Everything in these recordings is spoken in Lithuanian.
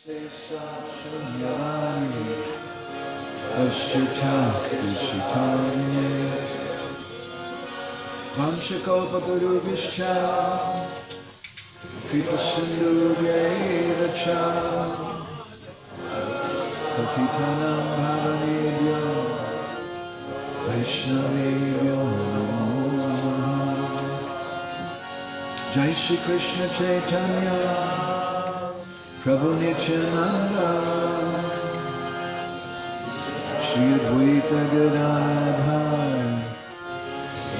Vamshakalpatarubhishcha Kripasindubhyaevacha Patitanam bhavanebhyo Vaishnavebhyo namo namaha. Jai Shri Krishna Chaitanya Prabhu Nityananda Shri Advaita Gadadhar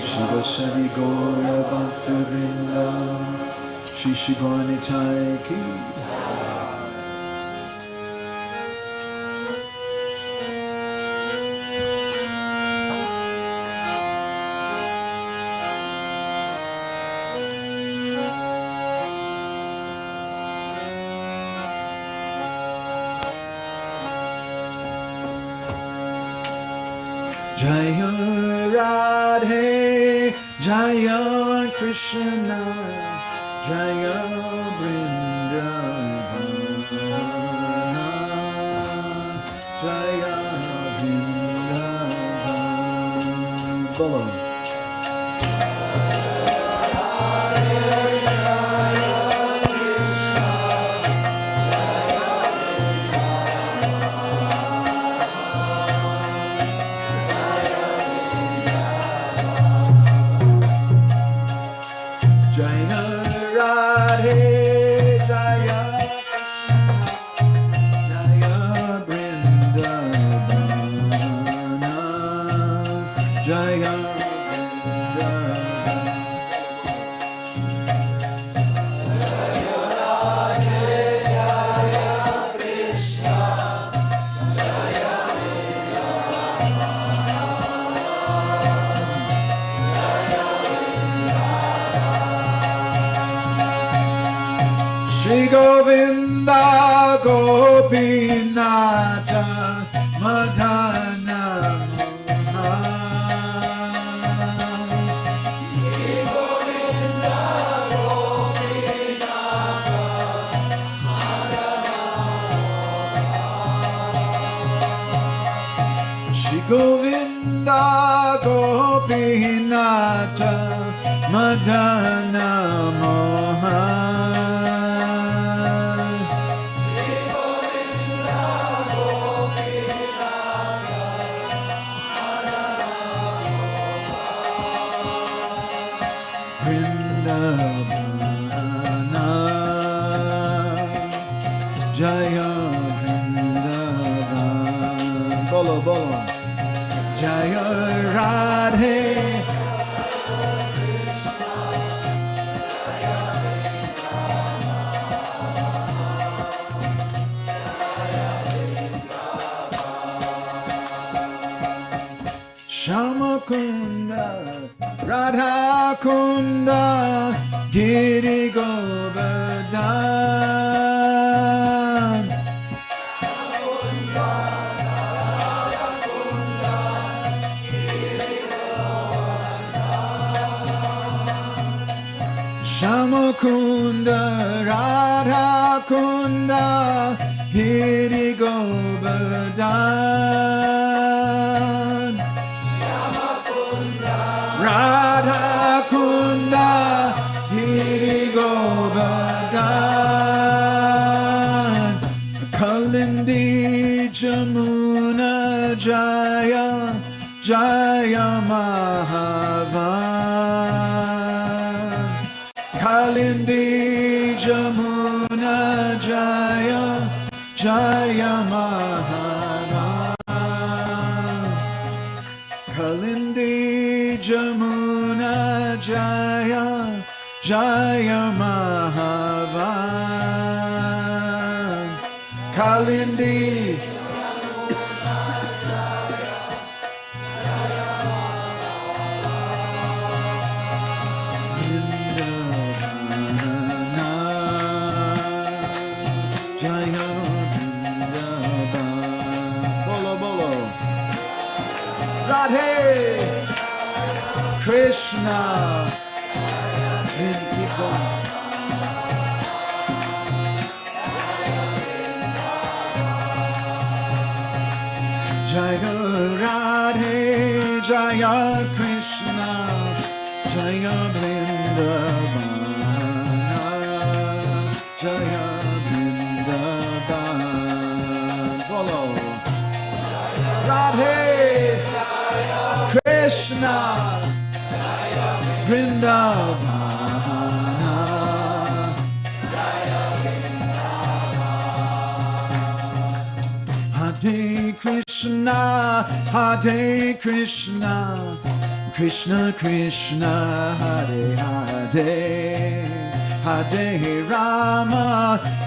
Shiva Sari Gaura Bhakta-vrinda Shri Shivanitai Ki. Jaya Radhe Jaya Krishna Jaya Vrindavana Jaya Vrindavana Bolo. Govinda Gopinata Madhana Shri Govinda Gopinata Madhana Mohan Jaya Vrindavana Bolo Bolo Jaya Radhe Shama Kunda Radha Kunda Giri Govardhan Shama Kunda Radha Kunda Giri Govardhan Radha Kunda Giri Govardhan Kalindi Jamuna Jaya Jaya Mahavan Kalindi Jamuna Jaya Jaya Mahavan Kalindi Jamuna Jaya Jaya Mahavan Kalindi Jaya Bolo Bolo Radhe Krishna and keep going. Jaya Radhe, Jaya Krishna, Jaya Vrindavana, Jaya Vrindavana. Follow. Radhe, Krishna, Vrindavana. Hare Krishna, Hare Krishna, Krishna Krishna, Hare Hare, Hare Rama,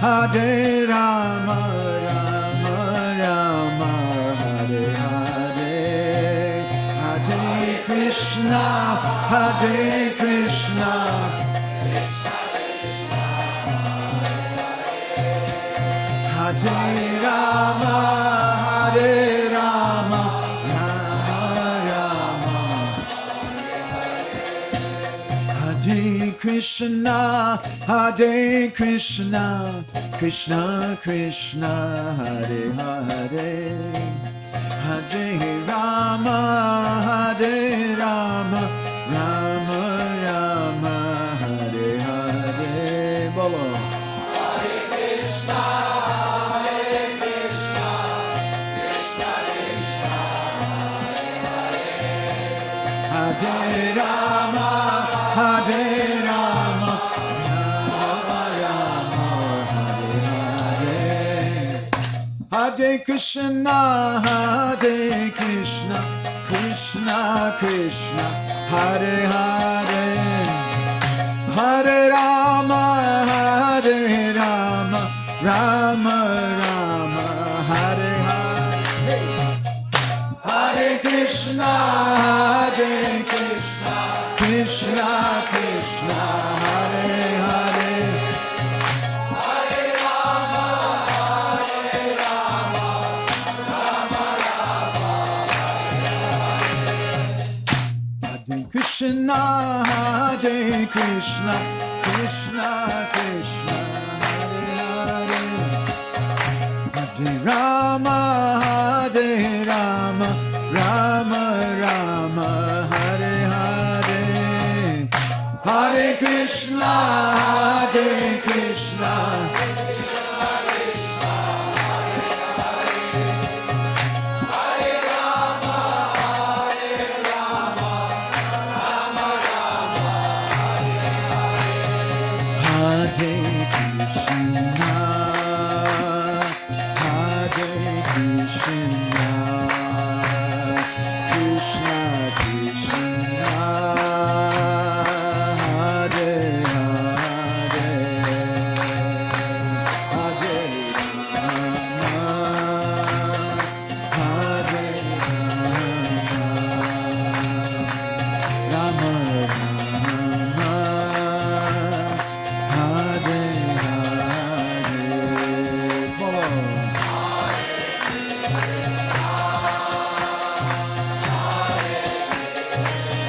Hare Rama, Rama Rama, Hare Hare, Hare Krishna, Hare Krishna, Hare Rama, Hare Rama, Rama Rama, Hare Krishna, Hare Krishna, Krishna Krishna, Hare Hare, Hare Rama, Hare Rama, Rama Rama, Hare Hare. Bolo. Hare Rama, Hare Rama, Rama Rama, Hare Hare. Hare Krishna, Hare Krishna, Krishna Krishna, Hare Hare. Hare Rama, Hare Rama, Rama Rama, Hare Hare. Hare Krishna, Hare Krishna, Krishna Krishna, Hare Hare. Hare Rama, Hare Rama, Rama Rama, Hare Krishna, Hare Krishna, Krishna Krishna, Hare Hare. Hare Rama, Hare Rama, Rama Rama, Hare Hare. Hare Krishna, Hare Krishna, Krishna Krishna, Hare Hare. Hare Rama, Hare Rama, Rama Rama, Hare Hare. Hare Krishna, Hare Krishna, Krishna Krishna, Hare Hare, Hare Rama, Hare Rama, Rama Rama, Hare Hare. Follow.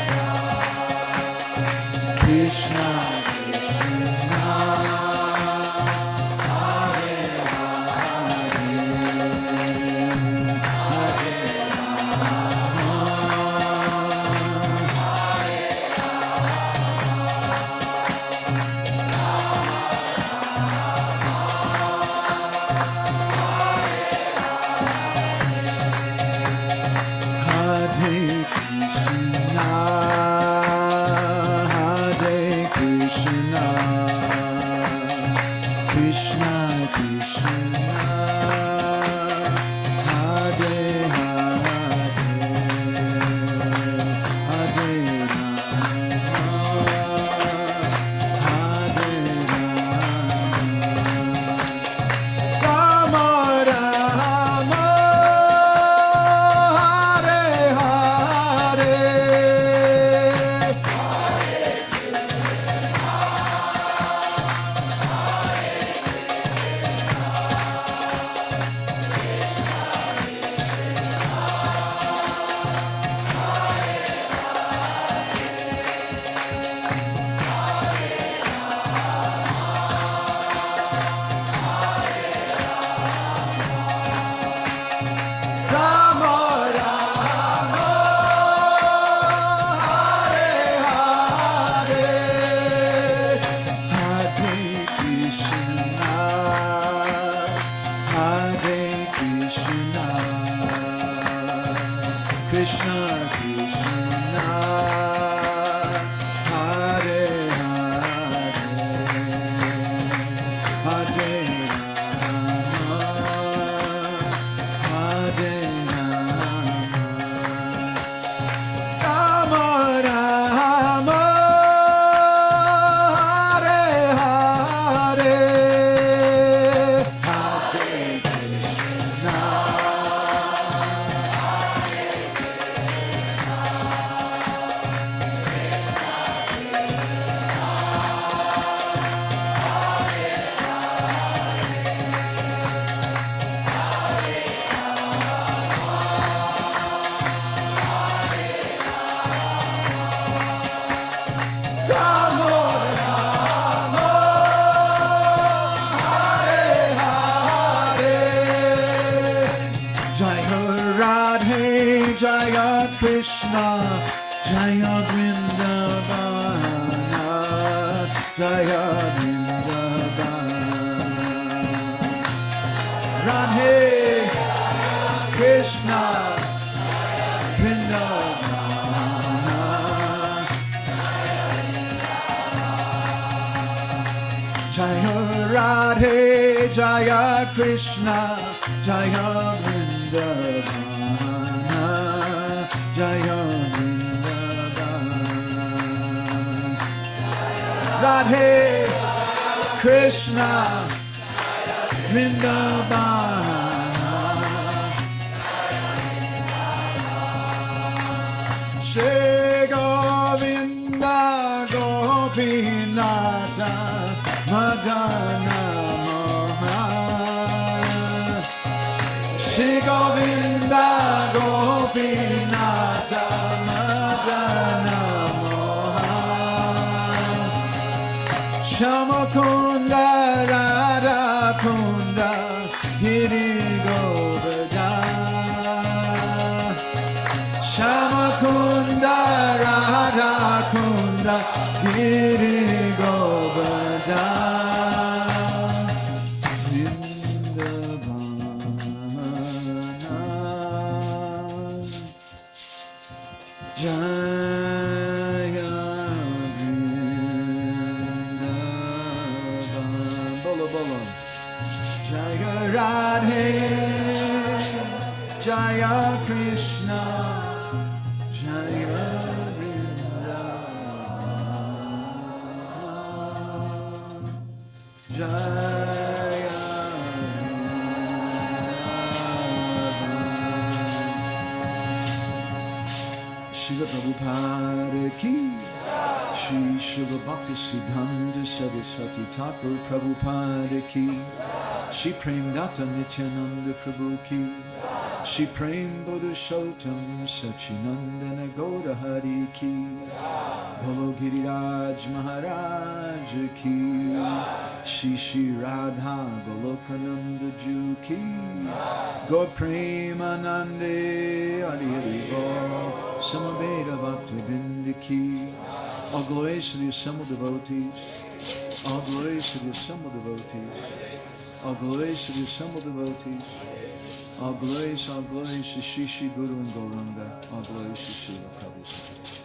Krishna Krishna, Hare Hare, Hare Krishna, Hare Krishna, Krishna, Jaya Vrindavana, Jaya Vrindavana. Radhe Krishna, Vrindavana, Jaya Radhe, Jaya Krishna, Jaya Vrindavana. Jaya Radhe Krishna Vrindavana Shri Govinda Gopinata Madana Mohan Shri Govinda Gopinata Madana Mohan Shama Kunda Radha Kunda Giri Govardhan Shama Kunda Radha Kunda Giri Govardhan Jaya Vrindavan Bolo Bolo Jaya Radhe Jaya Krishna Jaya Vrindavan Jaya Shiva Prabhupada ki Shri Shiva Bhakti Siddhanta Saraswati Thakur Prabhupada ki Shri Prem Data Nityananda Prabhu ki Shri Prem Bodhisattvam Sachinandana Gaura Hari ki Bolo Giriraj Maharaj ki Shri Shri Radha Golokananda Ju ki Gaur Premanande Hari Hari Bol Samaveda Bhakta Vinda ki All glories to the assembled devotees. All glories to the assembled devotees. All glories to the assembled devotees. All glories to Shri Shri Guru and Gauranga. All glories to Srila Prabhupada.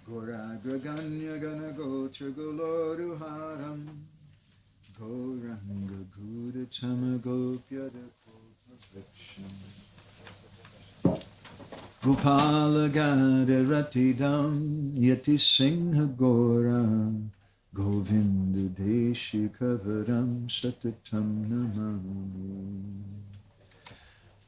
Gauragaganya Gana Gotra Goloruharam Gauranga Gura Tamagopya Viksham Gopala Gada Ratidam Yati Singha Gora Govinda Deshi Kavaram Satatam Namami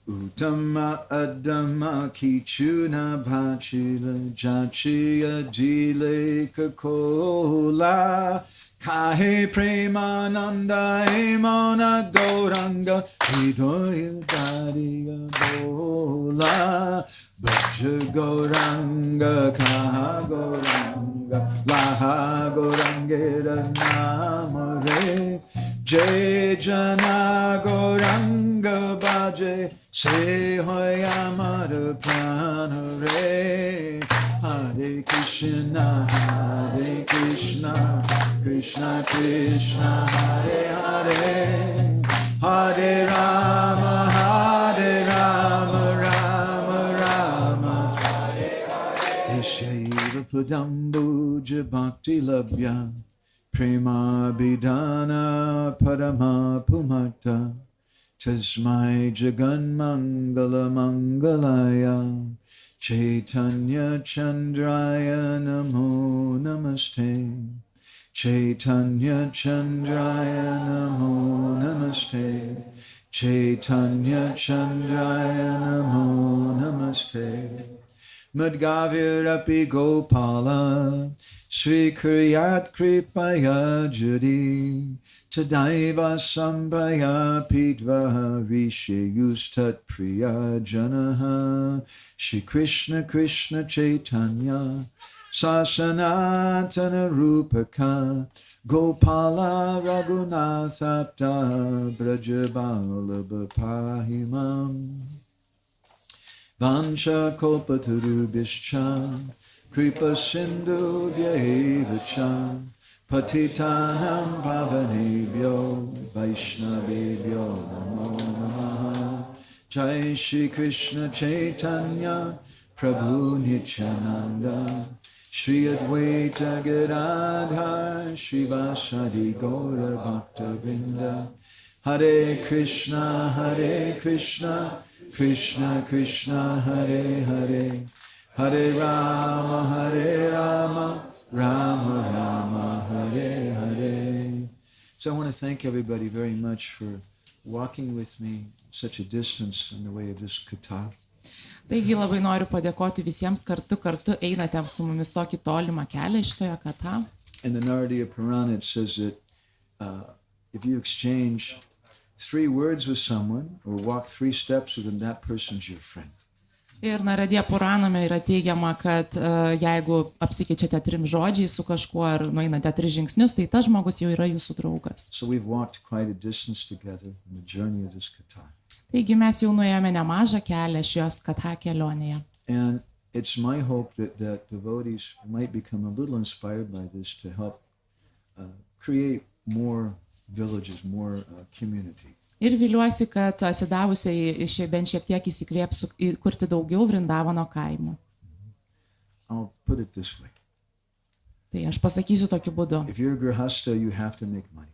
Uttama Adama Kichuna Bhachila Jachiya Dile Kakola Kahe Premananda Emona Gauranga Hidoya Dariya Bola Bhaja Gauranga Kaha Gauranga Laha Gaurangera Namare Jai Jana Gauranga Bhaje Se Hoya Mara Pranare Hare Krishna Krishna Krishna Hare Hare Hare Rama Rama Rama Hare Hare Shaiva Padambuja Bhakti Labhya Prema Bidana Parama Pumata Tasmai Jagan Mangala Mangalaya Chaitanya Chandraya Namo Namaste Chaitanya Chandraya Namo Namaste Chaitanya Chandraya Namo Namaste Madgavirapi Gopala Svikriyat kripaya jadi Tadaiva sambhaya pitva rishi yustat priya janaha Shri Krishna Krishna Chaitanya Sasanatana Rupaka Gopala Raghunatha Brajabala Pahimam Vansha Kopaturubhischa Kripa Sindhu Vyaevacham Patitanam Pavanebhyo Vaishnavebhyo Namo Namaha Jai Shri Krishna Chaitanya Prabhu Nityananda Shri Advaita Gadadhar Shri Vasadi Gaura Bhakta Vrinda Hare Krishna Krishna Krishna Hare Hare Hare Rama Rama Rama Hare Hare. So I want to thank everybody very much for walking with me such a distance in the way of this katha. Taigi labai noriu padėkoti visiems kartu einate su mumis tokį tolimą kelią šitoje katha. In the Naradiya Purana it says that if you exchange 3 words with someone or walk 3 steps with them, that person's your friend. Ir Naradiya Puraname yra teigiama, kad jeigu apsikeičiate 3 žodžiais su kažkuo ar nueinate 3 žingsnius, tai tas žmogus jau yra jūsų draugas. So we've walked quite a distance together in the journey of this katha. Taigi mes jau nuėjome nemažą kelią šios katha kelionėje. And it's my hope that devotees might become a little inspired by this to help create more villages, more community. Ir viliuosi, kad atsidavusiai bent šiek tiek įsikvėps kurti daugiau Vrindavano kaimų. I'll put it this way. Tai aš pasakysiu tokiu būdu. If you're a grihasta, you have to make money.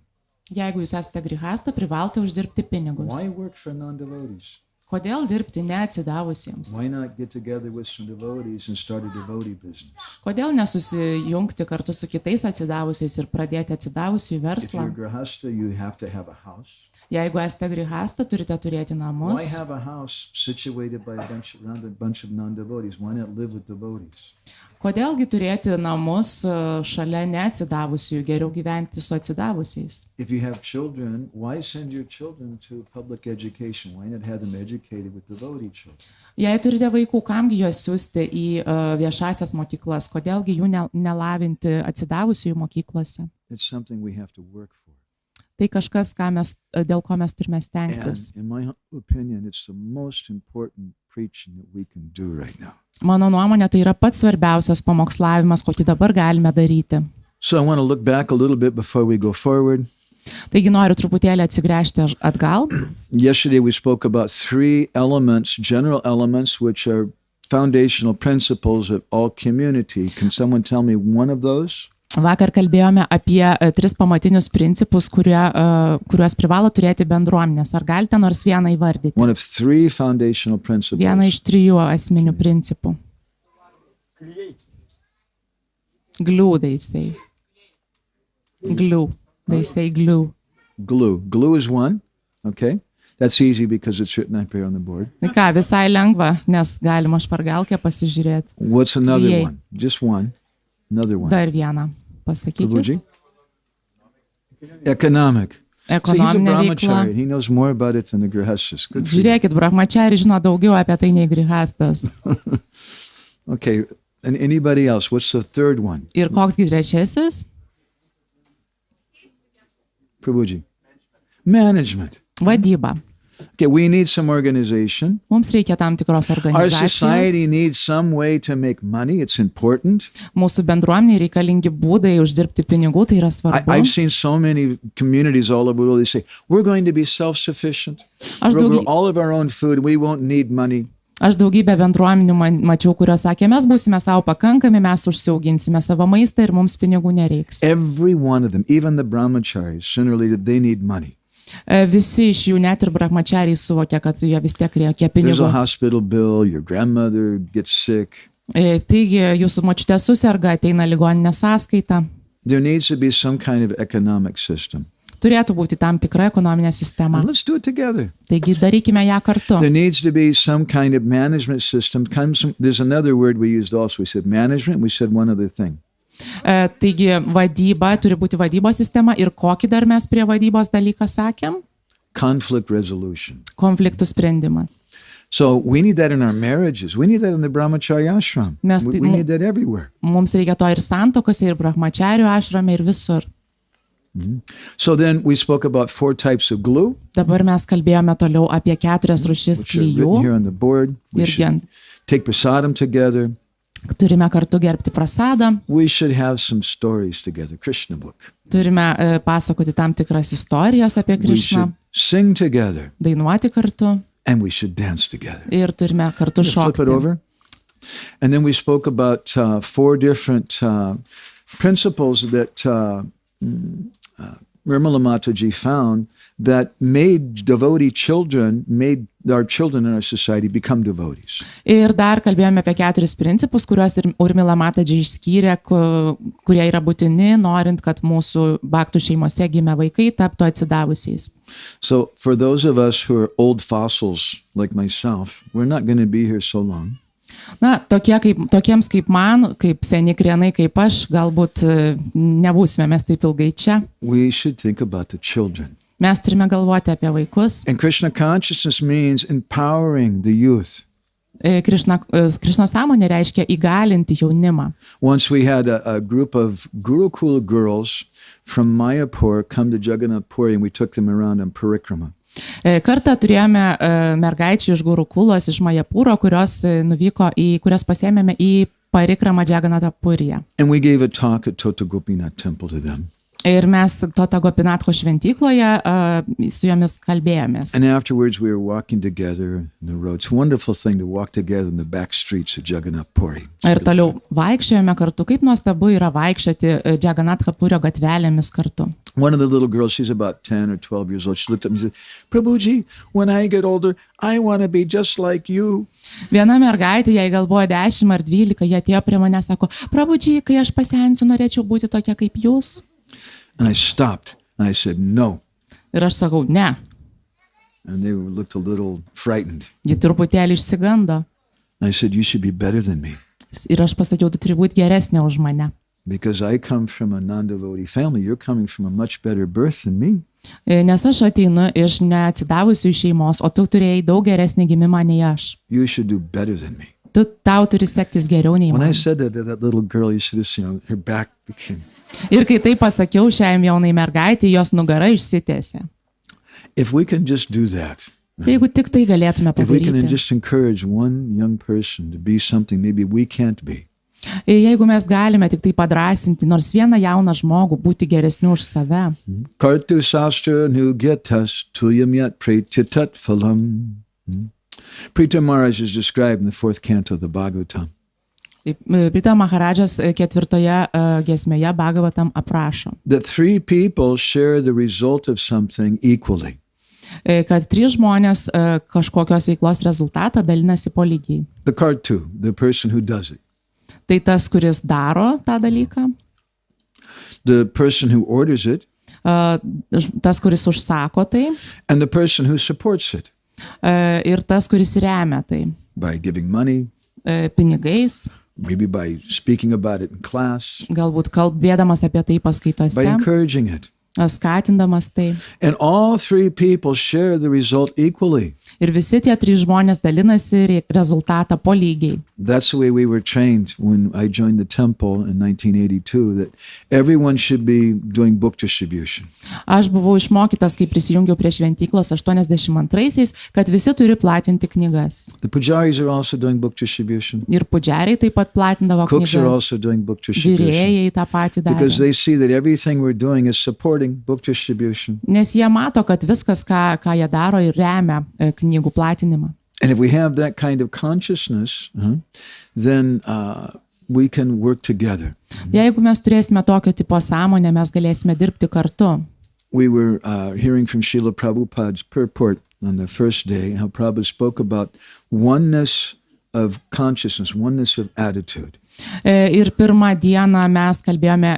Jeigu jūs esate grihasta, privalote uždirbti pinigus. Why work for non-devotees? Kodėl dirbti neatsidavusiems? Why not get together with some devotees and start a devotee business? Kodėl nesusijungti kartu su kitais atsidavusiais ir pradėti atsidavusių verslą? If you're a grihasta, you have to have a house. Jeigu esate grihasta, turite turėti namus. Why have a house situated by around a bunch of non-devotees? Why not live with devotees? Kodėlgi turėti namus šalia neatsidavusių, geriau gyventi su atsidavusiais? If you have children, why send your children to public education? Why not have them educated with devotee children? Jei turite vaikų, kamgi juos siųsti į viešasias mokyklas? Kodėlgi jų nelavinti atsidavusiųjų mokyklose? It's something we have to work for. Tai kažkas, dėl ko mes turime stengtis. And in my opinion, it's the most important preaching that we can do right now. Mano nuomonė, tai yra pats svarbiausias pamokslavimas, kokį dabar galime daryti. So I want to look back a little bit before we go forward. Taigi noriu truputėlį atsigręžti atgal. Yesterday we spoke about 3 elements, general elements, which are foundational principles of all community. Can someone tell me one of those? Vakar kalbėjome apie 3 pamatinius principus, kuriuos privalo turėti bendruomenės. Ar galite nors vieną įvardyti? One of 3 foundational principles. Vieną iš 3 esminių principų. Glue, they say. Glue. They say glue. Glue. Glue is one. Okay. That's easy because it's written up here on the board. Tai ką, visai lengva, nes galima špargalkę pasižiūrėti. What's another one? Just one. Another one. Dar vieną. Pasakykite. Economic. Ekonominė veikla. He knows more about it than the grihastas. Žiūrėkit, brahmachari žino daugiau apie tai nei grihastas. Okay, and anybody else? What's the 3rd one? Ir koksgi trečiasis? Prabhuji. Management. Vadyba. Okay, we need some organization. Mums reikia tam tikros Our organizacijos. society needs some way to make money. It's important. Mūsų bendruomeniai reikalingi būdai uždirbti pinigų, tai yra svarbu. I've seen so many communities all over the world. They say, we're going to be self-sufficient. Aš We'll daugybę grow all of our own food. We won't need money. bendruomenių mačiau, kurios sakė, mes būsime savo pakankami, mes užsiauginsime savo maistą ir mums pinigų nereiks. Every one of them, even the brahmacharis, sooner or later, they need money. Visi iš jų, net ir brahmachariai, suvokia, kad jie vis tiek reikia There's pinigų. a hospital bill. Your grandmother gets sick. Taigi, jūsų močiutė susirga, ateina ligoninė sąskaita. There needs to be some kind of economic system. Turėtų būti tam tikra ekonominė sistema. And let's do it together. Taigi, darykime ją kartu. There needs to be some kind of management system. There's another word we used also. We said management. We said one other thing. Taigi vadyba, turi būti vadybos sistema ir kokį dar mes prie vadybos dalyką sakėm? Conflict resolution. Konfliktų sprendimas. So we need that in our marriages. We need that in the brahmacharya ashram. We need that everywhere. Mums reikia to ir santokose, ir brahmacharių ašrame, ir visur. So then we spoke about 4 types of glue. Dabar mes kalbėjome toliau apie 4 rūšis klijų. Here on the board. We should take prasadam together. Turime kartu gerbti prasadą. We should have some stories together. Krishna book. Turime pasakoti tam tikras istorijas apie Krishną. We should sing together. Dainuoti kartu. And we should dance together. Ir turime kartu šokti. Flip it over. And then we spoke about 4 different principles that Nirmala Mataji found that made devotee children, made our children in our society become devotees. Ir dar kalbėjome apie 4 principus, kuriuos ir Urmila Mataji išskyrė, kurie yra būtini, norint, kad mūsų bhaktų šeimose gimę vaikai taptų atsidavusiais. So for those of us who are old fossils like myself, we're not going to be here so long. Na, tokiems kaip man, kaip seni krienai, kaip aš, galbūt nebūsime mes taip ilgai čia. We should think about the children. Mes turime galvoti apie vaikus. And Krishna consciousness means empowering the youth. Krishna sąmonė reiškia įgalinti jaunimą. Once we had a group of Gurukula girls from Mayapur come to Jagannath Puri and we took them around on parikrama. Kartą turėjome mergaičių iš Gurukulos, iš Majapūro, kurias pasiėmėme į parikramą Jagannath Puryje. And we gave a talk at Tota Gopinath temple to them. Ir mes Tota Gopinatho šventykloje su jomis kalbėjomės. And afterwards we were walking together in the road. It's a wonderful thing to walk together in the back streets of Jagannath Puri. Ir toliau vaikščiojome kartu, kaip nuostabu yra vaikščioti Jagannath Purio gatvelėmis kartu. One of the little girls, she's about 10 or 12 years old, she looked at me and said, Prabhuji, when I get older, I want to be just like you. Viena mergaitė, jai gal buvo 10 ar 12, jie atėjo prie mane, sako, Prabhuji, kai aš pasensiu, norėčiau būti tokia kaip jūs. And I stopped and I said, no. Ir aš sakau, ne. And they looked a little frightened. Ji truputėlį išsigando. And I said, you should be better than me. Ir aš pasakiau, tu turi būti geresnė už mane. Because I come from a non-devotee family, you're coming from a much better birth than me. Nes aš ateinu iš neatsidavusių šeimos, o tu turėjai daug geresnį gimimą nei aš. You should do better than me. Tau turi sektis geriau nei man. When I said that to that little girl, you should have seen her back became. Ir kai tai pasakiau šiai jaunai mergaitei, jos nugara išsitiesė. If we can just do that. Jeigu tik tai galėtume If we can padaryti. just encourage one young person to be something maybe we can't be. Jeigu mes galime tik tai padrasinti nors vieną jauną žmogų būti geresniu už save. Kartu sastra nugetas tuyam yat pretitat phalam. Prita Maharaj is described in the 4th canto of the Bhagavatam. Prita Maharadžas 4 giesmėje Bhagavatam aprašo, That 3 people share the result of something equally. kad 3 žmonės kažkokios veiklos rezultatą dalinasi po lygiai. The kartu, the person who does it. Tai tas, kuris daro tą dalyką, The person who orders it. tas, kuris užsako tai, And the person who supports it. Ir tas, kuris remia tai By giving money, pinigais, maybe by speaking about it in class, galbūt kalbėdamas apie tai by paskaitose, encouraging it. skatindamas tai. And all 3 people share the result equally. Ir visi tie 3 žmonės dalinasi rezultatą po lygiai. That's the way we were trained when I joined the temple in 1982, that everyone should be doing book distribution. Aš buvau išmokytas, kai prisijungiau prie šventyklos 82-aisiais, kad visi turi platinti knygas. The pujaris are also doing book distribution. Ir pudžeriai taip pat platindavo Cooks are knygas. also doing book distribution. Virėjai tą patį Because darė. they see that everything we're doing is supporting book distribution. Nes jie mato, kad viskas, ką jie daro, ir remia knygų platinimą. And if we have that kind of consciousness, then we can work together. Jeigu mes turėsime tokio tipo sąmonę, mes galėsime dirbti kartu. We were hearing from Srila Prabhupada's purport on the first day, how Prabhupada spoke about oneness of consciousness, oneness of attitude. Ir pirmą dieną mes kalbėjome,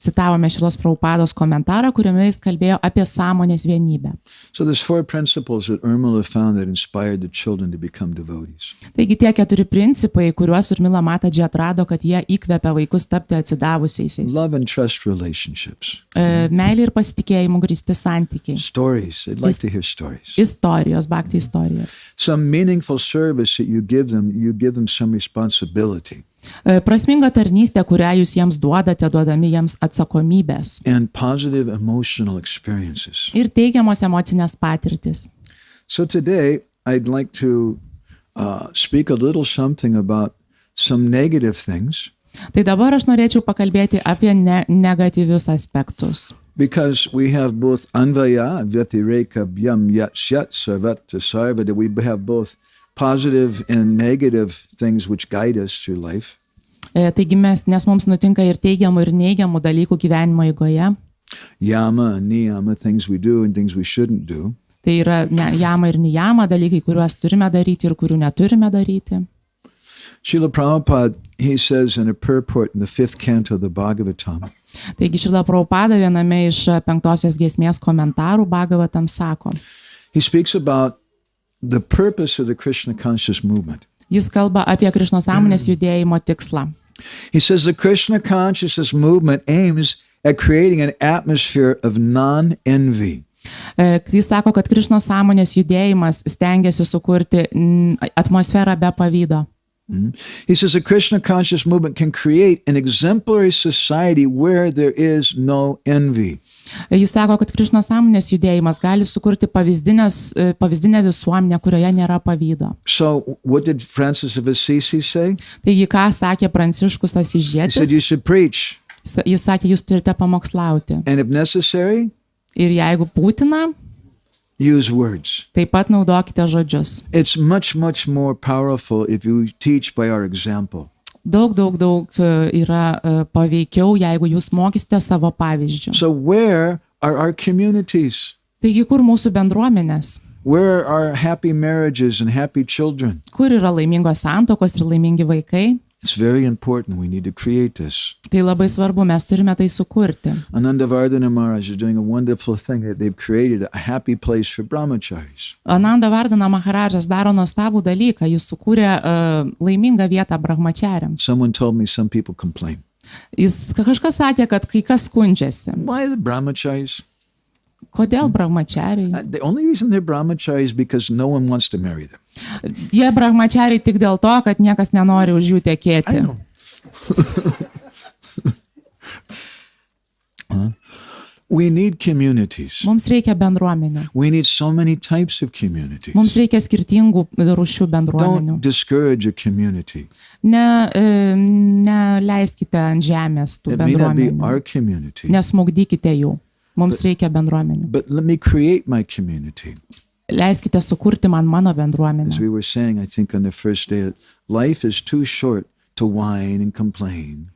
citavome Šrilos Prabhupados komentarą, kuriame jis kalbėjo apie sąmonės vienybę. So there's 4 principles that Urmila found that inspired the children to become devotees. Taigi tie 4 principai, kuriuos Urmila Mataji atrado, kad jie įkvepia vaikus tapti atsidavusiais. Love and trust relationships. Meilė ir pasitikėjimų grįsti santykiai. Stories. They'd like to hear stories. Istorijos, bhakti istorijos. Some meaningful service that you give them some responsibility. Prasminga tarnystė, kurią jūs jiems duodate, duodami jiems atsakomybės. And positive emotional experiences. Ir teigiamos emocinės patirtis. So today, I'd like to speak a little something about some negative things. Tai dabar aš norėčiau pakalbėti apie negatyvius aspektus. Because we have both anvaya, vyatireka, byam, yat, sarvata, sarvada. We have both positive and negative things which guide us through life. Taigi nes mums nutinka ir teigiamų ir neigiamų dalykų gyvenimo eigoje. Yama and niyama, things we do and things we shouldn't do. Tai yra jama ir niyama dalykai, kuriuos turime daryti ir kurių neturime daryti. Srila Prabhupada, he says in a purport in the 5th canto of the Bhagavatam. Taigi Srila Prabhupada viename iš 5-osios giesmės komentarų Bhagavatam sako. He speaks about the purpose of the Krishna conscious movement. Jis kalba apie Krišnos sąmonės judėjimo tikslą. He says the Krishna consciousness movement aims at creating an atmosphere of non-envy. Jis sako, kad Krišnos sąmonės judėjimas stengiasi sukurti atmosferą be pavydo. He says the Krishna conscious movement can create an exemplary society where there is no envy. Jis sako, kad Krišnos sąmonės judėjimas gali sukurti pavyzdinę visuomenę, kurioje nėra pavydo. So what did Francis of Assisi say? Taigi ką sakė Pranciškus He said you Asyžietis? should preach. Jis sakė, jūs turite pamokslauti. And if necessary, Ir jeigu būtina, use words. taip pat naudokite žodžius. It's much more powerful if you teach by our example. Daug yra paveikiau, jeigu jūs mokysite savo pavyzdžių. So where are our communities? Taigi, kur mūsų bendruomenės? Where are happy marriages and happy children? Kur yra laimingos santokos ir laimingi vaikai? It's very important. We need to create this. Tai labai svarbu, mes turime tai sukurti. Ananda Vardhana Maharaj is doing a wonderful thing. They've created a happy place for brahmacharis. Ananda Vardhana Maharajas daro nuostabų dalyką, jis sukūrė laimingą vietą brahmachariams. Someone told me some people complain. Kažkas sakė, kad kai kas skundžiasi. Why the brahmacharis? Kodėl brahmachariai? The only reason they're brahmacharis is because no one wants to marry them. Jie brahmachariai tik dėl to, kad niekas nenori už jų tekėti. I know. We need communities. Mums reikia bendruomenių. We need so many types of communities. Mums reikia skirtingų rūšių bendruomenių. Don't discourage a community. Neleiskite ant žemės tų It may not be our bendruomenių. community, Nesmugdykite jų. Mums reikia bendruomenių. but let me create my community. Leiskite sukurti man mano As bendruomenę. we were saying, I think on the first day, life is too short to whine and complain.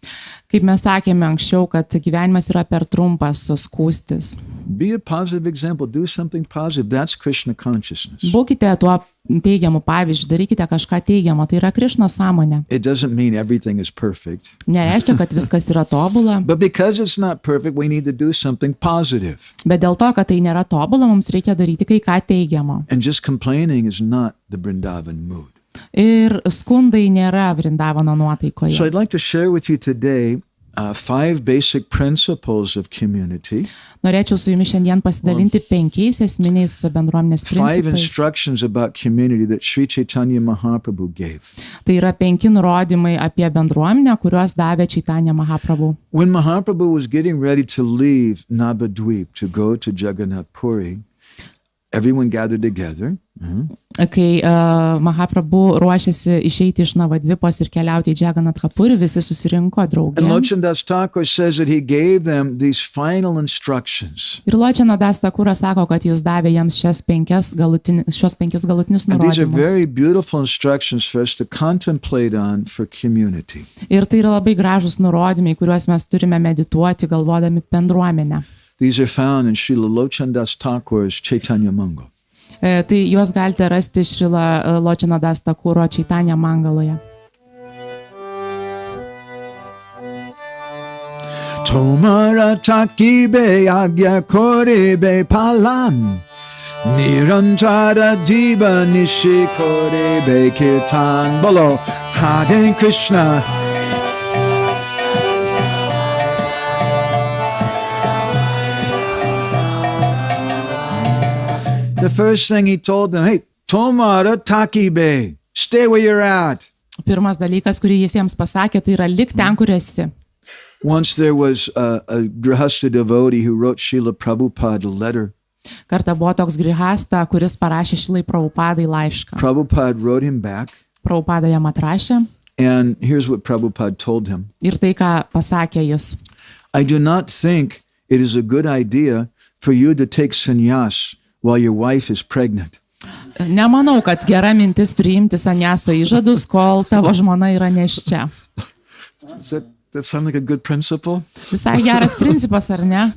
Kaip mes sakėme anksčiau, kad gyvenimas yra per trumpas skūstis. Be a positive example. Do something positive. That's Krishna consciousness. Būkite tuo teigiamu pavyzdžiu, darykite kažką teigiamo. Tai yra Krišnos sąmonė. It doesn't mean everything is perfect. Nereiškia, kad viskas yra tobula, But because it's not perfect, we need to do something positive. bet dėl to, kad tai nėra tobula, mums reikia daryti kai ką teigiamo. And just complaining is not the Vrindavan mood. Ir skundai nėra Vrindavano So nuotaikoje. I'd like to share with you today 5 basic principles of community, Norėčiau su jumis šiandien pasidalinti 5 esminiais bendruomenės 5 principais. instructions about community that Sri Chaitanya Mahaprabhu gave. Tai yra 5 nurodymai apie bendruomenę, kuriuos davė Chaitanya Mahaprabhu. When Mahaprabhu was getting ready to leave Navadvip to go to Jagannath Puri, everyone gathered together. Kai Mahaprabhu ruošėsi išeiti iš Navadvipos ir keliauti į Jagannath Puri, visi susirinko And draugė. Lochan Das Thakur says that he gave them these final instructions. Ir Ločano Das Thakuras sako, kad jis davė jiems šios 5 galutinius And these are very nurodymus. beautiful instructions for us to contemplate on for community. Ir tai yra labai gražus nurodymai, kuriuos mes turime medituoti, galvodami bendruomenę. These are found in Srila Lochan Das Thakur's Chaitanya Mangala. Tai juos galite rasti Šrila Ločano Das Thakuro Chaitanya Mangaloje. Tomara takibe agya korebe palan. Nirantara diva nishi korebe kirtan. Bolo, Hare Krishna. The first thing he told them, hey, Tomara takibe, stay where you're at. Pirmas dalykas, kurį jis jiems pasakė, tai yra lik ten, kur esi. Once there was a grihasta devotee who wrote Srila Prabhupada a letter. Kartą buvo toks grihasta, kuris parašė Šilai Prabhupadai laišką. Prabhupada wrote him back. Prabhupada jam atrašė. And here's what Prabhupada told him. Ir tai, ką pasakė jis. I do not think it is a good idea for you to take sannyas while your wife is pregnant. Nemanau, kad gera mintis priimti sanjaso įžadus, kol tavo žmona yra nėščia. That sound like a good principle? Visai geras principas, ar ne?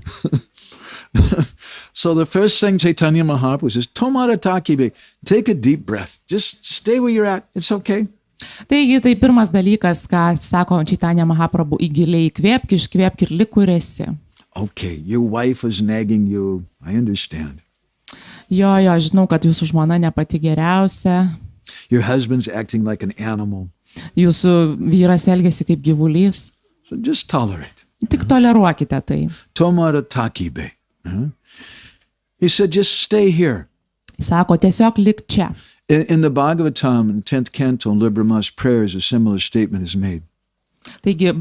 So the first thing Chaitanya Mahaprabhu says, Tomara takibe, take a deep breath. Just stay where you're at. It's okay. Taigi, tai pirmas dalykas, ką sako Chaitanya Mahaprabhu, įgiliai įkvėpk, iškvėpk ir lik, kur esi. Okay, your wife was nagging you. I understand. Jo, žinau, kad jūsų žmona ne pati geriausia. Your husband's acting like an animal. Jūsų vyras elgiasi kaip gyvulys. So just tolerate. Tik toleruokite tai. Tomara takibe. He said, just stay here. Sako, tiesiog lik čia. In the Bhagavatam, in 10th canto, in Lord Brahma's prayers, a similar statement is made. Taigi,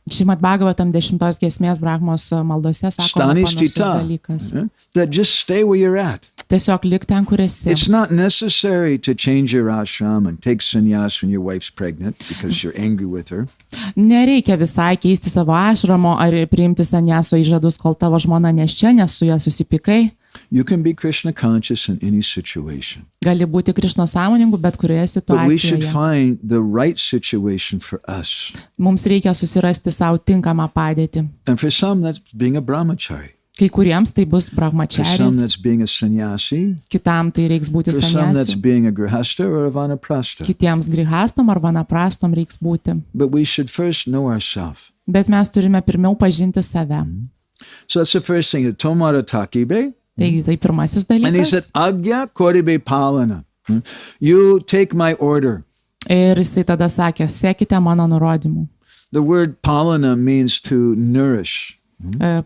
Šrimad Bhagavatam 10 giesmės Brahmos maldose sako panašus dalykas. That just stay where you're at. Tiesiog lik ten, kur esi. It's not necessary to change your ashram and take sannyas when your wife's pregnant because you're angry with her. Nereikia visai keisti savo ašramo ar priimti sanjaso įžadus, kol tavo žmona nėščia, nes su ja susipykai. You can be Krishna conscious in any situation. Gali būti Krišno sąmoningu bet kurioje But we should situacijoje. find the right situation for us. Mums reikia susirasti savo tinkamą padėtį. And for some, that's being a brahmachari. Kai kuriems tai bus For some, brahmacharis, that's being a sannyasi. kitam tai reiks būti For some, that's sanjasiu, being a grihasta or a vanaprastha. kitiems grihastom ar vanaprastom reiks būti. But we should first know ourselves. Bet mes turime pirmiau pažinti save. So that's the first thing. Tomara takibe. Taigi tai pirmasis And he said, dalykas. Agya koribe palana. You take my order. Ir jisai tada sakė, sekite mano nurodymų. The word palana means to nourish.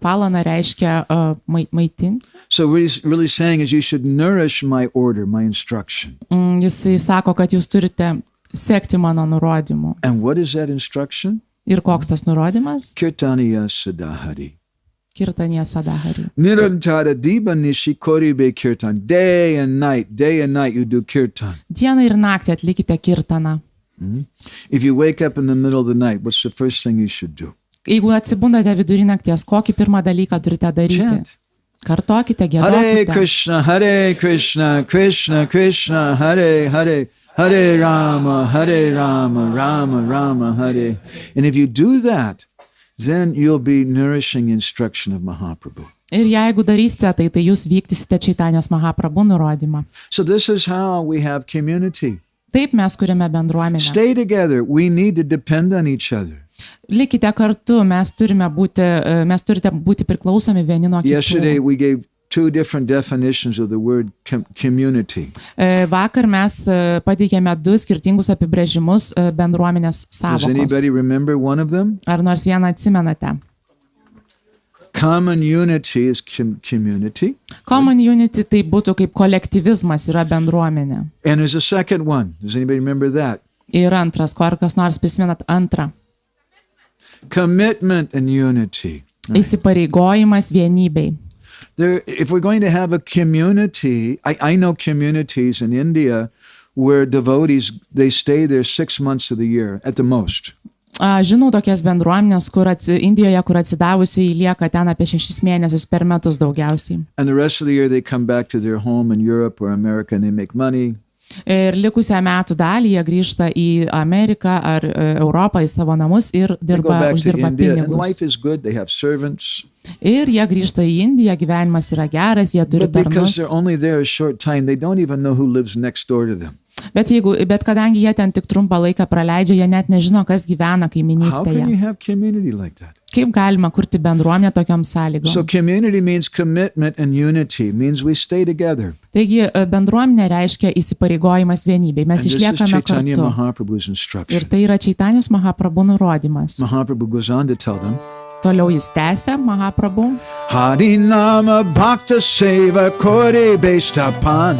Palana reiškia maitin. So what he's really saying is you should nourish my order, my instruction. Jisai sako, kad jūs turite sekti mano nurodymų. And what is that instruction? Ir koks tas nurodymas? Kirtaniya sadahari. Kirtanė sadahari. Nirantara diba nishi koribe kirtan. Day and night you do kirtan. Dieną ir naktį atlikite kirtaną. If you wake up in the middle of the night, what's the first thing you should do? Jeigu atsibundate vidurį nakties, kokį pirmą dalyką turite daryti? Chant. Kartokite, Hare giedokite. Krishna, Hare Krishna, Krishna Krishna, Hare Hare, Hare Rama, Rama Rama, Hare. And if you do that, then you'll be nourishing instruction of Mahaprabhu. Ir jeigu darysite tai jūs vykdysite Čaitanijos Mahaprabhu nurodymą. So this is how we have community. Taip mes kuriame bendruomenę. Stay together. We need to depend on each other. Likite kartu, mes turite būti priklausomi vieni nuo Yesterday kitų. we gave two different definitions of the word community. Vakar mes pateikėme du skirtingus apibrėžimus bendruomenės Does sąvokos. anybody remember one of them? Ar nors vieną atsimenate? Common unity is community. Common unity tai būtų kaip kolektyvizmas, yra bendruomenė. And there's a second one. Does anybody remember that? Ir antras, ko ar kas nors prisimenat antrą. Commitment and unity. Įsipareigojimas vienybei. If we're going to have a community, I know communities in India where devotees, they stay there 6 months of the year at the most. Žinau tokias bendruomenės, Indijoje, kur atsidavusiai lieka ten apie 6 mėnesius per metus daugiausiai. And the rest of the year they come back to their home in Europe or America and they make money. Ir likusią metų dalį jie grįžta į Ameriką ar Europą, į savo namus ir They go back to uždirba India and pinigus. life is good. They have servants. Ir jie grįžta į Indiją, gyvenimas yra geras, jie turi But because tarnus. they're only there a short time, they don't even know who lives next door to them. Bet kadangi jie ten tik trumpą laiką praleidžia, jie net nežino, kas gyvena How can kaiminystėje. you have community like that? Kaip galima kurti bendruomenę tokiam sąlygom? So community means commitment and unity, means we stay together. Taigi bendruomenė reiškia įsipareigojimas vienybei. Mes And this is išliekame Chaitanya kartu. Mahaprabhu's Ir instruction. tai yra Čaitanijos Mahaprabhu nurodymas. Mahaprabhu goes on to tell them, Toliau jis tęsia Mahaprabhu. Harinama Bhakta Seva Kori Bestapan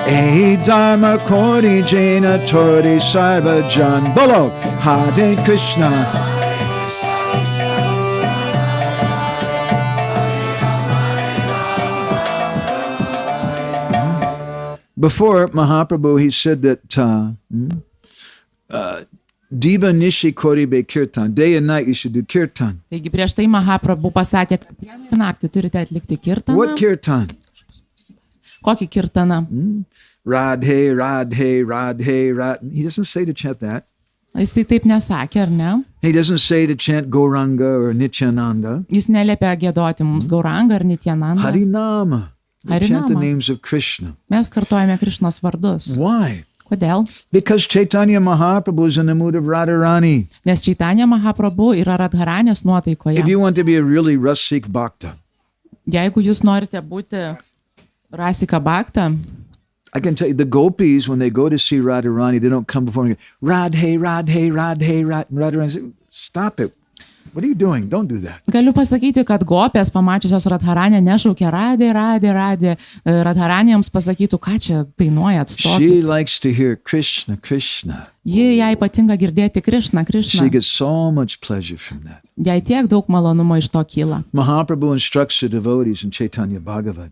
Ehi Dharma Kori Jaina Tori Sarva Jan Bolo Hare Krishna. Before Mahaprabhu, he said that Diva Nishi Kori Be Kirtan, day and night you should do Kirtan. Taigi prieš tai Mahaprabhu pasakė, kad dieną ir naktį turite atlikti kirtaną. What Kirtan? Kokį kirtaną? Radhe, Radhe, Radhe, Radhe. He doesn't say to chant that. Jis tai taip nesakė, ar ne? He doesn't say to chant Gauranga or Nityananda. Jis neliepia giedoti mums Gaurangą ar Nityananda. Harinama. We chant the Harinama. names of Krishna. Mes kartojame Krišnos vardus. Why? Kodėl? Because Chaitanya Mahaprabhu is in the mood of Radharani. Nes Čaitanija Mahaprabhu yra Radharanės nuotaikoje. If you want to be a really Rasik Bhakta, Jeigu jūs norite būti Rasika Bhakta, I can tell you, the gopis, when they go to see Radharani, they don't come before me, Radhe, Radhe, Radhe, Radhe. Radharani says, stop it. What are you doing? Don't do that. galiu pasakyti, kad gopės pamačiusios Radharanę nešaukia Radė, Radė, Radė. Radharanė jums pasakytų, ką čia dainuoja She atstoti. likes to hear Krishna, Krishna. Ji jai patinka girdėti Krišną, She Krišną. gets so much pleasure from that. Jai tiek daug malonumo iš to kyla. Mahaprabhu instructs the devotees in Chaitanya Bhagavat.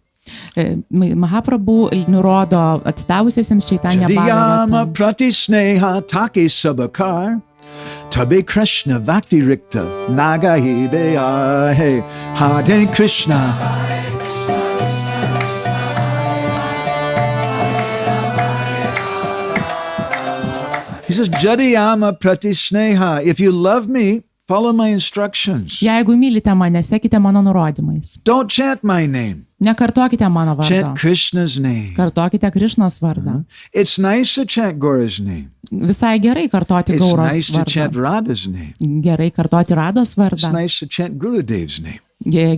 Mahaprabhu nurodo atstavusiesiems Čaitanija Jadiyama Bhagavata. prati sneha take sabakar tabe Krishna vakti rikta nagahi beya hey Hare Krishna. He says Jadiyama prati sneha. If you love me, follow my instructions. Jeigu mylite mane, sekite mano nurodymais. Don't chant my name. Nekartokite mano vardo. Chant Krishna's name. Kartokite Krišnos vardą. It's nice to chant Gaura's name. Visai gerai kartoti It's Gauros nice to chant vardą. Radha's name. Gerai kartoti Rados It's vardą. nice to chant Gurudev's name.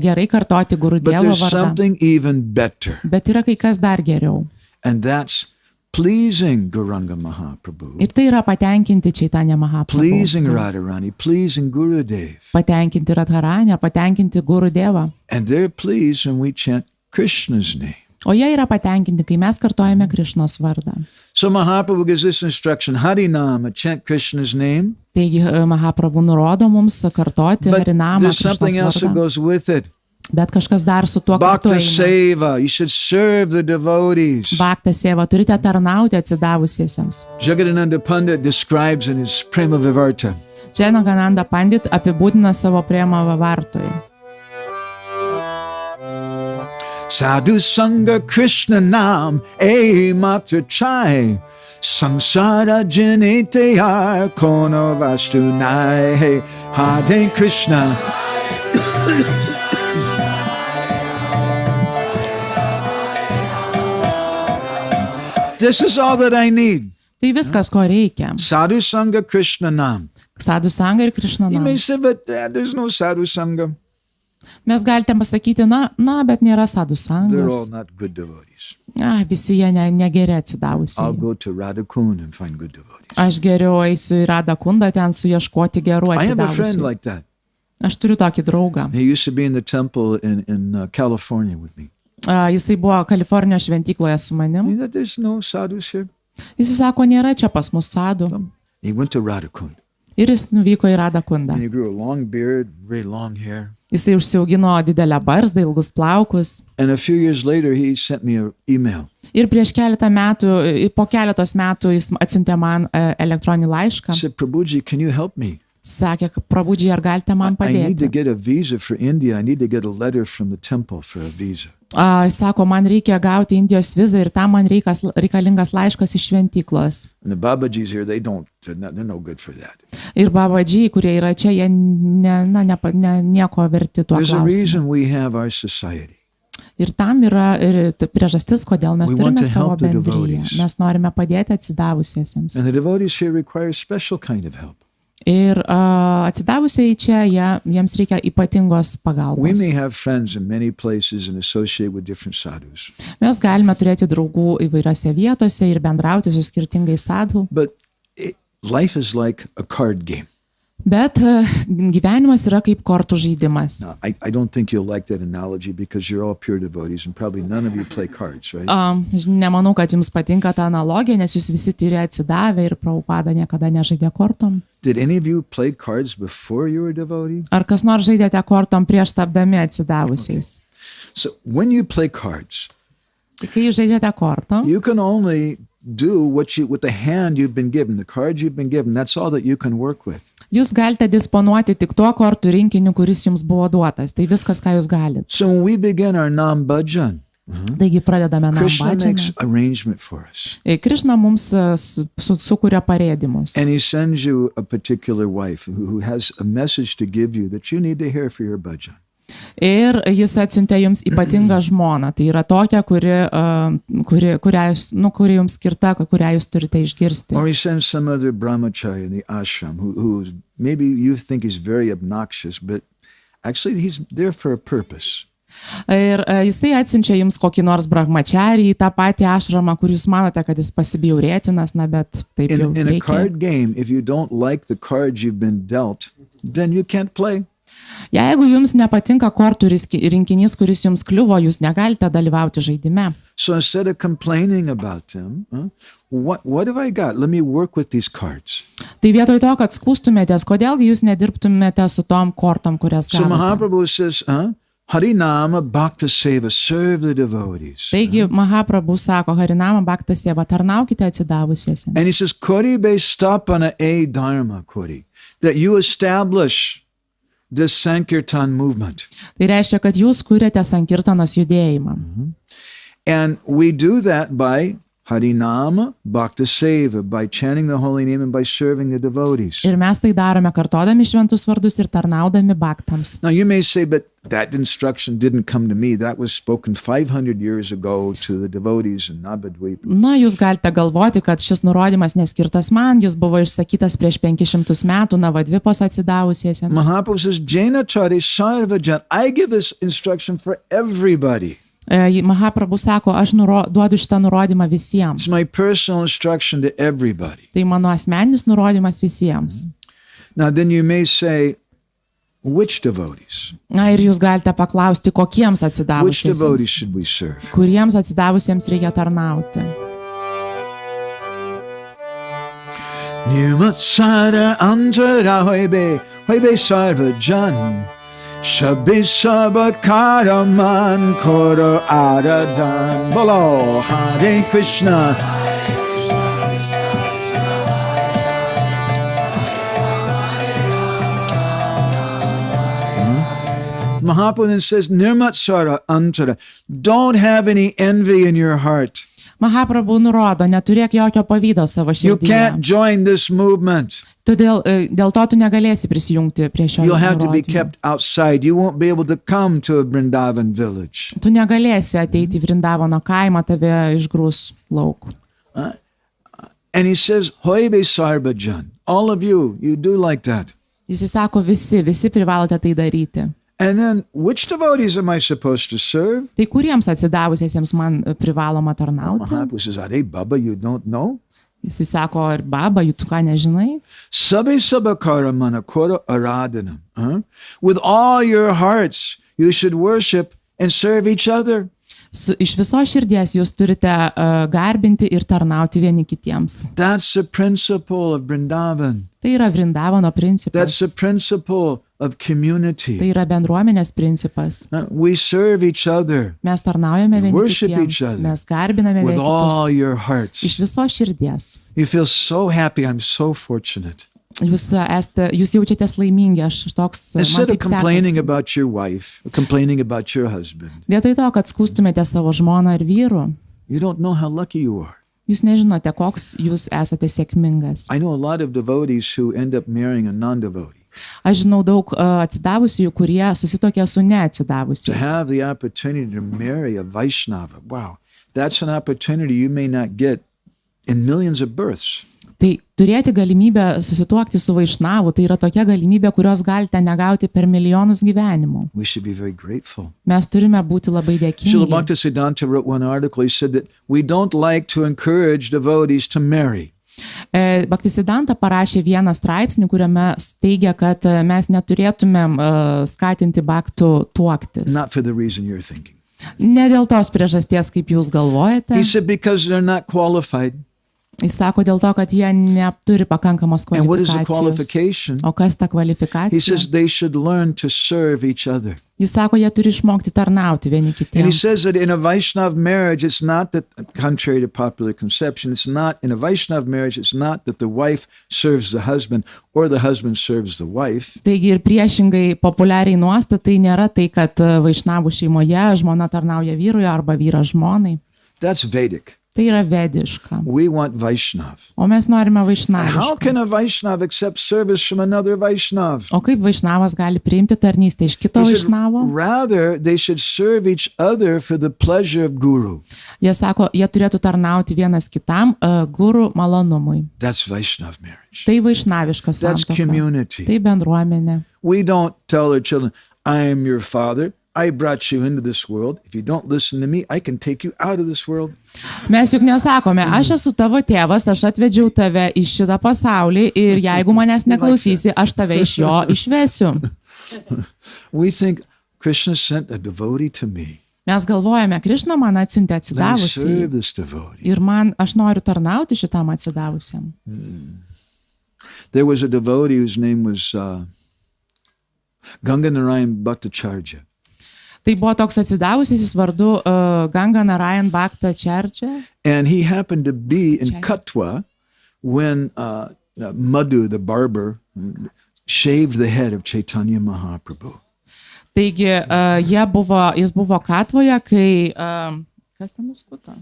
Gerai kartoti But Gurudievo there's vardą. something even better, Bet yra kai kas dar geriau. and that's pleasing Gauranga Mahaprabhu, Ir tai yra patenkinti Čaitanija pleasing Mahaprabhu. Radharani, pleasing Gurudev. Patenkinti Radharanę, patenkinti Gurudevą. And they're pleased when we chant Krishna's name. O jie yra patenkinti, kai mes kartojame Krišnos vardą. So Mahaprabhu gives this instruction, Harinama, chant Krishna's name. Taigi Mahaprabhu nurodo mums kartoti But Harinamą there's something Krišnos else that vardą. goes with it. Bet kažkas dar su tuo kartu Bhakta eina. Seva, you should serve the devotees. Bhakta Seva, turite tarnauti atsidavusiesiems. Jagadananda Pandit describes in his Prema Vivarta. Čia Ananda Pandit apibūdina savo priemą Vavartui. Sadhu Sanga Krishna Nam E Matra Chai Sansara Janitaya Kono Vastu Nai Hare Krishna. This is all that I need. Tai viskas, ko reikia. Sadhu Sanga Krishna Nam. Sadhu Sanga ir Krišnana. You may say, but there's no Sadhu Sanga. Mes galite pasakyti, na, bet nėra Sadhu They're all Sangos. not good devotees. Visi jie negeri I'll atsidavusiai. go to Radhakund and find good devotees. Aš geriau eisiu į Radą Kundą ten suieškoti gerų I have a friend atsidavusių. like that. Aš turiu tokį draugą. He used to be in the temple in California with me. Jisai buvo Kalifornijos šventykloje su manim. You know, there's no sadhus here. Jis sako, nėra čia pas mus sadų. He went to Radhakund. Ir jis nuvyko į Radą Kundą. And he grew a long beard, very long hair. Jisai užsiaugino didelę barzdą, ilgus plaukus. And a few years later, he sent me an email. Ir prieš keletą metų, po keletos metų jis atsiuntė man elektroninį laišką. He said, Prabhuji, can you help me? Sakė, prabudžiai, ar galite man I need to padėti? get a visa for India. I need to get a letter from the temple for a visa. Sako, man reikia gauti Indijos vizą ir tam man reikalingas laiškas iš šventyklos. And the Babajis here, they're no good for that. Ir babadžiai, kurie yra čia, jie nieko verti tuo There's a klausimu. reason we have our society. Ir tam yra ir priežastis, kodėl mes We want turime to savo help the bendryją. devotees. Mes norime padėti atsidavusiesiems. And the devotees here require a special kind of help. Ir atsidavusieji čia, jiems reikia ypatingos We pagalbos. may have friends in many places and associate with different sadhus. Mes galime turėti draugų įvairiose vietose ir bendrauti su skirtingais sadhu, But life is like a card game. bet gyvenimas yra kaip kortų žaidimas. Now, I don't think you'll like that analogy because you're all pure devotees and probably none of you play cards, right? Nemanau, kad jums patinka ta analogija, nes jūs visi turi atsidavę ir Prabhupada niekada nežaidė kortom. Did any of you play cards before you were a devotee? Ar kas nors žaidėte kortom prieš tapdami atsidavusiais? So when you play cards, Tai kai jūs žaidžiate kortom, you can only do with the hand you've been given, the cards you've been given. That's all that you can work with. jūs galite disponuoti tik tuo kortų rinkiniu, kuris jums buvo duotas. Tai viskas, ką jūs galite. So when we begin our nam bhajan, Taigi pradedame Krishna makes nambadžianą. arrangement for us. Krishna mums sukuria parėdimus. And he sends you a particular wife who has a message to give you that you need to hear for your bhajan. Ir jis atsiuntė jums ypatingą žmoną. Tai yra tokia, kuri jums skirta, kurią jūs turite išgirsti. Or he sends some other brahmachari in the ashram who maybe you think is very obnoxious, but actually he's there for a purpose. Ir jisai atsiunčia jums kokį nors brahmacharį į tą patį ašramą, kur jūs manote, kad jis pasibjaurėtinas, na bet taip jau In a reikia. card game, if you don't like the cards you've been dealt, then you can't play. Jeigu jums nepatinka kortų rinkinys, kuris jums kliuvo, jūs negalite dalyvauti žaidime. So instead of complaining about them, what have I got? Let me work with these cards. Tai vietoj to, kad skūstumėtės, kodėlgi jūs nedirbtumėte su tom kortom, kurias So gavote. Mahaprabhu says, Harinama Bhakta Seva, serve the devotees. Taigi Mahaprabhu sako, Harinama Bhakta Seva, tarnaukite atsidavusiesiems. And he says, Kori be stapana e dharma kori, that you establish this Sankirtan movement. Tai reiškia, kad jūs kuriate Sankirtanos judėjimą. And we do that by Harinama Bhakta Seva, by chanting the holy name and by serving the devotees. Ir mes tai darome kartodami šventus vardus ir tarnaudami bhaktams. Now you may say, but that instruction didn't come to me. That was spoken 500 years ago to the devotees in Navadvipa. Na, jūs galite galvoti, kad šis nurodymas neskirtas man, jis buvo išsakytas prieš 500 metų Navadvipos atsidavusiesiems. Mahaprabhu says, Jaina Chari Sarvajan, I give this instruction for everybody. Mahaprabhu sako, aš duodu šitą nurodymą visiems. It's my personal instruction to everybody. Tai mano asmeninis nurodymas visiems. Now then you may say, which devotees? Na ir jūs galite paklausti, kokiems Which devotees atsidavusiesiems, should we serve? kuriems atsidavusiems reikia tarnauti. Nirmatsara antara hoibe sarvajan. Shabbi sabat karaman koro aradan. Bolo Hare Krishna. Mahaprabhu then says, Nirmatsara antara. Don't have any envy in your heart. Mahaprabhu nurodo, neturėk jokio pavydo savo You širdyje. can't join this movement. Todėl dėl to tu negalėsi prisijungti prie šio You'll have to be nurodymo. kept outside. You won't be able to come to a Vrindavan village. Tu negalėsi ateiti į Vrindavano kaimą, tave išgrūs lauk. And he says, Hoibe Sarbajan. All of you do like that. Jis sako, visi privalote tai daryti. And then, which devotees am I supposed to serve? Tai kuriems atsidavusiesiems man privaloma tarnauti? Mahaprabhu says, Are Baba, you don't know? Jis sako, ir baba, tu ką nežinai? Sabe sabakara manakora aradanam. With all your hearts, you should worship and serve each other. Iš viso širdies jūs turite garbinti ir tarnauti vieni kitiems. That's the principle of Vrindavan. Tai yra Vrindavano That's principas. the principle of community. Tai yra bendruomenės principas. We serve each other Mes tarnaujame vieni worship kitiems, each other mes garbiname with vieni all kitus. your hearts. Iš viso širdies. You feel so happy. I'm so fortunate. Jūs jaučiatės laimingi, aš toks, man Instead of taip complaining sekasi. about your wife, or complaining about your husband, Vietoj to, kad skūstumėte savo žmoną ir vyrų, you don't know how lucky you are. jūs nežinote, koks jūs esate sėkmingas. I know a lot of devotees who end up marrying a non-devotee. Aš žinau daug atsidavusiųjų, kurie susitokė su To neatsidavusiais. have the opportunity to marry a Vaishnava, wow, that's an opportunity you may not get in millions of births. Tai turėti galimybę susituokti su vaišnavu, tai yra tokia galimybė, kurios galite negauti per milijonus gyvenimų. We should be very grateful. Mes turime būti labai Srila dėkingi. Bhaktisiddhanta wrote one article. He said that we don't like to encourage devotees to marry. Bhaktisiddhanta parašė vieną straipsnį, kuriame teigia, kad mes neturėtumėm skatinti bhaktų tuoktis. Not for the reason you're thinking. Ne dėl tos priežasties, kaip jūs galvojate. He said because they're not qualified. Jis sako dėl to, kad jie neturi pakankamos And what is the kvalifikacijos. qualification? O kas ta He kvalifikacija? says they should learn to serve each other. Jis sako, jie turi išmokti tarnauti vieni And he kitiems. says that in a Vaishnav marriage, it's not that, contrary to popular conception, it's not, in a Vaishnav marriage, it's not that the wife serves the husband or the husband serves the wife. Taigi ir priešingai populiariai nuostatai nėra tai, kad vaišnavų šeimoje žmona tarnauja vyrui arba vyras žmonai. That's Vedic. Tai yra vediška. We want Vaishnav. O mes norime How vaišnavišką. can a Vaishnav accept service from another Vaishnav? O kaip vaišnavas gali priimti tarnystę iš kito He said, vaišnavo? rather, they should serve each other for the pleasure of Guru. Jie sako, jie turėtų tarnauti vienas kitam guru malonumui. That's Vaishnav marriage. Tai vaišnaviška That's santuoka. community. Tai bendruomenė. We don't tell our children, I am your father. I brought you into this world. If you don't listen to me, I can take you out of this world. Mes juk nesakome, aš esu tavo tėvas, aš atvedžiau tave į šitą pasaulį ir jeigu manęs neklausysi, aš tave iš jo išvesiu. We think Krishna sent a devotee to me. Mes galvojame, Krišna man atsiuntė Let me atsidavusiai serve this devotee. ir aš noriu tarnauti šitam atsidavusiam. There was a devotee whose name was Ganga Narayan Bhattacharya. Tai buvo toks atsidavusis vardu Ganga Narayan Bhattacharya. And he happened to be in Katwa when Madhu, the barber, shaved the head of Chaitanya Mahaprabhu. Taigi jis buvo Katvoje, kai kas ten nuskuto?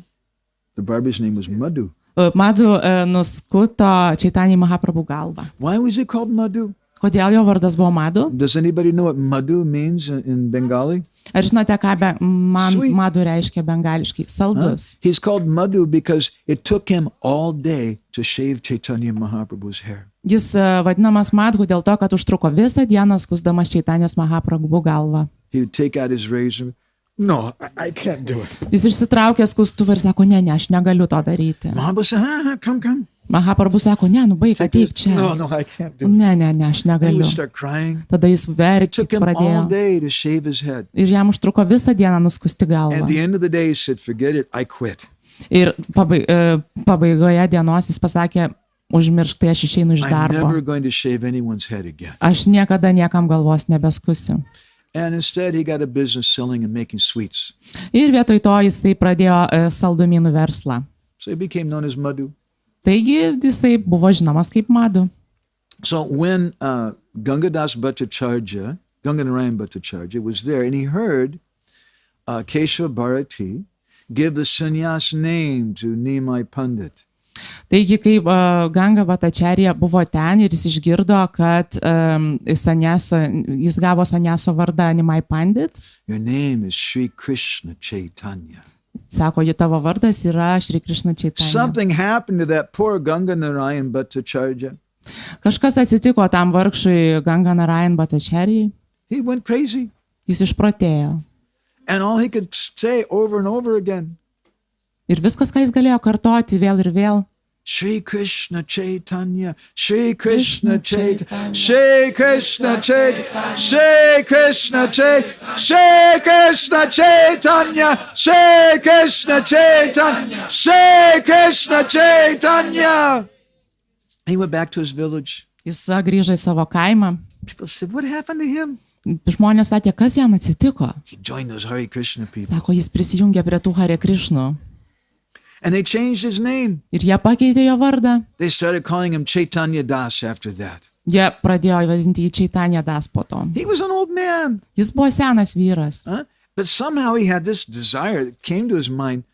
The barber's name was Madhu. Madhu nuskuto Chaitanya Mahaprabhu galvą. Why was it called Madhu? Kodėl jo vardas buvo Madhu? Does anybody know what Madhu means in Bengali? Ar žinote, ką Sweet. Madhu reiškia bengališkai? Saldus. He's called Madhu because it took him all day to shave Chaitanya Mahaprabhu's hair. Jis vadinamas Madhu dėl to, kad užtruko visą dieną skusdamas Čaitanijos Mahaprabhu galvą. He would take out his razor. No, I can't do it. Jis išsitraukė skustuvą ir sako, ne, aš negaliu to daryti. Mahaprabhu said, come. Mahaprabhu sako, ne, baik, ateik čia. No, I can't do it. Ne, aš And he negaliu. would start crying. Tada jis It verkti took him pradėjo. all day to shave his head. Ir jam užtruko visą dieną nuskusti galvą. At the end of the day, he said, forget it, I quit. Ir pabaigoje dienos jis pasakė, užmiršk, tai aš išeinu iš I'm darbo. never going to shave anyone's head again. Aš niekada niekam galvos nebeskusiu. And instead, he got a business selling and making sweets. Ir vietoj to jisai pradėjo saldumynų verslą. So he became known as Madhu. Taigi jisai buvo žinomas kaip Madhu. So when Ganga Narayan Bhattacharya was there, and he heard Keshava Bharati give the sannyas name to Nimai Pandit. Taigi, kai Ganga Bhattacharya buvo ten ir jis išgirdo, kad jis gavo sanyaso vardą Nimai Pandit, Your name is Sri Krishna Chaitanya. sako, jo tavo vardas yra Šri Krišna Čaitanya. Something happened to that poor Ganga Narayan Bhattacharya. Kažkas atsitiko tam vargšui Ganga Narayan Bhattacharya, He went crazy. jis išprotėjo. And all he could say over and over again, Ir viskas, ką jis galėjo kartoti vėl ir vėl. Shri Krishna Chaitanya, Shri Krishna Chaitanya, Shri Krishna Chaitanya, Shri Krishna Chaitanya, Shri Krishna Chaitanya, Shri Krishna Chaitanya, Shri Krishna Chaitanya. He went back to his village. Jis grįžo į savo kaimą. People said, what happened to him? Žmonės sakė, kas jam atsitiko. He joined those Hare Krishna people. Sako, jis prisijungė prie tų Hare Krišnų. And they changed his name. Ir jie pakeitė jo vardą. They started calling him Chaitanya Das after that. Jie pradėjo vadinti jį Chaitanya Das po to. He was an old man. Jis buvo senas vyras. But somehow he had this desire that came to his mind,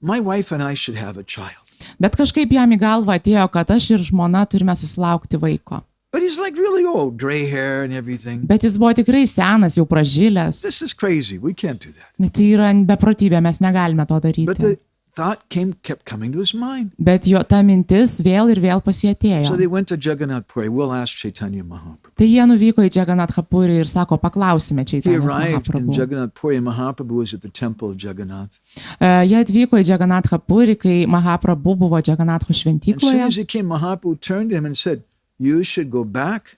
my wife and I should have a child. Bet kažkaip jam į galvą atėjo, kad aš ir žmona turime susilaukti vaiko. But he's like really old, gray hair and everything. Bet jis buvo tikrai senas, jau pražilęs. This is crazy. We can't do that. Tai yra beprotybė, mes negalime to But daryti. thought kept coming to his mind. Bet jo ta mintis vėl ir vėl pas jį atėjo. So they went to Jagannath Puri. We'll ask Chaitanya Mahaprabhu. Tai jie nuvyko į Jagannath Purį ir sako, paklausime He Čaitanijos arrived in Mahaprabhu. Jagannath Puri. Mahaprabhu was at the temple of Jagannath. Jie atvyko į Jagannath Purį, kai Mahaprabhu buvo Jagannatho As soon šventykloje. as he came, Mahaprabhu turned to him and said, "You should go back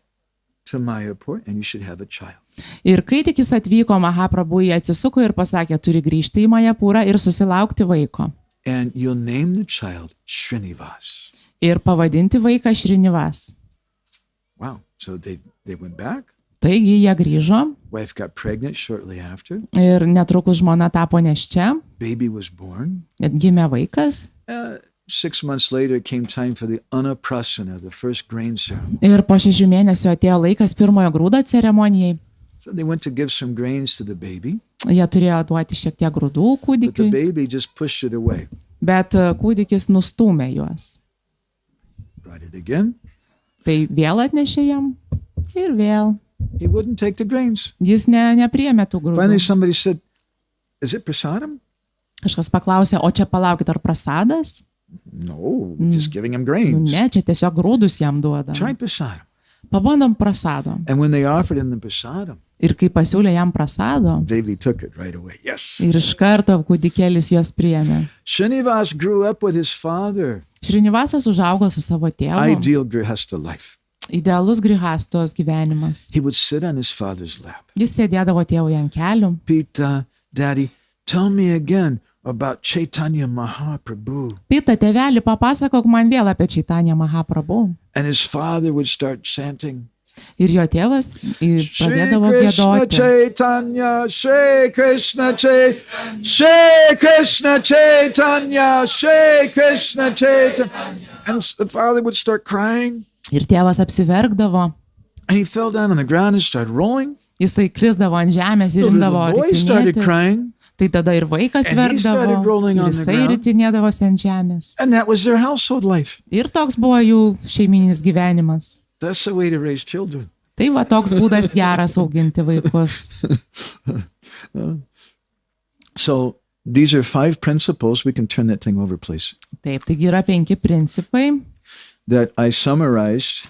to Mayapur and you should have a child." Ir kai tik jis atvyko, Mahaprabhu jį atsisuko ir pasakė, turi grįžti į Majapūrą ir susilaukti vaiko. And you'll name the child Srinivas. Ir pavadinti vaiką Šrinivas. Wow. So they went back. Taigi jie grįžo Wife got pregnant shortly after. ir netrukus žmona tapo nėščia, Baby was born. gimė vaikas. 6 months later, it came time for the Anaprasana, the first grain ceremony. Ir po 6 mėnesių atėjo laikas pirmojo grūdo ceremonijai. So they went to give some grains to the baby, Jie turėjo duoti šiek tiek grūdų but the kūdikiui, baby just pushed it away. bet kūdikis nustūmė juos. Brought it again. Tai vėl atnešė jam ir vėl. He wouldn't take the grains. Jis nepriėmė tų Finally, grūdų. somebody said, "Is it prasadam?" Kažkas paklausė, o čia palaukit, ar prasadas? No, we're just giving him Nu, grains. ne, čia tiesiog grūdus jam duoda. Try prasadam. Pabandom prasado. And when they offered him the prasadam, Ir kai pasiūlė jam prasado, baby took it right away. Yes. ir iš karto kūdikėlis jos priėmė. Srinivas grew up with his father. Šrinivasas užaugo su savo tėvu. Ideal grihasta life. Idealus grihastos gyvenimas. He would sit on his father's lap. Jis sėdėdavo tėvui ant kelių. Pita, Daddy, tell me again about Chaitanya Mahaprabhu. Pita, tėveli, papasakok man vėl apie Čaitanją Mahaprabhu. And his father would start chanting, Ir jo tėvas Shri pradėdavo Krishna giedoti. Chaitanya, Shri Krishna Chaitanya, Shri Krishna Chaitanya, Shri Krishna Chaitanya. And the father would start crying. Ir tėvas apsiverkdavo. And he fell down on the ground and started rolling. Jisai krisdavo ant žemės ir The imdavo little boy started ritinėtis. crying. Tai tada ir vaikas And he started verkdavo. rolling Ir on the jisai ground. ritinėdavosi ant žemės. And that was their household life. Ir toks buvo jų šeimininis gyvenimas. That's the way to raise children. Tai va toks būdas geras auginti vaikus. So these are 5 principles. We can turn that thing over, please. Taip, taigi yra 5 principai, That I summarized.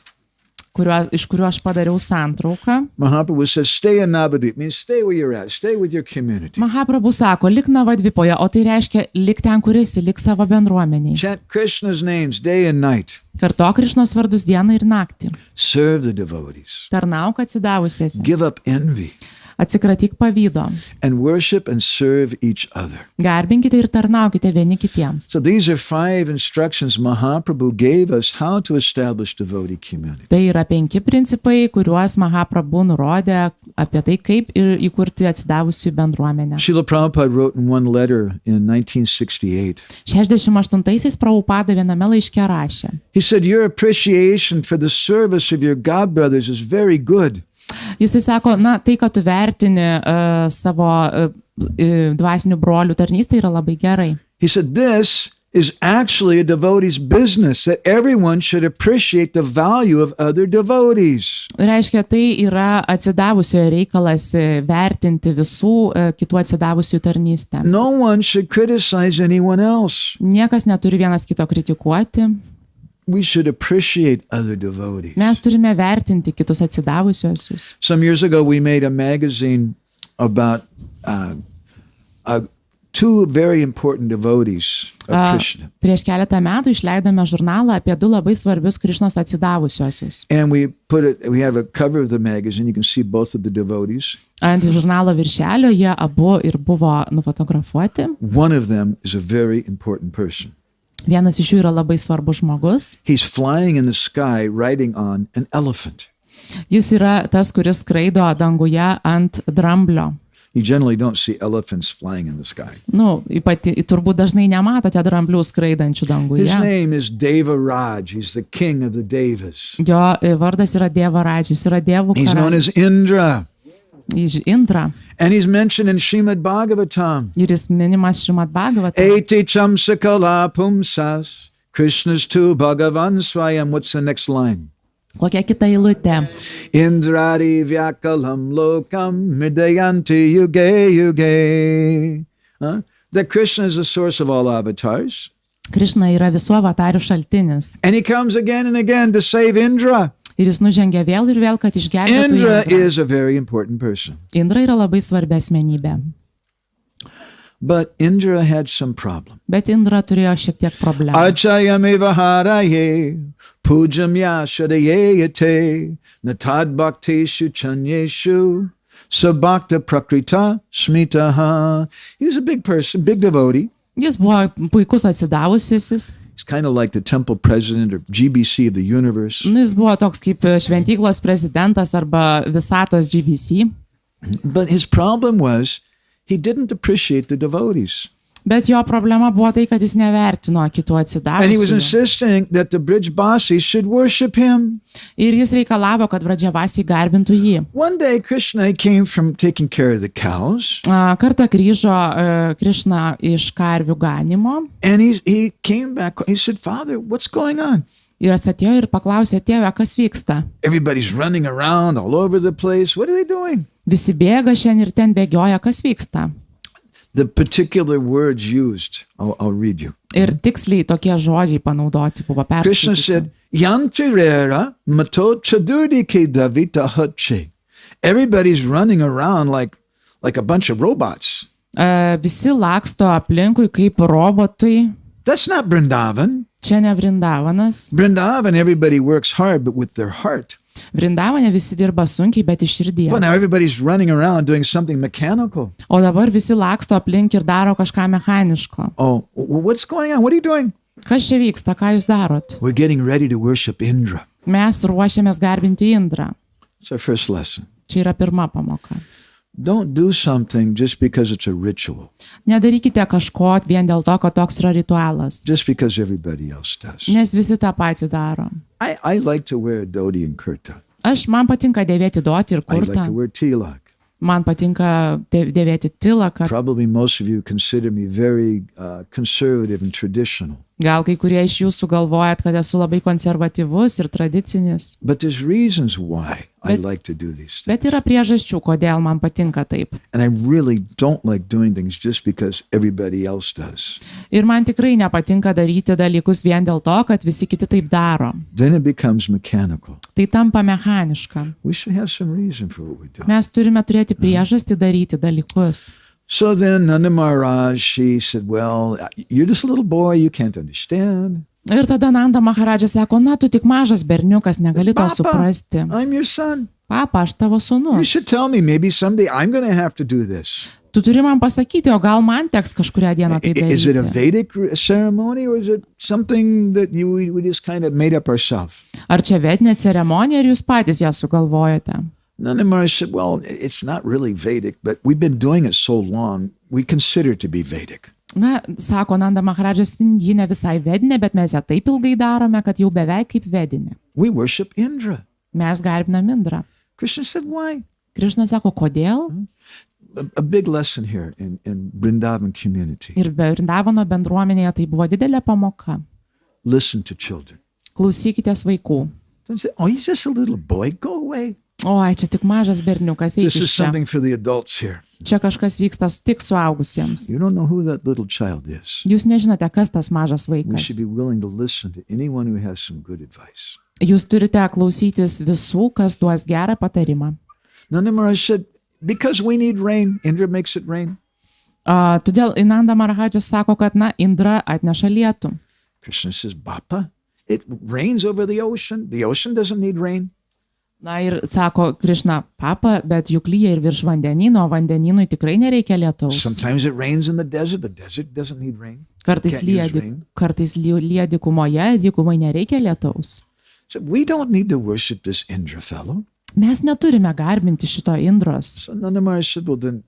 iš kuriuo aš padariau santrauką. Mahaprabhu says, stay in Navadvip. Means stay where you're at. Stay with your community. Mahaprabhu sako, lik Navadvipoje, o tai reiškia lik ten, kur esi, lik savo bendruomeniai. Chant Krishna's names day and night. Kartok Krišnos vardus dieną ir naktį. Serve the devotees. Tarnauk atsidavusiesi. Give up envy. Atsikratyk pavydo. And worship and serve each other. Garbinkite ir tarnaukite vieni kitiems. So these are 5 instructions Mahaprabhu gave us how to establish devotee community. Tai yra 5 principai, kuriuos Mahaprabhu nurodė apie tai, kaip ir įkurti atsidavusių bendruomenę. Srila Prabhupada wrote in one letter in 1968. 68-aisiais Prabhupada viename laiške rašė. He said, your appreciation for the service of your godbrothers is very good. Jisai sako, na, tai, kad tu vertini savo dvasinių brolių tarnystę yra labai gerai. He said, this is actually a devotee's business, that everyone should appreciate the value of other devotees. Reiškia, tai yra atsidavusiojo reikalas vertinti visų kitų atsidavusių tarnystę. No one should criticize anyone else. Niekas neturi vienas kito kritikuoti. We should appreciate other devotees. Mes turime vertinti kitus atsidavusiosius. Some years ago, we made a magazine about 2 very important devotees of Krishna. Prieš keletą metų išleidome žurnalą apie 2 labai svarbius Krišnos atsidavusiosius. And we have a cover of the magazine. You can see both of the devotees. Ant žurnalo viršelio jie abu ir buvo nufotografuoti. One of them is a very important person. Vienas iš jų yra labai svarbus žmogus. He's flying in the sky riding on an elephant. Jis yra tas, kuris skraido danguje ant dramblio. You generally don't see elephants flying in the sky. Nu, turbūt dažnai nematote dramblių skraidančių danguje. His name is Devaraj. He's the king of the Devas. Jo vardas yra Devaraj, jis yra dievų He's known karalius. as Indra. Iš Indra. And he's mentioned in Srimad Bhagavatam. Ir jis minimas Šrimad Bhagavate. Eti chamsakala pumsas. Krishna's tu Bhagavan Swayam. What's the next line? Kokia kita eilutė? Indradi vyakalam lokam midayanti yuge yuge. that Krishna is the source of all avatars. Krišna yra visų avatarių šaltinis. And he comes again and again to save Indra. Ir jis nužengia vėl ir vėl, kad išgelbėtų Indra Indrą. is a very important person. Indra yra labai svarbi asmenybė. But Indra had some problem. Bet Indra turėjo šiek tiek problemų. Achayameva haraye, pujamya shadayete, natad bhakteshu chanyeshu, sabhakta prakrita smitaha. He was a big person, big devotee. Jis buvo puikus atsidavusysis. He's kind of like the temple president or GBC of the universe. Jis buvo toks kaip šventyklos prezidentas arba visatos GBC. But his problem was he didn't appreciate the devotees. Bet jo problema buvo tai, kad jis nevertino kitų And he was atsidavusių. insisting that the Brijbasis should worship him. Ir jis reikalavo, kad Vradžiavasiai garbintų jį. One day Krishna came from taking care of the cows. Kartą grįžo Krišna iš karvių ganimo And he came back. He said, Father, what's going on? ir jis atėjo ir paklausė, tėve, kas vyksta. Everybody's running around all over the place. What are they doing? Visi bėga šiandien ir ten bėgioja, kas vyksta. The particular words used, I'll read you. Ir tiksliai tokie žodžiai panaudoti buvo Krishna perskaityti. said, Yantirera mato chadurdike davita hutche. Everybody's running around like a bunch of robots. Visi laksto aplinkui kaip robotai. That's not Vrindavan. Čia ne Vrindavanas. Vrindavan, everybody works hard, but with their heart. Vrindavane visi dirba sunkiai, bet iš širdies. But now everybody's running around doing something mechanical. O dabar visi laksto aplink ir daro kažką mechaniško. Oh, what's going on? What are you doing? Kas čia vyksta, ką jūs darot? We're getting ready to worship Indra. Mes ruošiamės garbinti Indrą. It's our first lesson. Čia yra pirma pamoka. Don't do something just because it's a ritual, Nedarykite kažko vien dėl to, kad toks yra ritualas. just because everybody else does. Nes visi tą patį daro. I like to wear a dhoti and kurta. Man patinka dėvėti dotį ir I like kurtą. to wear tilak. Man patinka dėvėti tilaką. Probably most of you consider me very conservative and traditional. Gal kai kurie iš jūsų galvojat, kad esu labai konservatyvus ir tradicinis. But there's reasons why I Bet- like to do these things. Bet yra priežasčių, kodėl man patinka taip. And I really don't like doing things just because everybody else does. Ir man tikrai nepatinka daryti dalykus vien dėl to, kad visi kiti taip daro. Then it becomes mechanical. Tai tampa mechaniška. We should have some reason for what we do. Mes turime turėti priežastį daryti dalykus. So then Nanda Maharaj, she said, well, you're just a little boy, you can't understand. Ir tada Ananda Maharadža sako, na, tu tik mažas berniukas, negali to Papa, suprasti. I'm your son. Papa, aš tavo You sūnus. should tell me maybe someday I'm going to have to do this. Tu turi man pasakyti, o gal man teks kažkurią dieną tai Is it a daryti. Vedic ceremony or is it something that we just kind of made up ourselves? Ar čia vedinė ceremonija, ar jūs patys ją sugalvojote? Nanda Maharaj said, well, it's not really Vedic, but we've been doing it so long, we consider it to be Vedic. Na, sako Ananda Maharadžas, ji ne visai vedinė, bet mes ją taip ilgai darome, kad jau beveik kaip vedinė. We worship Indra. Mes garbinam Indrą. Krishna said, why? Krišna sako, kodėl? A big lesson here in Vrindavan community. Ir Vrindavano bendruomenėje tai buvo didelė pamoka. Listen to children. Klausykitės vaikų. Don't say, oh, he's just a little boy, go away. Oi, čia tik mažas berniukas, eik This iš is čia. something for the adults here. Čia kažkas vyksta tik suaugusiems. You don't know who that little child is. Jūs nežinote, kas tas mažas We vaikas. should be willing to listen to anyone who has some good advice. Jūs turite klausytis visų, kas duos gerą patarimą. Nanda Maharaj said, because we need rain, Indra makes it rain. Todėl Ananda Maharadžas sako, kad na, Indra atneša lietų. Krishna says, Bappa, it rains over the ocean. The ocean doesn't need rain. Na ir sako Krišna, papa, bet juk lyja ir virš vandenyno, o vandenynui tikrai nereikia lietaus. Sometimes it rains in the desert. The desert doesn't need rain. Kartais Can't use rain. lyja dykumoje, dykumai nereikia lietaus. So we don't need to worship this Indra fellow. Mes neturime garbinti šito Indros. So Nanda Maharaj said, well then,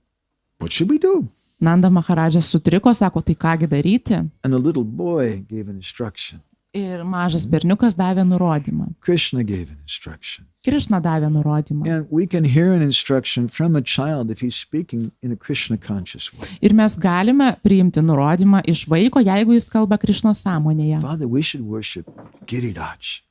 what should we do? Nanda Maharadžas sutriko, sako, tai kągi daryti? And the little boy gave an instruction. Ir mažas berniukas davė nurodymą. Krishna gave an instruction. Krišna davė nurodymą. And we can hear an instruction from a child if he's speaking in a Krishna conscious way. Ir mes galime priimti nurodymą iš vaiko, jeigu jis kalba Krišnos sąmonėje. Father, we should worship Giriraj.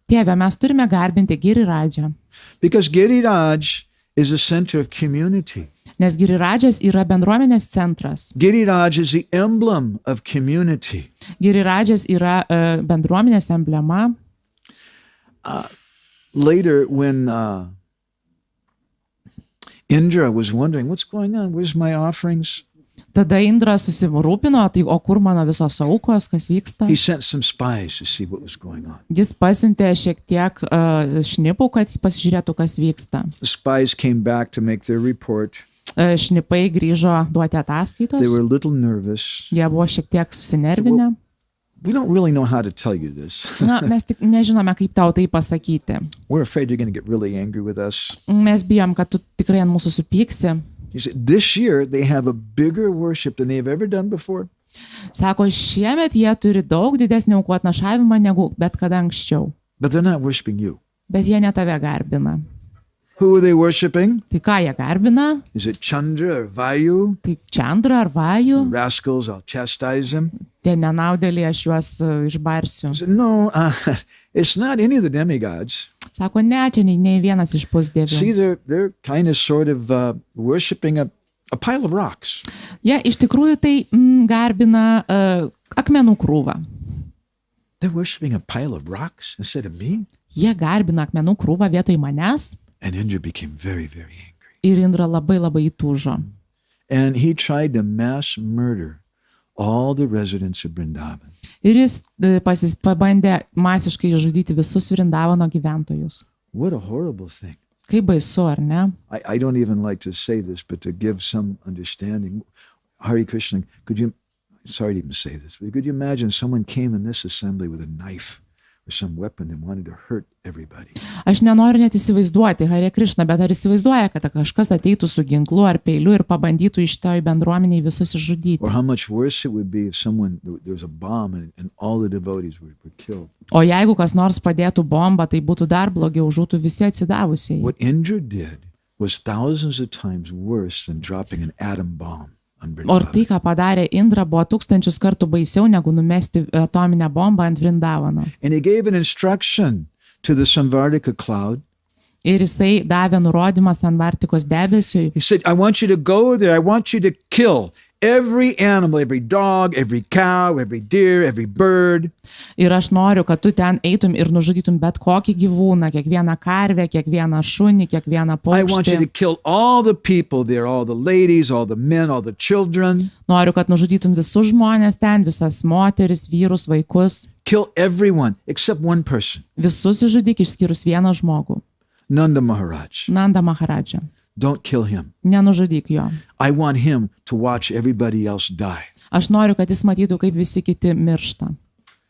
Tėve, mes turime garbinti Giriradžą. Because Giriraj is a center of community. Nes Giriradžas yra bendruomenės centras. Giriraj is the emblem of community. Giriradžas yra bendruomenės emblema. Later, when Indra was wondering, what's going on? Where's my offerings? Tada Indra susirūpino, tai o kur mano visos aukos, kas vyksta? He sent some spies to see what was going on. Jis pasiuntė šiek tiek šnipų, kad pasižiūrėtų, kas vyksta. The spies came back to make their report. Šnipai grįžo duoti ataskaitos. They were a little nervous. Jie buvo šiek tiek susinervinę. We don't really know how to tell you this. Na, mes tik nežinome, kaip tau tai pasakyti. We're afraid you're going to get really angry with us. Mes bijom, kad tu tikrai ant mūsų supyksi. He said, this year they have a bigger worship than they've ever done before. Sako, šiemet jie turi daug didesnį aukų atnašavimą negu bet kada anksčiau. But they're not worshiping you. Bet jie ne tave garbina. Who are they worshiping? Tai ką jie garbina? Is it Chandra or Vayu? Tai Chandra ar Vayu? Rascals, I'll chastise them. Tie nenaudėliai, aš juos išbarsiu. He said, no, it's not any of the demigods. Sako, ne, čia nei vienas iš pusdievių. See, they're kind of sort of worshiping a pile of rocks. Jie iš tikrųjų tai garbina akmenų krūvą. They're worshiping a pile of rocks instead of me. Jie garbina akmenų krūvą vietoj manęs. And Indra became very, very angry. Ir Indra labai įtūžo. And he tried to mass murder all the residents of Vrindavan. Ir jis pabandė masiškai žudyti visus Vrindavano gyventojus. What a horrible thing. Kaip baisu, ar ne? I don't even like to say this, but to give some understanding. Hare Krishna, sorry to even say this, but could you imagine someone came in this assembly with a knife or some weapon and wanted to hurt everybody? Aš nenoriu net įsivaizduoti, Hare Krishna, bet ar įsivaizduoja, kad kažkas ateitų su ginklu ar peiliu ir pabandytų iš toj bendruomeniai visus išžudyti? Or how much worse it would be if there was a bomb and all the devotees were killed. O jeigu kas nors padėtų bombą, tai būtų dar blogiau, žūtų visi atsidavusieji. What Indra did was thousands of times worse than dropping an atom bomb. O tai, ką padarė Indra, buvo 1000 kartų baisiau negu numesti atominę bombą ant Vrindavano. And he gave an instruction to the Samvardika cloud. Ir jisai davė nurodymą Samvartikos debesiui. He said, I want you to go there. I want you to kill every animal, every dog, every cow, every deer, every bird. Ir aš noriu, kad tu ten eitum ir nužudytum bet kokį gyvūną, kiekvieną karvę, kiekvieną šunį, kiekvieną paukštį. I want you to kill all the people there, all the ladies, all the men, all the children. Noriu, kad nužudytum visus žmonės ten, visas moteris, vyrus, vaikus. Kill everyone except one person. Visus išžudyk išskyrus vieną žmogų. Nanda Maharaj. Nanda Maharadža. Don't kill him. Nenužudyk jo. I want him to watch everybody else die. Aš noriu, kad jis matytų, kaip visi kiti miršta.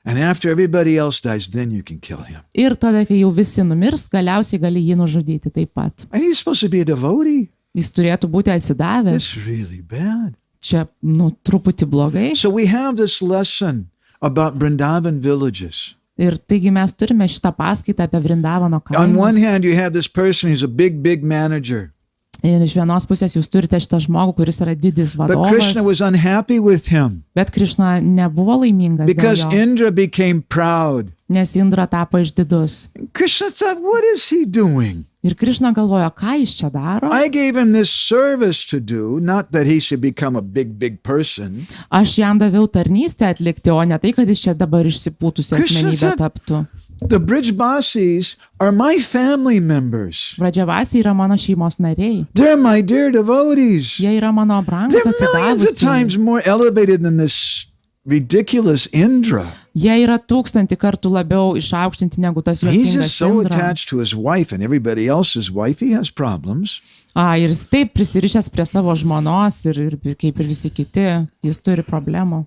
And after everybody else dies, then you can kill him. Ir tada, kai jau visi numirs, galiausiai gali jį nužudyti taip pat. And he's supposed to be a devotee. Jis turėtų būti atsidavęs. It's really bad. Čia, truputį blogai. So we have this lesson about Vrindavan villages. Ir taigi mes turime šitą paskaitą apie Vrindavano kaimus. On one hand, you have this person who's a big manager. Ir iš vienos pusės jūs turite šitą žmogų, kuris yra didis vadovas. But Krishna was unhappy with him. Bet Krishna nebuvo laimingas because dėl jo. Indra became proud. Nes Indra tapo išdidus. Krishna thought, what is he doing? Ir Krishna galvojo, ką jis čia daro? I gave him this service to do, not that he should become a big person. Aš jam daviau tarnystę atlikti, o ne tai, kad jis čia dabar išsipūtusi asmenybė taptų. The Brijvasis are my family members. Brijvasiai yra mano šeimos nariai. They're my dear devotees. Jie yra mano brangus They're millions of times more elevated than this ridiculous Indra. Jie yra 1000 kartų labiau išaukštinti negu tas He's juokingas just so Indra. attached to his wife and everybody else's wife, he has problems. Ir jis taip prisirišęs prie savo žmonos ir kaip ir visi kiti, jis turi problemų.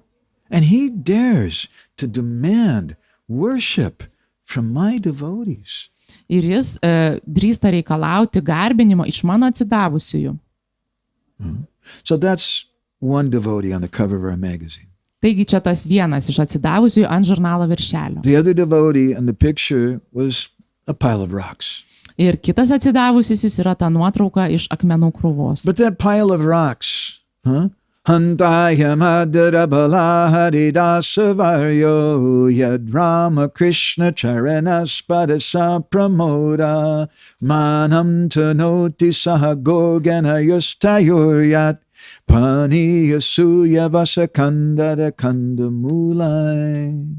And he dares to demand worship from my devotees. Ir jis drįsta reikalauti garbinimo iš mano atsidavusiųjų. So that's one devotee on the cover of our magazine. Taigi čia tas vienas iš atsidavusiųjų ant žurnalo viršelio. The other devotee in the picture was a pile of rocks. Ir kitas atsidavusysis yra ta nuotrauka iš akmenų krūvos. But that pile of rocks, Hantaya Madhura Bala Haridasa Varyo Yad Rama Krishna Charanas Padasa Pramoda Manam Tanoti Sahagogana Yustayuryat Pani Yasuya Vasakanda Kanda Mulai.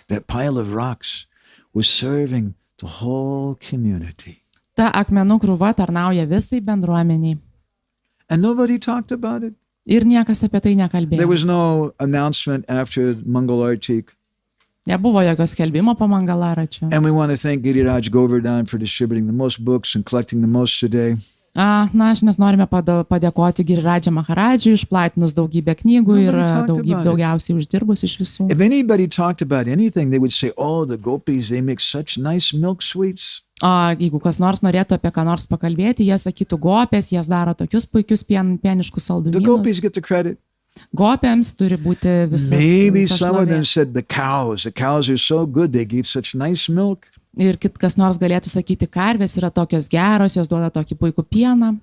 That pile of rocks was serving the whole community. Ta akmenų krūva tarnauja visai bendruomeniai. And nobody talked about it. Ir niekas apie tai There nekalbėjo. was no announcement after Mangala Arati. Nebuvo jokio skelbimo po Mangala Aračio. And we want to thank Giriraj Govardhan for distributing the most books and collecting the most today. Mes norime padėkoti Girirajui Maharadžiui, išplatinus daugybę knygų ir daugiausiai uždirbus iš visų. If anybody talked about anything, they would say, oh, the gopis, they make such nice milk sweets. Jeigu kas nors norėtų apie ką nors pakalbėti, jie sakytų gopės, jas daro tokius puikius pieniškus The gopis saldumynus. get the credit. Gopėms turi būti visas Maybe visa some of them šlovė. said the cows are so good, they give such nice milk. Ir kas nors galėtų sakyti, karvės yra tokios geros, jos duoda tokį puikų pieną.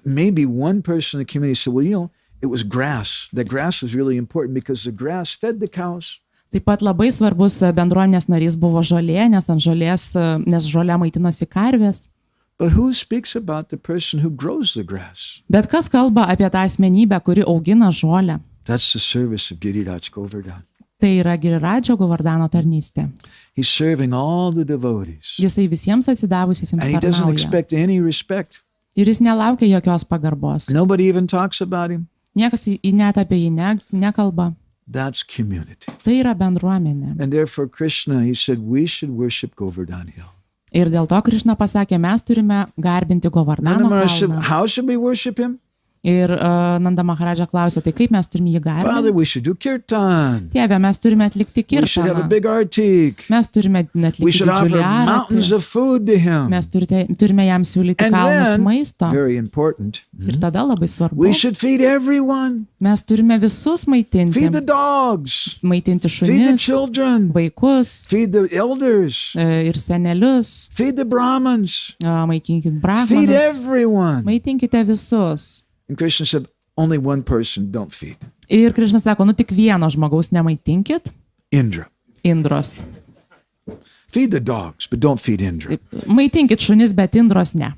Maybe one person in the community said, well, you know, it was grass. The grass was really important because the grass fed the cows. Taip pat labai svarbus bendruomenės narys buvo žolė, nes žolė maitinosi karvės. But who speaks about the person who grows the grass? Bet kas kalba apie tą asmenybę, kuri augina žolę? That's the service of Giriraj Govardhan. Tai yra Girirajio Govardhano tarnystė. He's serving all the devotees. Jisai visiems atsidavusiesiems And he doesn't tarnauja. expect any respect. Ir jis nelaukia jokios pagarbos. Nobody even talks about him. Niekas net apie jį nekalba. That's community. Tai yra bendruomenė. And therefore Krishna, he said, we should worship Govardhan Hill. Ir dėl to Krišna pasakė, mes turime garbinti Govardhano kalną. How should we worship him? Ir Ananda Maharadža klausė, tai kaip mes turime jį Father, garbinti? we should do kirtan. Tėve, mes turime atlikti We should have a kirtaną. big artik. Mes turime We atlikti should offer didžiulį mountains aratį. of food to him. Mes turime jam siūlyti And kalnus then, maisto. very important, Ir tada labai svarbu, we should feed everyone. mes turime visus maitinti. Feed the dogs. Maitinti Feed the šunis, children. vaikus Feed the elders. ir senelius. Feed the Brahmins. Maitinkit Feed brahmanus. everyone. Maitinkite visus. And Krishna said, only one person don't feed. Ir Krišna sako, tik vieno žmogaus nemaitinkit. Indra. Indros. Feed the dogs, but don't feed Indra. Maitinkit šunis, bet Indros ne.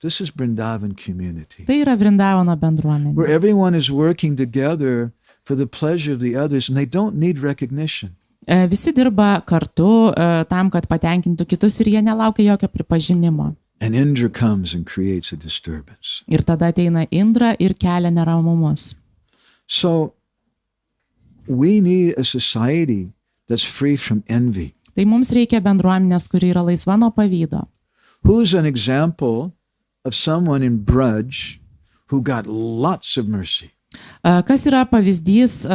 This is Vrindavan community, Tai yra Vrindavano bendruomenė. where everyone is working together for the pleasure of the others, and they don't need recognition. Visi dirba kartu tam, kad patenkintų kitus ir jie nelaukia jokio pripažinimo. And Indra comes and creates a disturbance. Ir tada ateina Indra ir kelia neramumus. So we need a society that's free from envy. Tai mums reikia bendruomenės, kuri yra laisva nuo pavydo. Who's an example of someone in Braj who got lots of mercy? Kas yra pavyzdys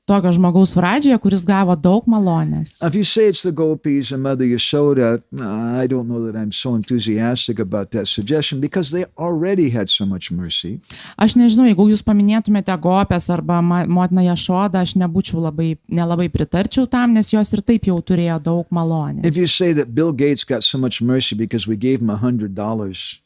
tokio žmogaus Vradžioje, kuris gavo daug malonės? If you say it's the gopis and Mother Yashoda, I don't know that I'm so enthusiastic about that suggestion because they already had so much mercy. Aš nežinau, jeigu jūs paminėtumėte Gopės arba motiną Jašodą, aš nelabai pritarčiau tam, nes jos ir taip jau turėjo daug malonės. If you say that Bill Gates got so much mercy because we gave him $100,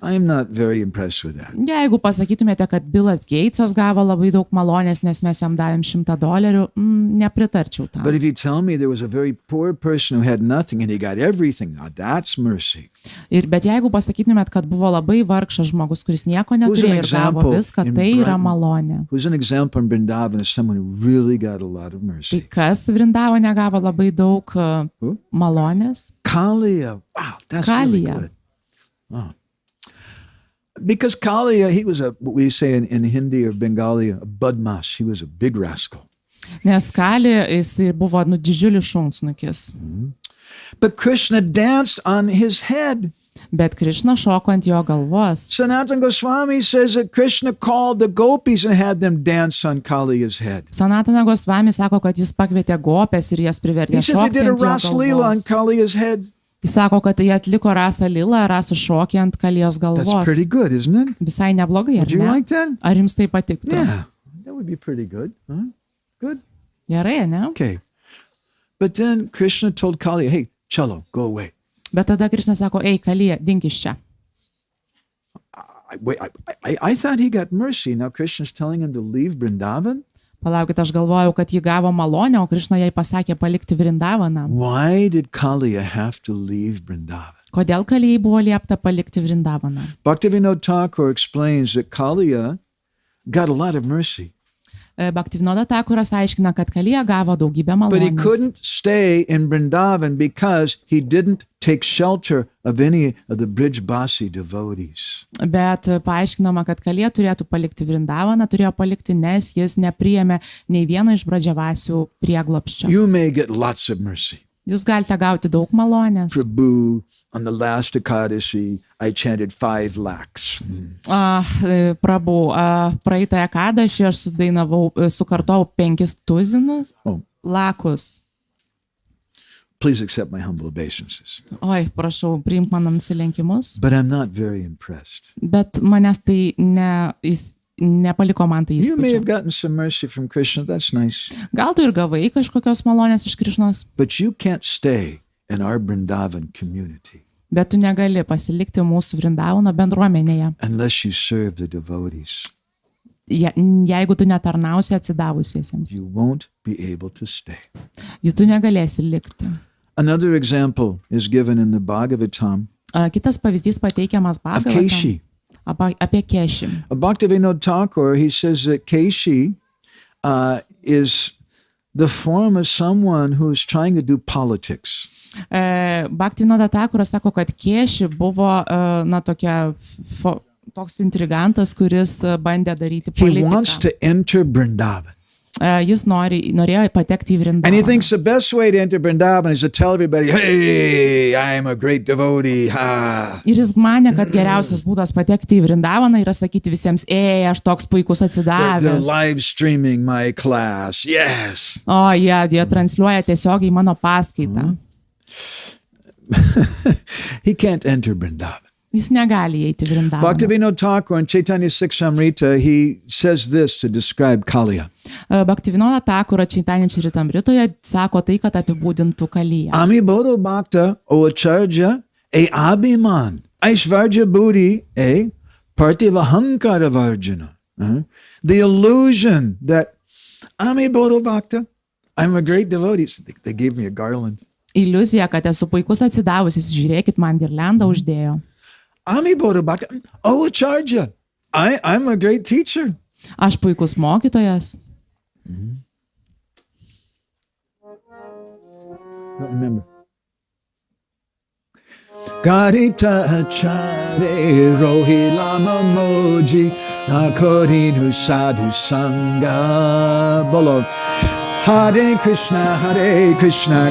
I'm not very impressed with that. Jeigu pasakytumėte, kad Bilas Geitsas gavo labai daug malonės, nes mes jam davėm $100, nepritarčiau tam. But if you tell me there was a very poor person who had nothing and he got everything, now that's mercy. Bet jeigu pasakytumėt, kad buvo labai vargšas žmogus, kuris nieko neturėjo ir gavo viską, tai yra malonė. Who's an example in Vrindavan is someone who really got a lot of Tai mercy. kas Vrindavane gavo labai daug malonės? Kaliya. Wow, that's really Kaliya. good. Wow. Because Kaliya, he was what we say in Hindi or Bengali, a badmash. He was a big rascal. Nes Kali, jis buvo didžiulis šunsnukis. But Krishna danced on his head. Bet Krišna šoko ant jo galvos. Sanatana Goswami says that Krishna called the gopis and had them dance on Kaliya's head. Sanatana Goswami sako, kad jis pakvietė Gopės ir jas privertė He says they šokti did a ant jo Ras Leela on galvos. Kaliya's head. Jis sako, kad jie atliko rasą lilą, rasų šokį ant Kalijos That's galvos. pretty good, isn't it? Visai neblogai, Would ar you ne? like that? Ar jums tai patiktų? Yeah, that would be pretty good. Huh? Good. Gerai, ne? Okay. But then Krishna told Kaliya, hey, chalo, go away. Bet tada Krišna sako, ei, Kalija, dink iš čia. I thought he got mercy. Now Krishna's telling him to leave Vrindavan. Palaukit, aš galvojau, kad ji gavo malonę, o Krišna jai pasakė palikti Vrindavaną. Why did Kaliya have to leave Vrindavan? Kodėl Kalijai buvo liepta palikti Vrindavaną? Bhaktivinoda Thakur explains that Kaliya got a lot of mercy. Bhaktivinoda Thakuras aiškina, kad Kalija gavo daugybę But he malonės. couldn't stay in Vrindavan because he didn't take shelter of any of the Brijbasi devotees. Bet paaiškinama, kad Kalija turėtų palikti Vrindavaną, turėjo palikti, nes jis nepriėmė nei vieno iš Bradžiavasių prieglobsčio. You may get lots of mercy. Jūs galite gauti daug malonės. Prabhu, on the last Ekadashi, I chanted 5 lakhs. Prabhu, praeitąją Ekadašį aš sukartojau 5 tuzinus Oh, lakus. please accept my humble obeisances. Oi, prašau, priimk mano nusilenkimus. But I'm not very impressed. Bet manęs tai jis nepaliko man tai You may have įspūdžio. gotten some mercy from Krishna. That's nice. Gal tu ir gavai kažkokios malonės iš Krišnos, But you can't stay in our Vrindavan community bet tu negali pasilikti mūsų Vrindavano bendruomenėje, unless you serve the devotees. jeigu tu netarnausi atsidavusiesiems. You won't be able to stay. Jų tu negalėsi likti. Another example is given in the Bhagavatam Kitas pavyzdys pateikiamas of Bhagavatam Keshi. apie Kešį. Bhaktivinoda Thakur, he says that Keshi is the form of someone who is trying to do politics. Bhaktivinoda Thakuras sako, kad Kešį buvo toks intrigantas, kuris bandė daryti He wants politiką. to enter Vrindavan. Jis norėjo patekti į And he Vrindavaną. thinks the best way to enter Vrindavan is to tell everybody, hey, I am a great devotee. Ha. Ir jis manė, kad geriausias būdas patekti į Vrindavaną yra sakyti visiems, aš toks puikus The atsidavęs. live streaming my class. Yes. O, jie transliuoja tiesiogiai mano paskaitą. He can't enter Vrindavan. Jis negali įeiti į Vrindavaną. Bhaktivinoda Thakur in Chaitanya Siksamrita, he says this to describe Kaliya. Bhaktivinoda Thakura Chaitanya Charitamritoje sako tai, kad apibūdintų Kaliją. Ami Bodho Bhakta O Acharya E Abhiman Aishvarja Buddhi E Partivahankara Varjana. The illusion that Ami Bodho Bhakta, I'm a great devotee. They gave me a garland. Iliuzija, kad esu puikus atsidavusis, žiūrėkit, man girliandą uždėjo. Ami Bodho Bhakta O Acharya, I'm a great teacher. Aš puikus mokytojas. Don't remember. Garita Chare Rohi Lama Moji Nakorinu Sadhu Sanga Bolo Hare Krishna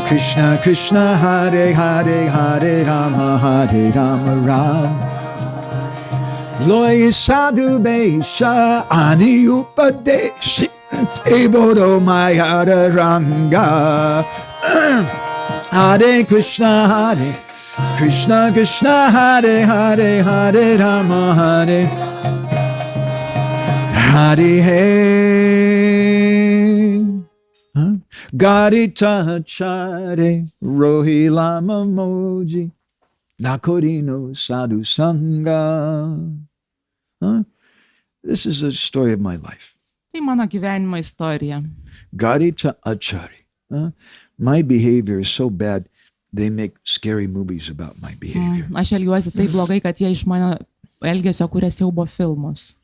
Krishna Krishna Hare Hare Hare Rama Ram Loy Sadhu Besha Ani Upadeshi Ebodo Mayada Ranga Hare Krishna Krishna Hare Hare Hare Rama Hare Hare Garita Chare Rohi Lama Moji Nakorino Sadhu Sanga. This is a story of my life. Tai mano gyvenimo istorija. Garita Achari. My behavior is so bad, they make scary movies about my behavior. Aš elgiuosi taip blogai, kad jie iš mano elgesio kuria siaubo filmus.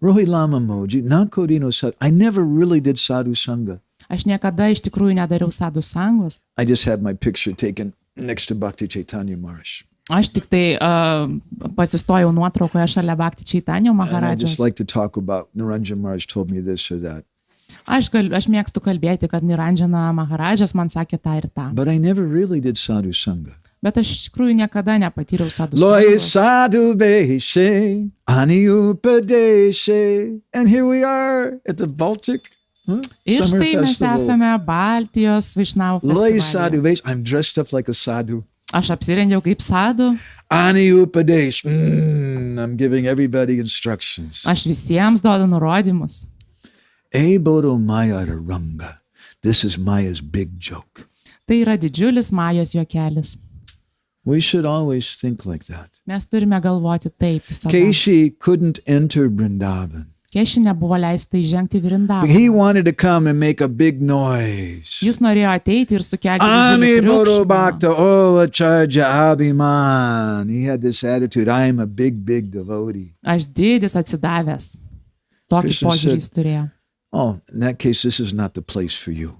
Rohi Lama Moji Nakorino Sadhu. I never really did Sadhu Sanga. Aš niekada iš tikrųjų nedariau sadhu sangos. I just had my picture taken next to Bhakti Chaitanya Maharaj. Aš tik tai pasistojau nuotraukoje šalia Bhakti Chaitanya And I Maharadžos. just like to talk about Niranjan Maharaj told me this or that. Aš mėgstu kalbėti, kad Niranjana Maharadžas man sakė tą ir tą. But I never really did Sadhu Sanga. Bet aš iš tikrųjų niekada nepatyriau sadhu Loy sangos. Sadhu Veshe Ani Upadeshe. And here we are at the Baltic Ir Summer štai mes Festival. esame Baltijos vaišnavų Loy Sadhu festivalyje. Veshe. I'm dressed up like a sadhu. Aš apsirengiau kaip sadhu, Ani Upadesh. I'm giving everybody instructions. aš visiems duodu nurodymus. Ebodo Maya Ranga. This is Maya's big joke. Tai yra didžiulis Majos juokelis. We should always think like that. Mes turime galvoti taip visada. Keshi couldn't enter Vrindavan. Keši nebuvo leista įžengti He Vrindavaną. wanted to come and make a big noise. Jis norėjo ateiti ir sukelti Ami didžiulį Boro triukšmą. Bhakta, oh Acharya Abhiman. He had this attitude, I am a big devotee. Aš didis atsidavęs. Tokį Krishna požiūrį said- jis turėjo. Oh, in that case, this is not the place for you.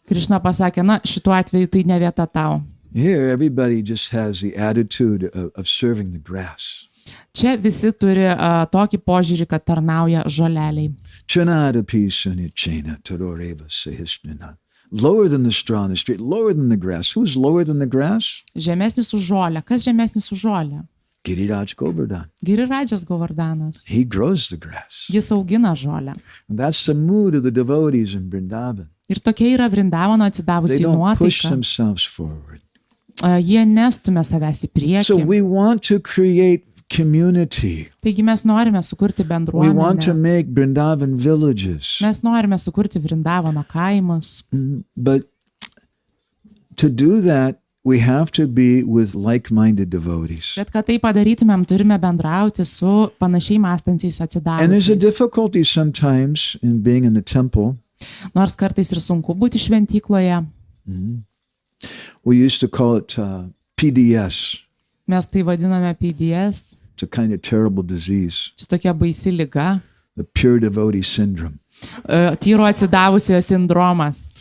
Krišna pasakė, na, šituo atveju tai ne vieta tau. Here, everybody just has the attitude of serving the grass. Čia visi turi tokį požiūrį, kad tarnauja žoleliai. Chanada pisani chena tadoreva sahishnana. Lower than the straw on the street, lower than the grass. Who's lower than the grass? Žemesnis už žolę. Kas žemesnis už žolę? Giriraj Govardhan. Girirajas Govardhanas. He grows the grass. Jis augina žolę. And that's the mood of the devotees in Vrindavan. Ir tokia yra Vrindavano They atsidavusi don't push nuotaika. themselves forward. Jie nestumia savęs į So priekį. we want to create community. Taigi mes norime sukurti We want to bendruomenę. make Vrindavan villages. Mes norime sukurti Vrindavano kaimus. But to do that, we have to be with like-minded devotees. Bet kad tai padarytumėm, turime bendrauti su panašiai mąstančiais And there's a atsidavusiais. difficulty sometimes in being in the temple. Nors kartais ir sunku būti šventykloje. We used to call it PDS. Mes tai vadiname PDS. It's a kind of terrible disease, Čia tokia baisi liga. the pure devotee syndrome. Tyro atsidavusiojo sindromas.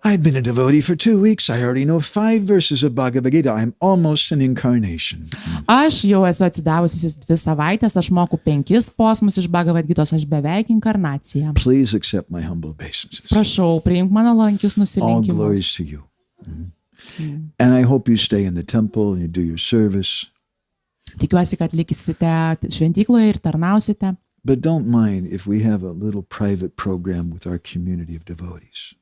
I've been a devotee for 2 weeks. I already know 5 verses of Bhagavad Gita. I'm almost an incarnation. Aš jau esu atsidavusis 2 savaitės, aš moku 5 posmus iš Bhagavad Gitos, aš beveik inkarnacija. Please accept my humble obeisances. Prašau, priimk mano lankius All nusilenkimus. glories to you. And I hope you stay in the temple and you do your service. Tikiuosi, kad likisite šventykloje ir tarnausite. But don't mind if we have a little private program with our community of devotees.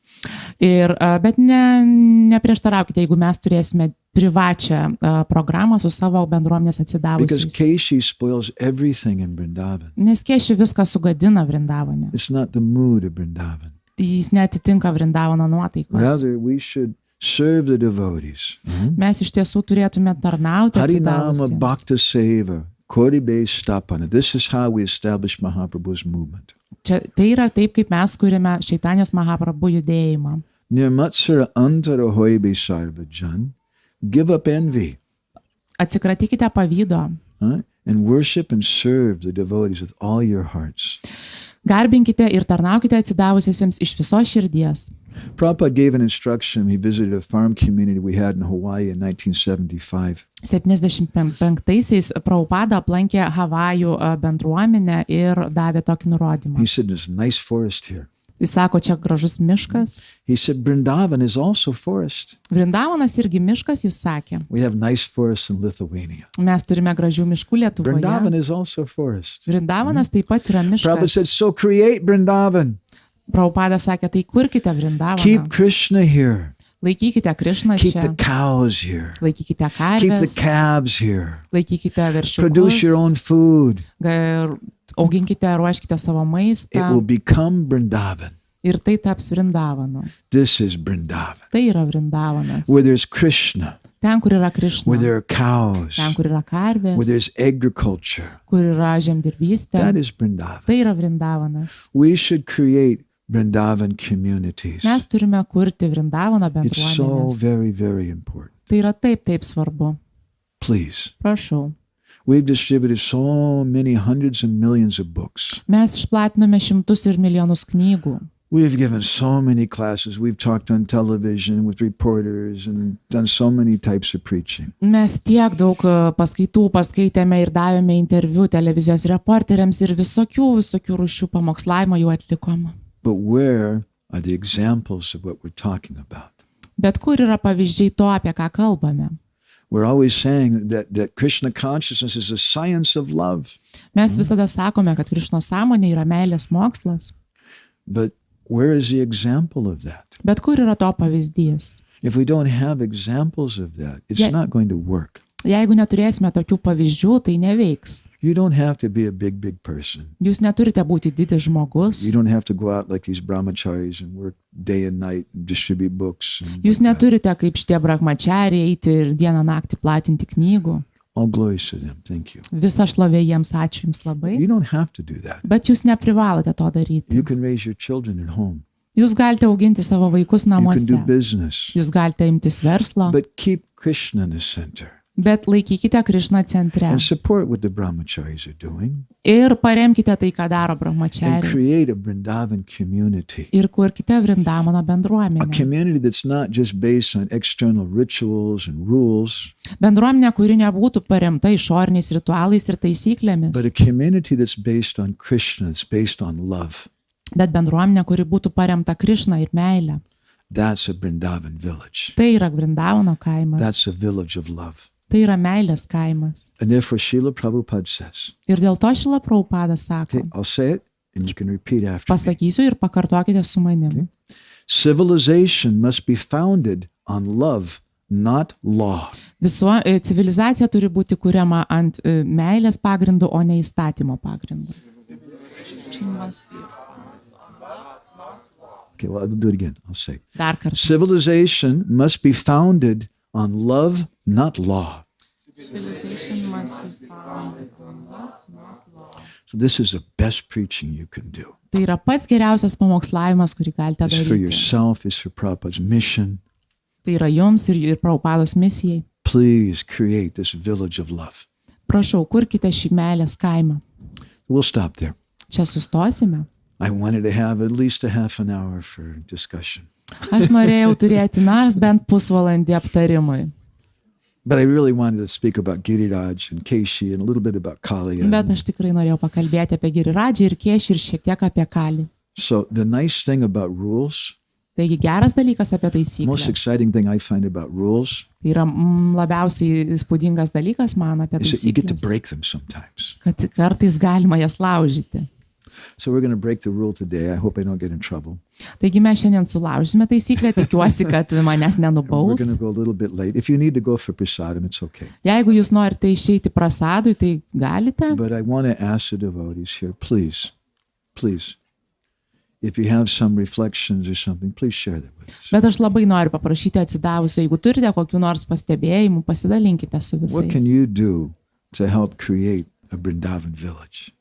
Bet neprieštaraukite, jeigu mes turėsime privačią programą su savo bendruomenės Because atsidavusiais. Keshi spoils everything in Vrindavan. Nes Keši viską sugadina Vrindavane. It's not the mood of Vrindavan. Jis netitinka Vrindavano nuotaikos. Rather, we should serve the devotees. Mes iš tiesų turėtume tarnauti Harinama atsidavusiems. Bhakta Seva, Koribe Stapana. This is how we establish Mahaprabhu's movement. Tai yra taip, kaip mes kūrėme Čaitanijos Mahaprabhu judėjimą. Nirmatsara antara hoibe sarvajan. Give up envy. Atsikratykite pavydo. And worship and serve the devotees with all your hearts. Garbinkite ir tarnaukite atsidavusiesiems iš visos širdies. Prabhupada gave an instruction. He visited a farm community we had in Hawaii in 1975. 75-aisiais Prabhupada aplankė Havajų bendruomenę ir davė tokį nurodymą. He said, there's a nice forest here. Jis sako, čia gražus miškas. He said, Vrindavan is also forest. Vrindavanas irgi miškas, jis sakė. We have nice forests in Lithuania. Mes turime gražių miškų Vrindavan Lietuvoje. is also forest. Vrindavanas taip pat yra Prabhupada miškas. said, so create Vrindavan. Prabhupada sakė, tai kurkite Keep Vrindavaną. Krishna here. Laikykite Krišną Keep čia. the cows here. Laikykite Keep the karves. calves here. Laikykite Produce your own veršiukus. food. Auginkite, ruoškite savo It maistą. will become Vrindavan. Ir tai taps Vrindavanu. This is Vrindavan. Tai yra Vrindavanas. Where there's Krishna, Ten, kur yra where Krišna. there are cows, Ten, kur yra where karvės. there's agriculture. Kur yra žemdirbystė. That is Vrindavan. Tai yra Vrindavanas. We should create Vrindavan communities. Mes turime kurti Vrindavano It's so bendruomenės. very, very important. Tai yra taip svarbu. Please. Prašau. We've distributed so many hundreds and millions of books. Mes išplatinome šimtus ir milijonus knygų. We've given so many classes. We've talked on television with reporters and done so many types of preaching. Mes tiek daug paskaitų paskaitėme ir davėme interviu televizijos reporteriams ir visokių rūšių pamokslavimo jau atlikom. But where are the examples of what we're talking about? Bet kur yra pavyzdžiai to, apie ką kalbame? We're always saying that Krishna consciousness is a science of love. Mes visada sakome, kad Krišnos sąmonė yra meilės mokslas. But where is the example of that? Bet kur yra to pavyzdys? If we don't have examples of that, it's Yeah. not going to work. Jeigu neturėsime tokių pavyzdžių, tai neveiks. You don't have to be a big person. Jūs neturite būti didis žmogus. You don't have to go out like these brahmacharis and work day and night and distribute books. Jūs neturite kaip šitie brahmachariai eiti ir dieną naktį platinti knygų. All glories to them. Thank you. Visa šlovė jiems, ačiū jums labai. You don't have to do that. Bet jūs neprivalote to daryti. You can raise your children at home. Jūs galite auginti savo vaikus You can namuose. do business. Jūs galite imtis verslo, But keep Krishna in the center. bet laikykite Krišną centre. And support what the brahmacharis are doing. Ir paremkite tai, ką daro And brahmachariai. create a Vrindavan community. Ir kurkite Vrindavano A bendruomenę. community that's not just based on external rituals and rules, Bendruomenė, kuri nebūtų paremta išoriniais ritualais ir taisyklėmis, but a community that's based on Krishna, that's based on love. bet bendruomenė, kuri būtų paremta Krišną ir meilę. That's a Vrindavan village. Tai yra Vrindavano kaimas. That's a village of love. Tai yra Meilės Kaimas. And therefore, Srila Prabhupada says, Ir dėl to Šrila Prabhupada sako, okay, I'll say it and you can repeat after me. pasakysiu ir pakartokite su manim. Civilization must be founded on love, not law. Civilizacija turi būti kuriama ant meilės pagrindų, o ne įstatymo pagrindų. Okay, well, I'll do it again. I'll say. Dar kartą. Civilization must be founded on love, not law. So this is the best preaching you can do. Tai yra pats geriausias pamokslavimas, kurį galite It's for daryti. yourself, it's for Prabhupada's mission. Tai yra jums ir Prabhupados misijai. Please create this village of love. Prašau, kurkite šį Meilės kaimą. We'll stop there. Čia sustosime. I wanted to have at least a half an hour for discussion. Aš norėjau turėti nors bent pusvalandį aptarimui. But I really wanted to speak about Giriraj and Keshi and a little bit about Kali. Bet aš tikrai norėjau pakalbėti apie Girirajį ir Kešį ir šiek tiek apie Kalį. So the nice thing about rules, Taigi geras dalykas apie most taisyklės. exciting thing I find about rules Tai yra labiausiai įspūdingas dalykas man apie is that you get to taisyklės. break them sometimes. Kad kartais galima jas laužyti. So we're going to break the rule today. I hope I don't get in trouble. Taigi mes šiandien sulaužysime taisyklę, tikiuosi, kad manęs We're nenubaus. going to go a little bit late. If you need to go for prasadam, it's okay. Jeigu jūs norite išeiti prasadui, tai galite. But I want to ask the devotees here, please, if you have some reflections or something, please share them with us. Bet aš labai noriu paprašyti atsidavusio, jeigu turite kokių nors pastebėjimų, pasidalinkite su What can visais. you do to help create a Vrindavan village?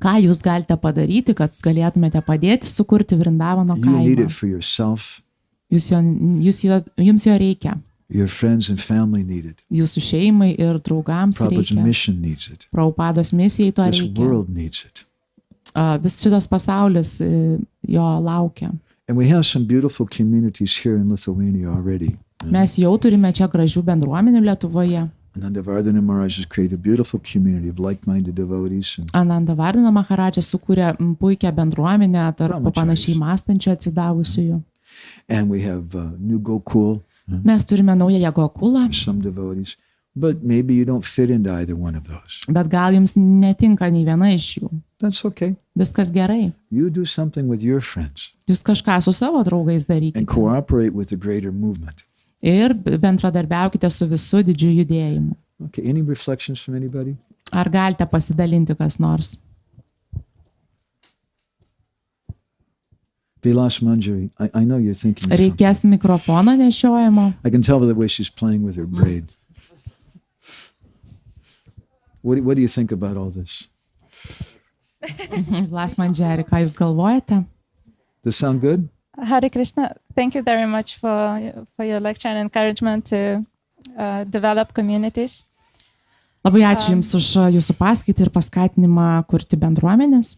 Ką jūs galite padaryti, kad galėtumėte padėti sukurti Vrindavano You need kaimą? it for yourself. Jums jo reikia. Your friends and family need it. Jūsų šeimai ir draugams Prabhupada's reikia. mission needs it. Prabhupados misijai to This reikia. world needs it. Vis šitas pasaulis jo laukia. And we have some beautiful communities here in Lithuania already. Mes jau turime čia gražių bendruomenių Lietuvoje. Ananda Vardhana Maharaj has created a beautiful community of like-minded devotees. And Ananda Vardhana Maharadžas sukūrė puikią bendruomenę tarp Brahmacharis. panašiai mąstančių atsidavusiųjų. and we have new Gokul, Mes turime naują Gokulą, some devotees. But maybe you don't fit into either one of those. bet gal jums netinka nei viena iš jų. That's okay. Viskas gerai. You do something with your friends Jūs kažką su savo draugais and darykite. cooperate with the greater movement. Ir bendradarbiaukite su visų didžiu judėjimu. Okay, any reflections from anybody? Ar galite pasidalinti kas nors? Vilas Manjari, I know you're thinking of something. Reikės mikrofono nešiojimo. I can tell by the way she's playing with her braid. What do you think about all this? Vilas Manjari, ką jūs galvojate? Does it sound good? Hare Krishna, thank you very much for your lecture and encouragement to develop communities. Labai ačiū Jums už Jūsų paskaitą ir paskatinimą kurti bendruomenės.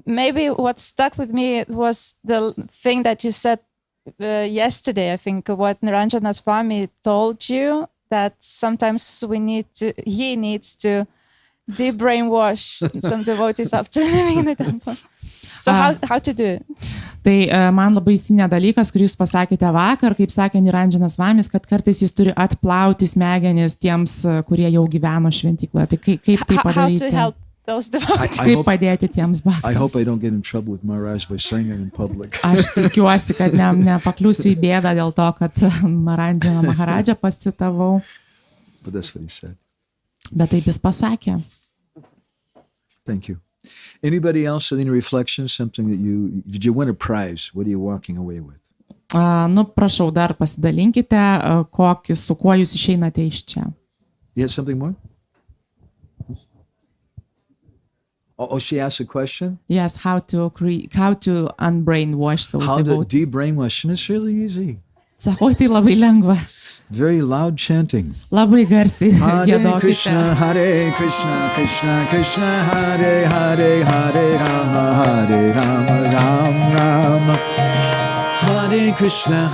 Maybe what stuck with me was the thing that you said yesterday, I think, what Dhirašanta Das Goswami told you, that sometimes he needs to de-brainwash some devotees after living in the temple. So how to do it? Tai man labai įsiminė dalykas, kurį Jūs pasakėte vakar, kaip sakė Dhirašanta Das Goswamis, kad kartais jis turi atplauti smegenis tiems, kurie jau gyveno šventykloje. Tai kaip tai How to padaryti? help those devotees? Kaip padėti tiems I hope baktams? I don't get in trouble with Maharaj by saying it in public. Aš tikiuosi, kad nepakliūsiu į bėdą dėl to, kad Dhirašanta Maharadžą pasitavau. but that's what he said. Bet taip jis pasakė. Thank you. Anybody else with any reflections? Something that did you win a prize? What are you walking away with? Nu, prašau, dar pasidalinkite, su kuo jūs išeinate iš čia. You had something more? Oh, she asked a question? Yes, how to unbrainwash those How to devotees. de-brainwash? And it's really easy. Sako, tai labai lengva. Very loud chanting. Labai garsiai Hare giedokite. Krishna, Krishna, Krishna, Hare Hare, Hare Rama, Ram Rama. Hare Krishna,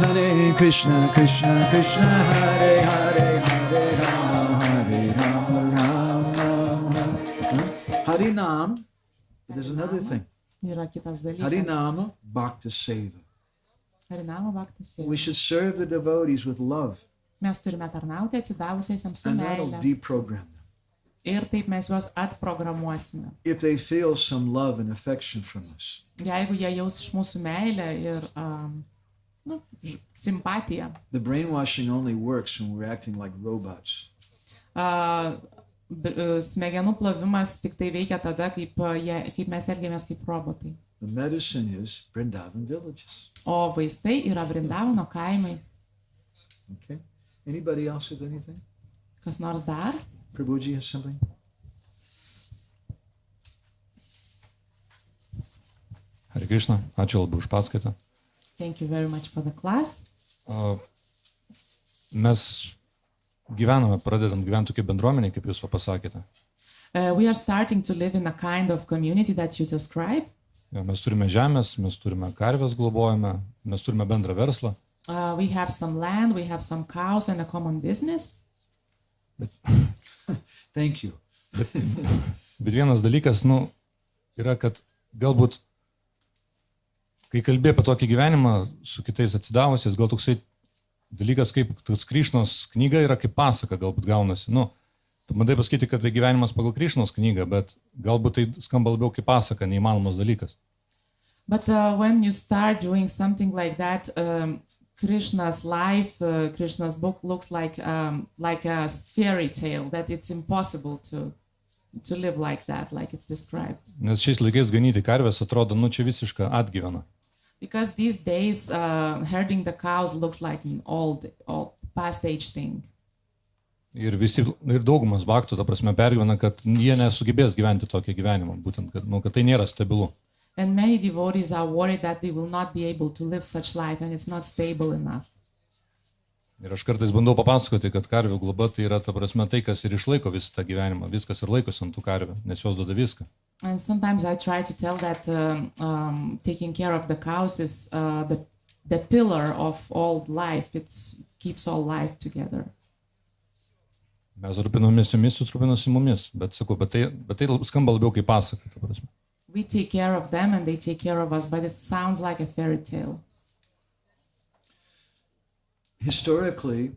Krishna, Krishna, Hare Hare, Hare Rama, Ram Rama. Harinam, there's another thing. Yra kitas dalykas. Harinama, Bhakta Seva. Harinama Bhakta Seva. We should serve the devotees with love. Mes turime tarnauti atsidavusiesiems su And that'll meile. deprogram them. Ir taip mes juos atprogramuosime. If they feel some love and affection from us. Jeigu jie jaus iš mūsų meilę ir simpatiją. The brainwashing only works when we're acting like robots. Smegenų plovimas tik tai veikia tada, kaip mes elgiamės kaip robotai. The medicine is Vrindavan villages. O vaistai yra Vrindavano kaimai. Okay. Anybody else with anything? Kas nors dar? Prabhuji has something? Hare Krishna, ačiū labai už paskaitą. Thank you very much for the class. Mes pradedam gyventi tokia bendruomenė, kaip jūs pasakėte. We are starting to live in a kind of community that you describe. Mes turime žemės, mes turime karves globojame, mes turime bendrą verslą. We have some land, we have some cows and a common business. Thank you. Bet vienas dalykas, yra, kad galbūt, kai kalbė apie tokį gyvenimą su kitais atsidavusiais, gal toksai dalykas, kaip Krišnos knyga yra kaip pasaka, galbūt gaunasi. Tu bandai pasakyti, kad tai gyvenimas pagal Krišnos knygą, bet galbūt tai skamba labiau kaip pasaka, neįmanomas dalykas. But when you start doing something like that, Krishna's life, Krishna's book looks like a fairy tale, that it's impossible to live like that, like it's described. Nes šiais laikais ganyti karves atrodo, čia visiška atgyvena. Because these days herding the cows looks like an old past age thing. Ir daugumas bhaktų, ta prasme, pergyvena, kad jie nesugebės gyventi tokį gyvenimą, būtent, kad tai nėra stabilu. And many devotees are worried that they will not be able to live such life and it's not stable enough. Ir aš kartais bandau papasakoti, kad karvių globa tai yra, ta prasme, tai, kas ir išlaiko visą tą gyvenimą, viskas ir laikosi ant tų karvių, nes jos duoda viską. And sometimes I try to tell that taking care of the cows is the pillar of all life. It keeps all life together. Mes rūpinomės jomis, jūs rūpinosi mumis, bet sakau, bet tai skamba labiau kaip pasaka, ta prasme. We take care of them and they take care of us, but it sounds like a fairy tale. Historically,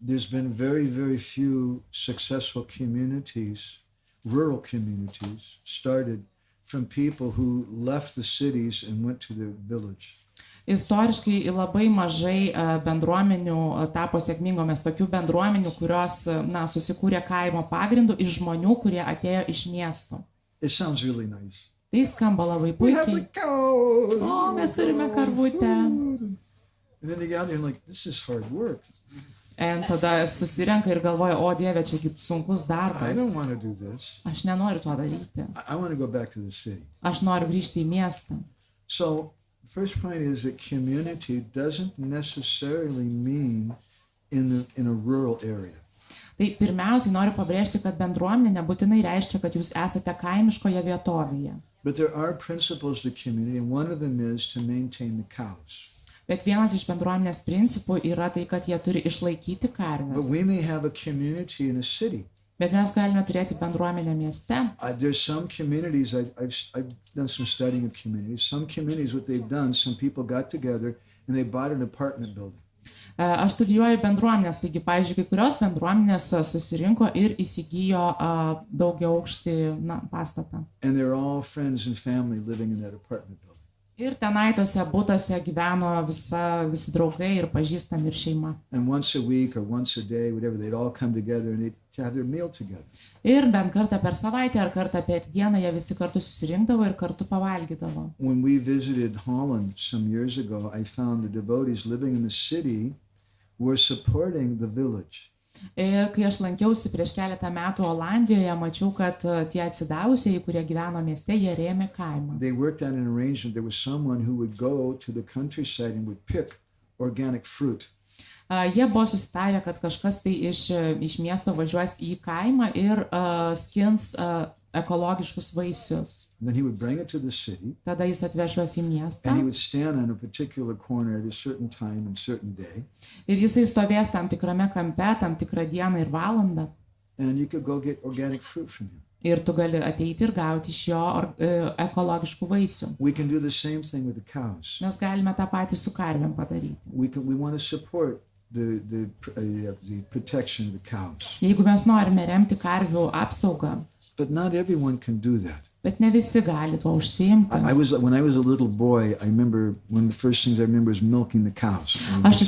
there's been very, very few successful communities, rural communities, started from people who left the cities and went to the village. Istoriškai labai mažai bendruomenių tapo sėkmingomis, tokių bendruomenių, kurios susikūrė kaimo pagrindų iš žmonių, kurie atėjo iš miesto. It sounds really nice. Tai skamba labai We have the puikiai. cows. O, mes turime karvutę. And then they get out there and like, this is hard work. Ir tada susirenka ir galvoja, o Dieve, čia sunkus I darbas. don't want to do this. Aš nenoriu to daryti. I want to go back to the city. Aš noriu grįžti į miestą. So, first point is that community doesn't necessarily mean in a rural area. Tai pirmiausiai noriu pabrėžti, kad bendruomenė nebūtinai reiškia, kad jūs esate kaimiškoje vietovėje. But there are principles to community, and one of them is to maintain the cows. Bet vienas iš bendruomenės principų yra tai, kad jie turi išlaikyti But karves. we may have a community in a city. Bet mes galime turėti bendruomenę mieste. There's some communities, I've done some studying of communities. Some communities, what they've done, some people got together and they bought an apartment building. Aš studijuoju bendruomenės, taigi, pavyzdžiui, kai kurios bendruomenės susirinko ir įsigijo daugiaaukštį pastatą. And they're all friends and family living in that apartment building. Ir tenai tose būtose gyveno visi draugai ir pažįstami ir šeima. And once a week or once a day, whatever, they'd all come together and they'd have their meal together. Ir bent kartą per savaitę ar kartą per dieną jie visi kartu susirinkdavo ir kartu pavalgydavo. When we visited Holland some years ago, I found the devotees living in the city were supporting the village. Ir kai aš lankiausi prieš keletą metų Olandijoje, mačiau, kad tie atsidavusieji, kurie gyveno mieste, jie rėmė kaimą. They worked out an arrangement. There was someone who would go to the countryside and would pick organic fruit. Jie buvo susitarę, kad kažkas tai iš miesto važiuos į kaimą ir skins ekologiškus vaisius. Then he would bring it to the city. Tada jis atveš juos į miestą. And he would stand on a particular corner at a certain time and certain day. Ir jisai stovės tam tikrame kampe, tam tikrą dieną ir valandą. And you could go get organic fruit from him. Ir tu gali ateiti ir gauti iš jo ekologiškų vaisių. We can do the same thing with the cows. Mes galime tą patį su karvėm padaryti. We want to support the protection of the cows. Jeigu mes norime remti karvių apsaugą, but not everyone can do that. Bet ne visi gali tuo užsiimti. When I was a little boy, I remember one of the first things I remember was milking the cows. Aš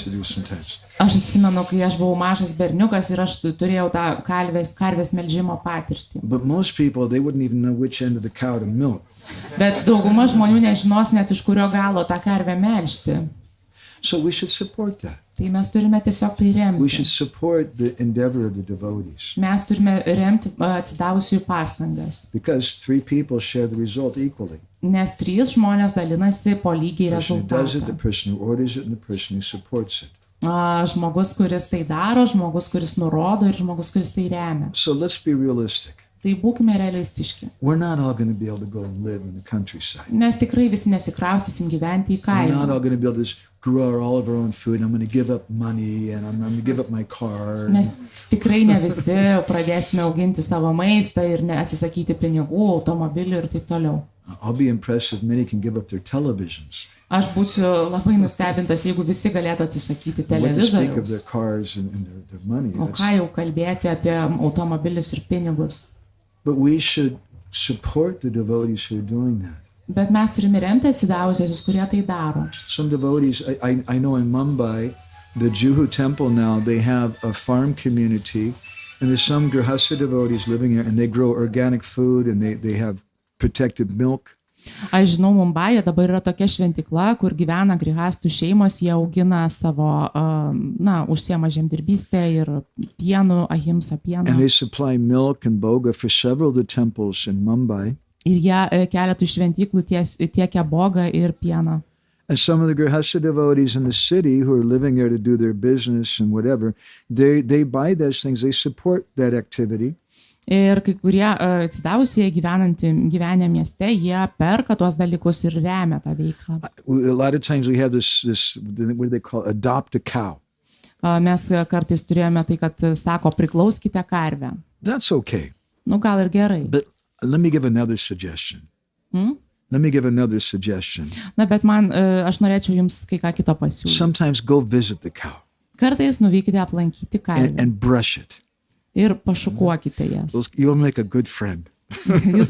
atsimenu, kai aš buvau mažas berniukas ir aš turėjau tą karvės melžimo patirtį. But most people, they wouldn't even know which end of the cow to milk. Bet dauguma žmonių nežinos net iš kurio galo tą karvę melžti. So we should support that. Tai mes turime tiesiog tai remti. We should support the endeavor of the devotees. Mes turime remti atsidavusiųjų pastangas. Because 3 people share the result equally. Nes 3 žmonės dalinasi po lygiai rezultatą. The person who does it, the person who orders it, and the person who supports it. Žmogus, kuris tai daro, žmogus, kuris nurodo ir žmogus, kuris tai remia. So let's be realistic. Tai būkime realistiški. We're not all going to be able to go and live in the countryside. Mes tikrai visi nesikraustysim gyventi į kaimą. We're not all going to be able to grow all of our own food. I'm going to give up money and I'm going to give up my car. Mes tikrai ne visi pradėsime auginti savo maistą ir atsisakyti pinigų, automobilių ir taip toliau. I'll be impressed if many can give up their televisions. Aš būsiu labai nustebintas, jeigu visi galėtų atsisakyti televizoriaus. O ką jau kalbėti apie automobilius ir pinigus. But we should support the devotees who are doing that. Bet mes turime remti atsidavusius, kurie tai daro. Some devotees, I know in Mumbai, the Juhu temple now, they have a farm community, and there's some Grihastha devotees living there, and they grow organic food, and they have protected milk. Aš žinau, Mumbaje dabar yra tokia šventikla, kur gyvena grihastų šeimos, jie augina savo, užsiema žemdirbystę ir pienų, ahimsa pieną. And they supply milk and boga for several of the temples in Mumbai. Ir jie keletų šventiklų tiekia bogą ir pieną. And some of the Grihastha devotees in the city who are living there to do their business and whatever, they buy those things, they support that activity. Ir kai kurie atsidavusieji gyvenę mieste, jie perka tuos dalykus ir remia tą veiklą. A lot of times we have this what do they call, adopt a cow. Mes kartais turėjome tai, kad sako, priklauskite karvę. That's okay. Gal ir gerai. But let me give another suggestion. Let me give another suggestion. Bet aš norėčiau jums kai ką kito pasiūlyti. Sometimes go visit the cow. Kartais nuvykite aplankyti karvę. And brush it. Ir pašukuokite jas. You'll make a good friend. Jūs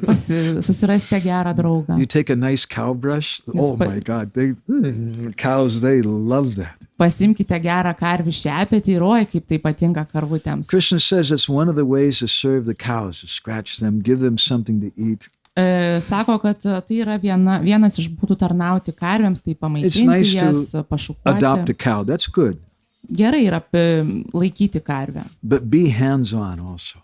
susirasite gerą draugą. You take a nice cow brush. Oh my God, cows, they love that. Pasimkite gerą karvių šepetį ir kaip tai patinka karvutėms. Krishna says it's one of the ways to serve the cows, to scratch them, give them something to eat. Sako, kad tai yra vienas iš būdų tarnauti karvėms, tai pamaitinti jas, pašukuoti. Adopt a cow, that's good. Gerai yra laikyti karvę. But be hands-on also.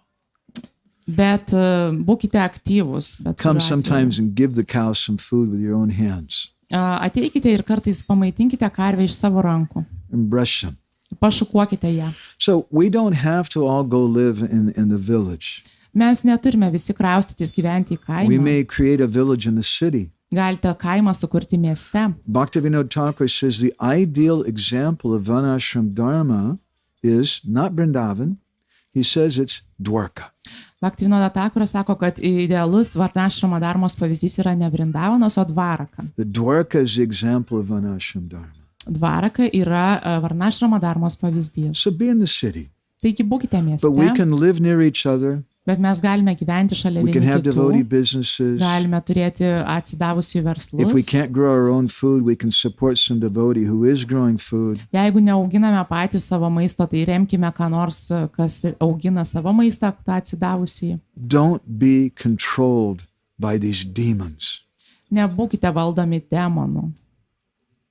Bet būkite aktyvus. Come sometimes and give the cow some food with your own hands. Ateikite ir kartais pamaitinkite karvę iš savo rankų. And brush them. Pašukuokite ją. So we don't have to all go live in the village. Mes neturime visi kraustytis gyventi į kaimą. We may create a village in the city. Galite kaimą sukurti mieste. Bhaktivinoda Thakur says the ideal example of Varnashram Dharma is not Vrindavan. He says it's Dwarka. Bhaktivinoda Thakur sako, kad idealus Varnashrama Dharmos pavyzdys yra ne Vrindavanas, o Dvaraka. The Dwarka is the example of Varnashram Dharma. Dvaraka yra Varnashrama Dharmos pavyzdys. So be in the city. Taigi būkite mieste. But we can live near each other. Bet mes galime gyventi šalia We can vieni have devotee kitų, businesses. galime turėti atsidavusių If we verslus. can't grow our own food, we can support some devotee who is growing food. Jeigu neauginame patys savo maisto, tai remkime ką nors, kas augina savo maistą, tą atsidavusiai. Don't be controlled by these demons. Nebūkite valdomi demonų.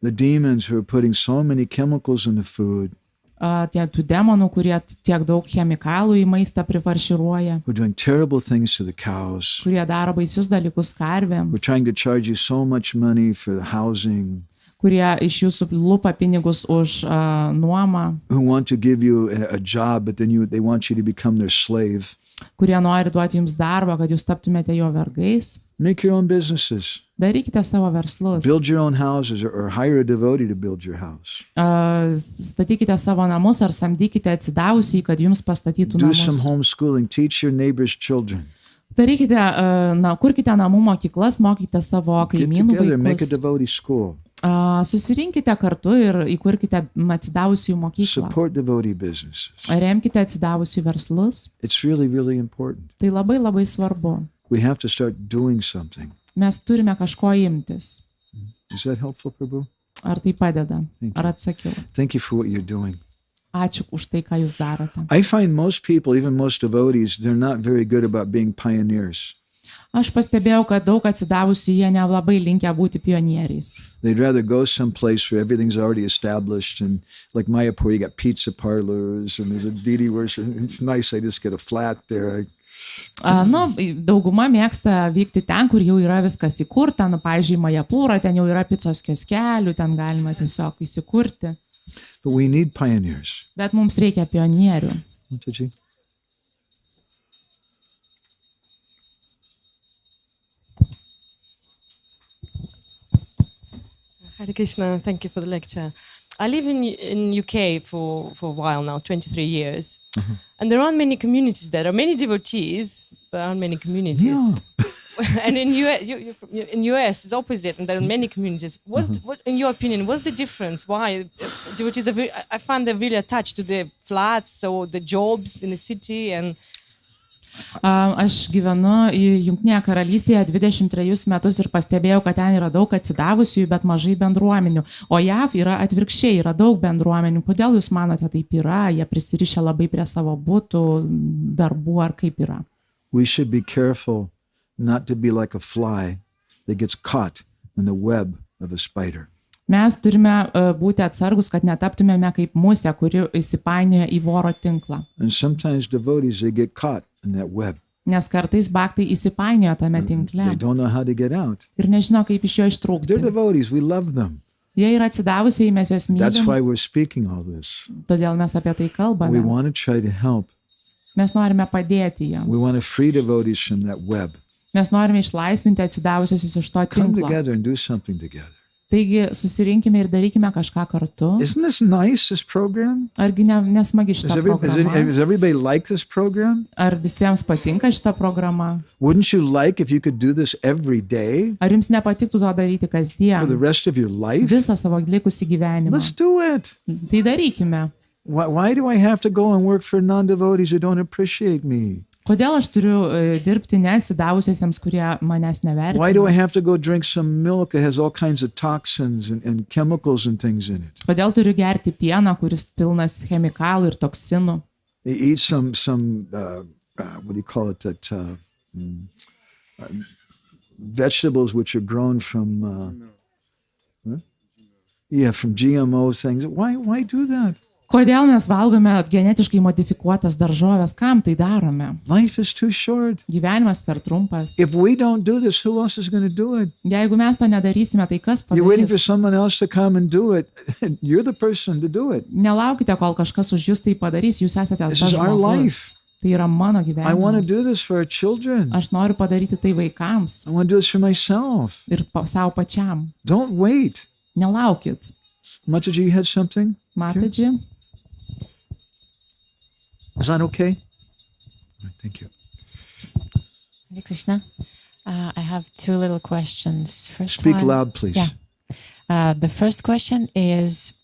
The demons who are putting so many chemicals in the food, Tų demonų, kurie tiek daug chemikalų į maistą prifarširuoja, who are doing terrible things to the cows, kurie daro baisius dalykus who are karvėms, trying to charge you so much money for the housing, kurie iš jūsų lupa pinigus už nuomą, who want to give you a job, but then they want you to become their slave. kurie nori duoti jums darbą, kad jūs taptumėte jo vergais. Make your own businesses. Darykite savo verslus. Build your own houses or hire a devotee to build your house. Statykite savo namus ar samdykite atsidavusiai, kad jums pastatytų Do some namus. homeschooling. Teach your neighbor's children. Darykite, kurkite namų mokyklas, mokykite savo Get kaimynų together, make a vaikus. devotee school. Susirinkite kartu ir įkurkite atsidavusių mokyklą. Support devotee businesses. Remkite atsidavusių verslus. It's really, really important. Tai labai labai svarbu. We have to start doing something. Mes turime kažko imtis. Is that helpful, Prabhu? Ar tai padeda? Thank you. Ar atsakiau? Thank you for what you're doing. Ačiū už tai, ką jūs darote. I find most people, even most devotees, they're not very good about being pioneers. Aš pastebėjau, kad daug atsidavusių jie nelabai linkę būti pionieriais. They'd rather go someplace where everything's already established. And like Mayapur, you got pizza parlors and there's a deity worship. It's nice. I just get a flat there. Dauguma mėgsta vykti ten, kur jau yra viskas įkurta. Pavyzdžiui, Majapūra, ten jau yra picos kioskelių, ten galima tiesiog įsikurti. But we need pioneers. Bet mums reikia pionierių. Mataji? Hare Krishna, thank you for the lecture. I live in UK for a while now, 23 years. And there aren't many communities there. There are many devotees, but there aren't many communities. Yeah. And in US, it's opposite, and there are many communities. What, in your opinion, what's the difference? Why devotees are I find they're really attached to the flats or the jobs in the city and Aš gyvenu Jungtinėje karalystėje 23 metus ir pastebėjau, kad ten yra daug atsidavusiųjų, bet mažai bendruomenių. O JAV yra atvirkščiai, yra daug bendruomenių. Kodėl jūs manote taip yra? Jie prisirišę labai prie savo butų, darbų ar kaip yra? We should be careful not to be like a fly that gets caught in the web of a spider. Mes turime būti atsargus, kad netaptumėme kaip musė, kuri įsipainioja į voro tinklą. And sometimes devotees, they get caught in that web. Nes kartais bhaktai įsipainioja tame tinkle They don't know how to get out. ir nežino, kaip iš jo ištrūkti. They're devotees. We love them. Jie yra atsidavusiai, mes juos That's mylim, why we're speaking all this. todėl mes apie tai We kalbame. want to try to help. Mes norime padėti We jiems. want to free devotees from that web. Mes norime išlaisvinti atsidavusius iš to Come tinklo. together and do something together. Taigi susirinkime ir darykime kažką kartu. Isn't this nice, this program? Argi nesmagi šita programa? Does everybody like this program? Ar visiems patinka šita programa? Wouldn't you like if you could do this every day Ar jums nepatiktų to daryti for the kasdien, rest of your life? visą savo likusį gyvenimą? Let's do it. Tai darykime. Why do I have to go and work for non-devotees who don't appreciate me? Kodėl aš turiu dirbti neatsidavusiesiems, kurie manęs Why do I nevertina? have to go drink some milk that has all kinds of toxins and chemicals and things in it? Kodėl turiu gerti pieną, kuris pilnas chemikalų ir toksinų? Eat some what do you call it? That vegetables which are grown from from GMO things. Why do that? Kodėl mes valgome genetiškai modifikuotas daržoves? Kam tai darome? Life is too short. Gyvenimas per trumpas. If we don't do this, who else is going to do it? Jeigu mes to nedarysime, tai kas You're waiting for padarys? someone else to come and do it. You're the person to do it. Nelaukite, kol kažkas už jūs tai padarys, jūs esate tas This is our žmogus. life. Tai yra mano I want to do gyvenimas. this for our children. Aš noriu padaryti tai vaikams I want to do this for myself. ir savo pačiam. Don't wait. Nelaukit. Mataji, you had something? Mataji? Is that okay? All right, thank you. Hare Krishna. I have two little questions. First Speak one, loud, please. Yeah. The first question is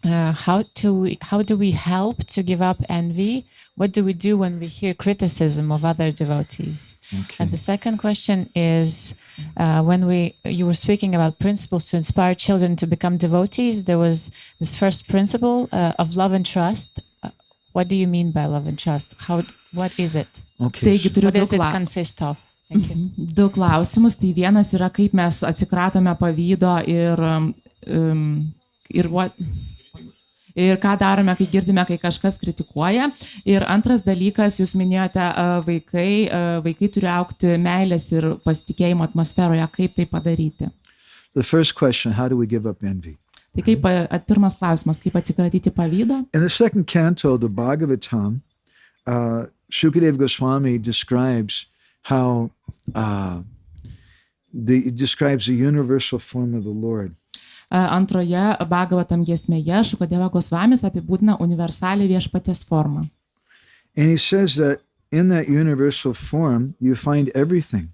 how do we help to give up envy what do we do when we hear criticism of other devotees? Okay. And the second question is, you were speaking about principles to inspire children to become devotees. There was this first principle of love and trust. What do you mean by love and trust? What is it? Okay. Taigi turiu What does du it klausimus. consist of? Thank you. Du klausimus. Tai vienas yra, kaip mes atsikratome pavydo ir ką darome, kai girdime, kai kažkas kritikuoja. Ir antras dalykas, jūs minėjote, vaikai turi augti meilės ir pasitikėjimo atmosferoje, kaip tai padaryti. The first question, how do we give up envy? Tai kaip pirmas klausimas, kaip atsikratyti pavydo? In the second canto, the Bhagavatam, Sudevi Goswami describes how it describes the universal form of the Lord. Antroje Bhagavatam giesmėje Šukadeva Gosvamis apibūdina universalią viešpaties formą. And he says that in that universal form, you find everything.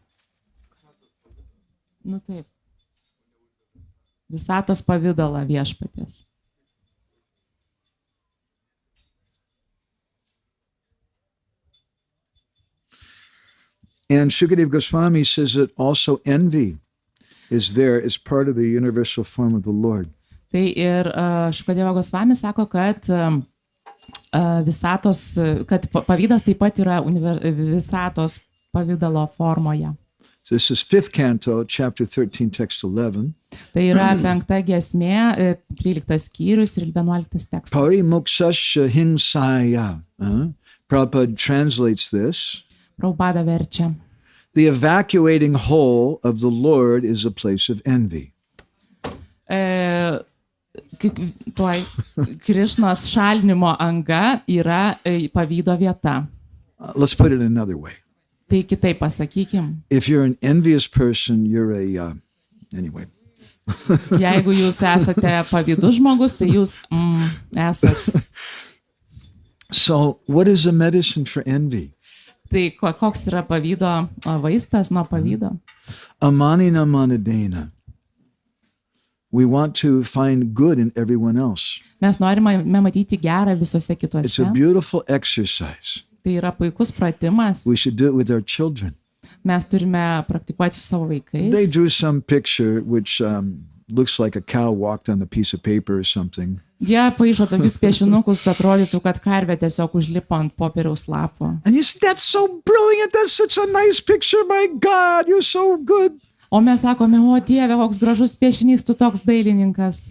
Nu taip. Visatos pavidalą viešpaties. And Sudevi Goswami says that also envy is there as part of the universal form of the Lord. Tai ir Šukadeva Gosvami sako, kad pavydas taip pat yra visatos pavidalo formoje. So this is 5th canto, chapter 13, text 11. Tai yra 5 giesmė, 13 skyrius ir 11 tekstas. Parimokshasya hingsaya. Prabhupada translates this. Prabhupada verčia. The evacuating whole of the Lord is a place of envy. Krišnos šalinimo anga yra pavydo vieta. Let's put it another way. Tai kitaip pasakykim. If you're an envious person, you're a... anyway. Jeigu jūs esate pavydus žmogus, tai jūs esat. So, what is the medicine for envy? Tai koks yra pavydo vaistas nuo pavydo? Amanina manadena. We want to find good in everyone else. Mes norime matyti gerą visose kitose. It's a beautiful exercise. Tai yra puikus pratimas. We should do it with our children. Mes turime praktikuoti su savo vaikais. They drew some picture which looks like a cow walked on a piece of paper or something. Jie paišo tokius piešinukus, atrodytų, kad karvė tiesiog užlipo ant popieriaus lapo. And you say, that's so brilliant, that's such a nice picture, my God, you're so good. O mes sakome, o Dieve, koks gražus piešinys, tu toks dailininkas.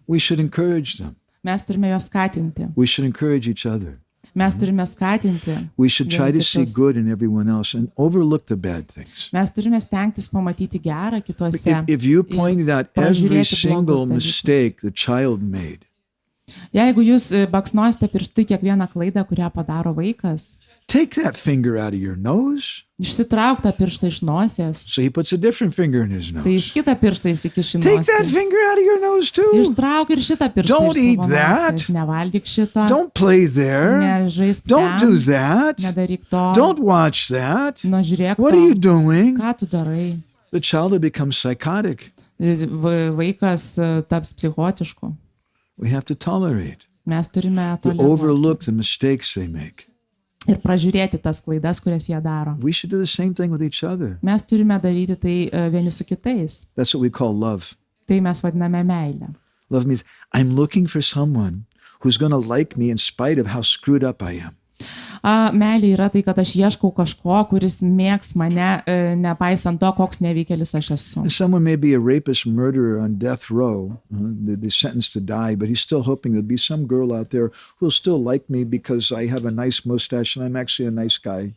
We should encourage them. Mes turime juos skatinti. We should encourage each other. Mes turime skatinti. We should try to see good in everyone else and overlook the bad things. Mes turime stengtis pamatyti gerą kitose. If you pointed out every single mistake the child made, jeigu jūs baksnosite pirštu kiekvieną klaidą, kurią padaro vaikas, take that finger out of your nose. Išsitrauk tą pirštą iš nosies. So he puts a different finger in his nose. Tai jis kitą pirštą įsikiš į Take that nosį. finger out of your nose too. Ištrauk ir šitą pirštą Don't iš eat savo that. nosies. Nevalgyk šito. Don't play there. Nežaisk Don't ten. do that. Nedaryk to. Don't watch that. Nu, žiūrėk What are you to. doing? Ką tu darai? The child will become psychotic. Vaikas taps psichotišku. We have to tolerate, Mes turime to toleruoti overlook the mistakes they make. ir pražiūrėti tas klaidas, kurias jie daro. We should do the same thing with each other. Mes turime daryti tai vieni su kitais. That's what we call love. Tai mes vadiname meilę. Love means I'm looking for someone who's going to like me in spite of how screwed up I am. Meilė yra tai, kad aš ieškau kažko, kuris mėgs mane, nepaisant to, koks nevykėlis aš esu. Someone may be a rapist, murderer on death row, they're sentenced to die, but he's still hoping there'll be some girl out there who'll still like me because I have a nice mustache and I'm actually a nice guy.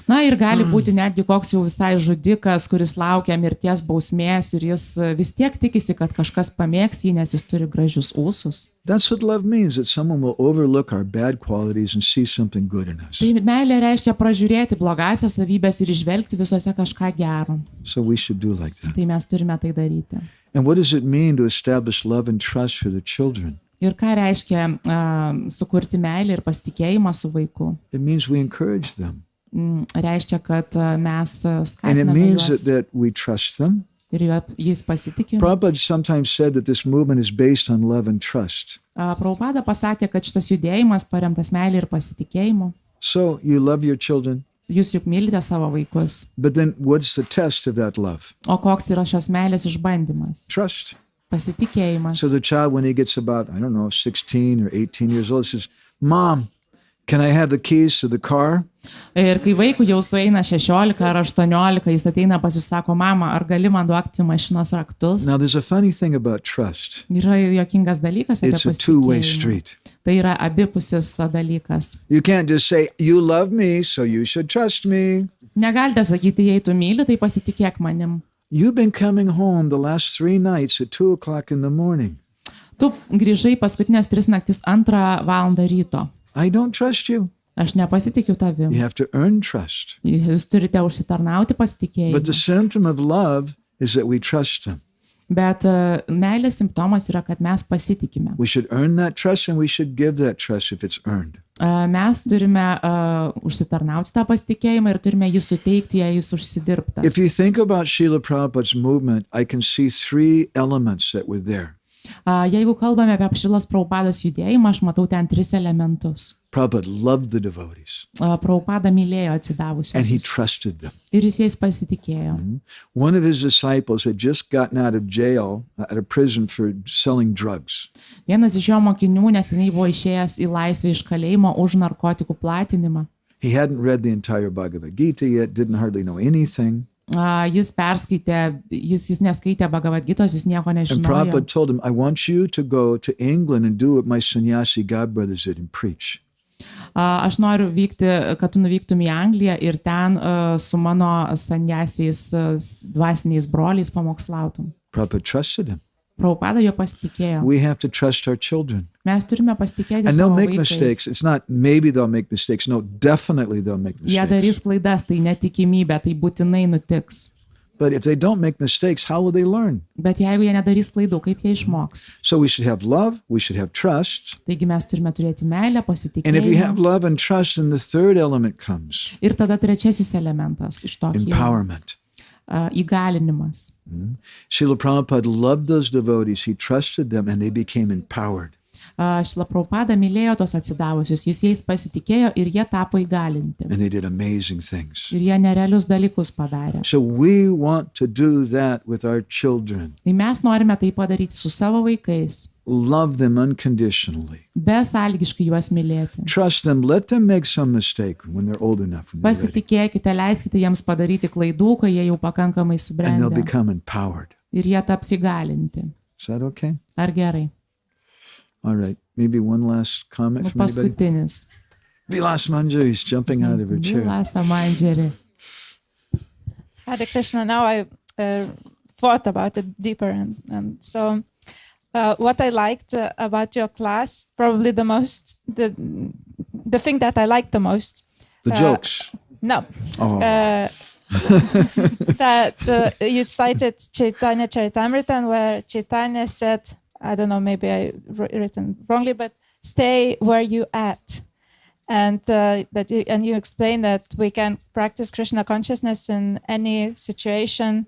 Na ir gali būti netgi koks jau visai žudikas, kuris laukia mirties bausmės ir jis vis tiek tikisi, kad kažkas pamėgs jį, nes jis turi gražius ūsus. That's what love means, that someone will overlook our bad qualities and see something good in us. Tai meilė reiškia pražiūrėti blogasias savybės ir išvelgti visose kažką gero. So we should do like that. Tai mes turime tai daryti. And what does it mean to establish love and trust for the children? Ir ką reiškia sukurti meilę ir pasitikėjimą su vaiku? It means we encourage them. Reiškia, kad mes And it skatiname means juos. that we trust them. ir jais pasitikime. Prabhupada sometimes said that this movement is based on love and trust. Prabhupada pasakė, kad šitas judėjimas paremtas meilė ir pasitikėjimu. So you love your children, Jūs juk mylite savo vaikus. but then what's the test of that love? O koks yra šios meilės išbandymas? Trust. Pasitikėjimas. So the child, when he gets about, 16 or 18 years old, says, Mom, can I have the keys to the car? Ir kai vaikui jau sueina 16 ar 18, jis ateina pas jūs, sako, mama, ar gali man duoti mašinos raktus? Now, there's a funny thing about trust. Yra jokingas dalykas apie It's a two-way pasitikėjimą. street. Tai yra abipusis dalykas. You can't just say, you love me, so you should trust me. Negalite sakyti, jei tu myli, tai pasitikėk manim. You've been coming home the last 3 nights at 2 o'clock in the morning. Tu grįžai paskutinės 3 naktis 2 valandą ryto. I don't trust you. Aš nepasitikiu tavim. You have to earn trust. Jūs turite užsitarnauti But the pasitikėjimą. symptom of love is that we trust them. Bet meilės simptomas yra, kad mes pasitikime. We should earn that trust and we should give that trust if it's earned. Mes turime užsitarnauti tą pasitikėjimą ir turime jį suteikti, jei jis užsidirbtas. If you think about Srila Prabhupada's movement, I can see 3 elements that were there. Jeigu kalbame apie Šilos Prabhupados judėjimą, aš matau ten 3 elementus. Prabhupada loved the devotees Prabhupada mylėjo and he atsidavusius trusted them. ir jis jais pasitikėjo. One of his disciples had just gotten out of jail, out of prison for selling drugs. Vienas iš jo mokinių neseniai buvo išėjęs į laisvę iš kalėjimo už narkotikų platinimą. He hadn't read the entire Bhagavad Gita yet, didn't hardly know anything. Jis perskaitė, jis neskaitė Bhagavad Gitos, jis nieko And nežinojo. Prabhupada told him, I want you to go to England and do what my sannyasi godbrothers did and preach. Aš noriu vykti, kad tu nuvyktum į Angliją ir ten su mano sanjasiais dvasiniais broliais pamokslautum. Prabhupada trusted him. Prabhupada jo pasitikėjo. We have to trust our children. Mes turime pasitikėti And they'll savo make mistakes. vaikais. It's not maybe they'll make mistakes. No, definitely they'll make Jie mistakes. darys klaidas, tai netikimybė, tai būtinai nutiks. But if they don't make mistakes, how will they learn? Bet jeigu jie nedarys klaidų, kaip jie išmoks? So we should have love, we should have trust. Taigi mes turime turėti meilę, And if we have pasitikėjimą. love and trust, then the third element comes, Ir tada trečiasis elementas iš to kyla. empowerment. Įgalinimas. Srila Prabhupada loved those devotees. He trusted them and they became empowered. Šila Prabhupada mylėjo tos atsidavusius, jis jais pasitikėjo ir jie tapo įgalinti. And they did amazing things. Ir jie nerealius dalykus padarė. So we want to do that with our children. Tai mes norime tai padaryti su savo vaikais, Love them unconditionally. besąlygiškai juos mylėti. Trust them. Let them make some mistake when they're old enough. When they're ready. Pasitikėkite, leiskite jiems padaryti klaidų, kai jie jau pakankamai And they'll subrendę. become empowered. Ir jie taps įgalinti. Is that okay? Ar gerai? All right. Maybe one last comment Nu, from anybody? paskutinis. Vilas Manjari's jumping out of her chair. Vilasa Mandžeri. Hare Krishna, now I thought about it deeper. And so what I liked about your class, probably the most, the thing that I liked the most. The jokes. No. Oh. That you cited Chaitanya Charitamrita, where Chaitanya said, I don't know, maybe I written wrongly, but stay where you at. And you explain that we can practice Krishna consciousness in any situation,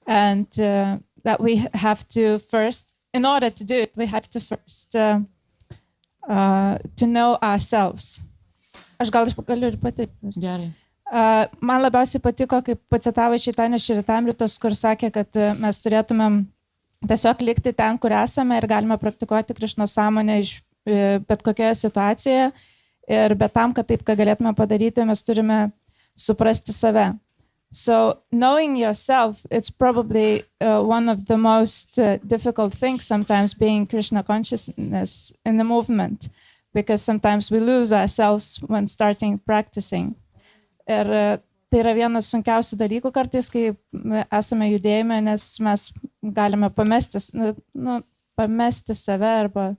and that we have to first, in order to do it, we have to first to know ourselves. Aš gal galiu ir pati. Gerai. Man labiausiai patiko, kaip pacitavo Chaitanya Charitamritos, kur sakė, kad mes turėtumėm tiesiog likti ten, kur esame ir galime praktikuoti Krishnos sąmonę iš bet kokioje situacijoje. Ir bet tam, kad taip, ką galėtume padaryti, mes turime suprasti save. So knowing yourself, it's probably one of the most difficult things sometimes, being Krishna consciousness in the movement, because sometimes we lose ourselves when starting practicing. Ir tai yra vienas sunkiausių dalykų kartais, kai esame judėjime, nes mes galime pamesti save arba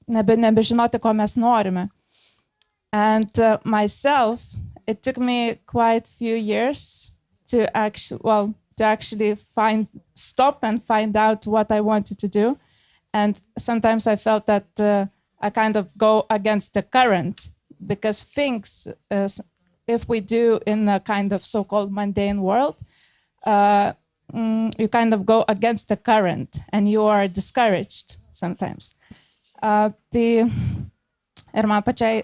nebežinoti, ko mes norime. And myself, it took me quite a few years to actually stop and find out what I wanted to do. And sometimes I felt that I kind of go against the current, because things, if we do in a kind of so-called mundane world, you kind of go against the current and you are discouraged sometimes. Tai ir man pačiai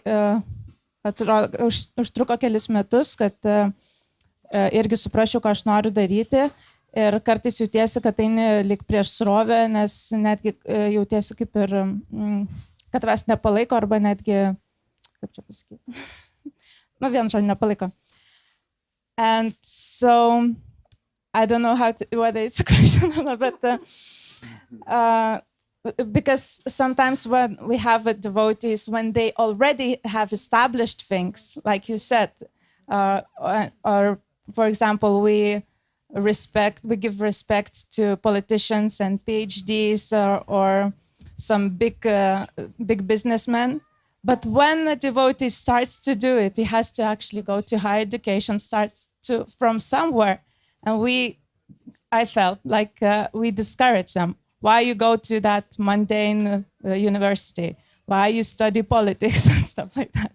atrodo, užtruko kelis metus, kad irgi suprasčiau, ką aš noriu daryti ir kartais jautiesi, kad eini lyg prieš srovę, nes netgi jautiesi kaip ir, kad tavęs nepalaiko arba netgi, kaip čia pasakyti, vien žodį nepalaiko. And so, I don't know whether it's a question or not, but because sometimes when we have devotees, when they already have established things, like you said, or for example, we give respect to politicians and PhDs or some big businessmen. But when a devotee starts to do it, he has to actually go to higher education, from somewhere. And I felt like we discourage them. Why you go to that mundane university? Why you study politics and stuff like that?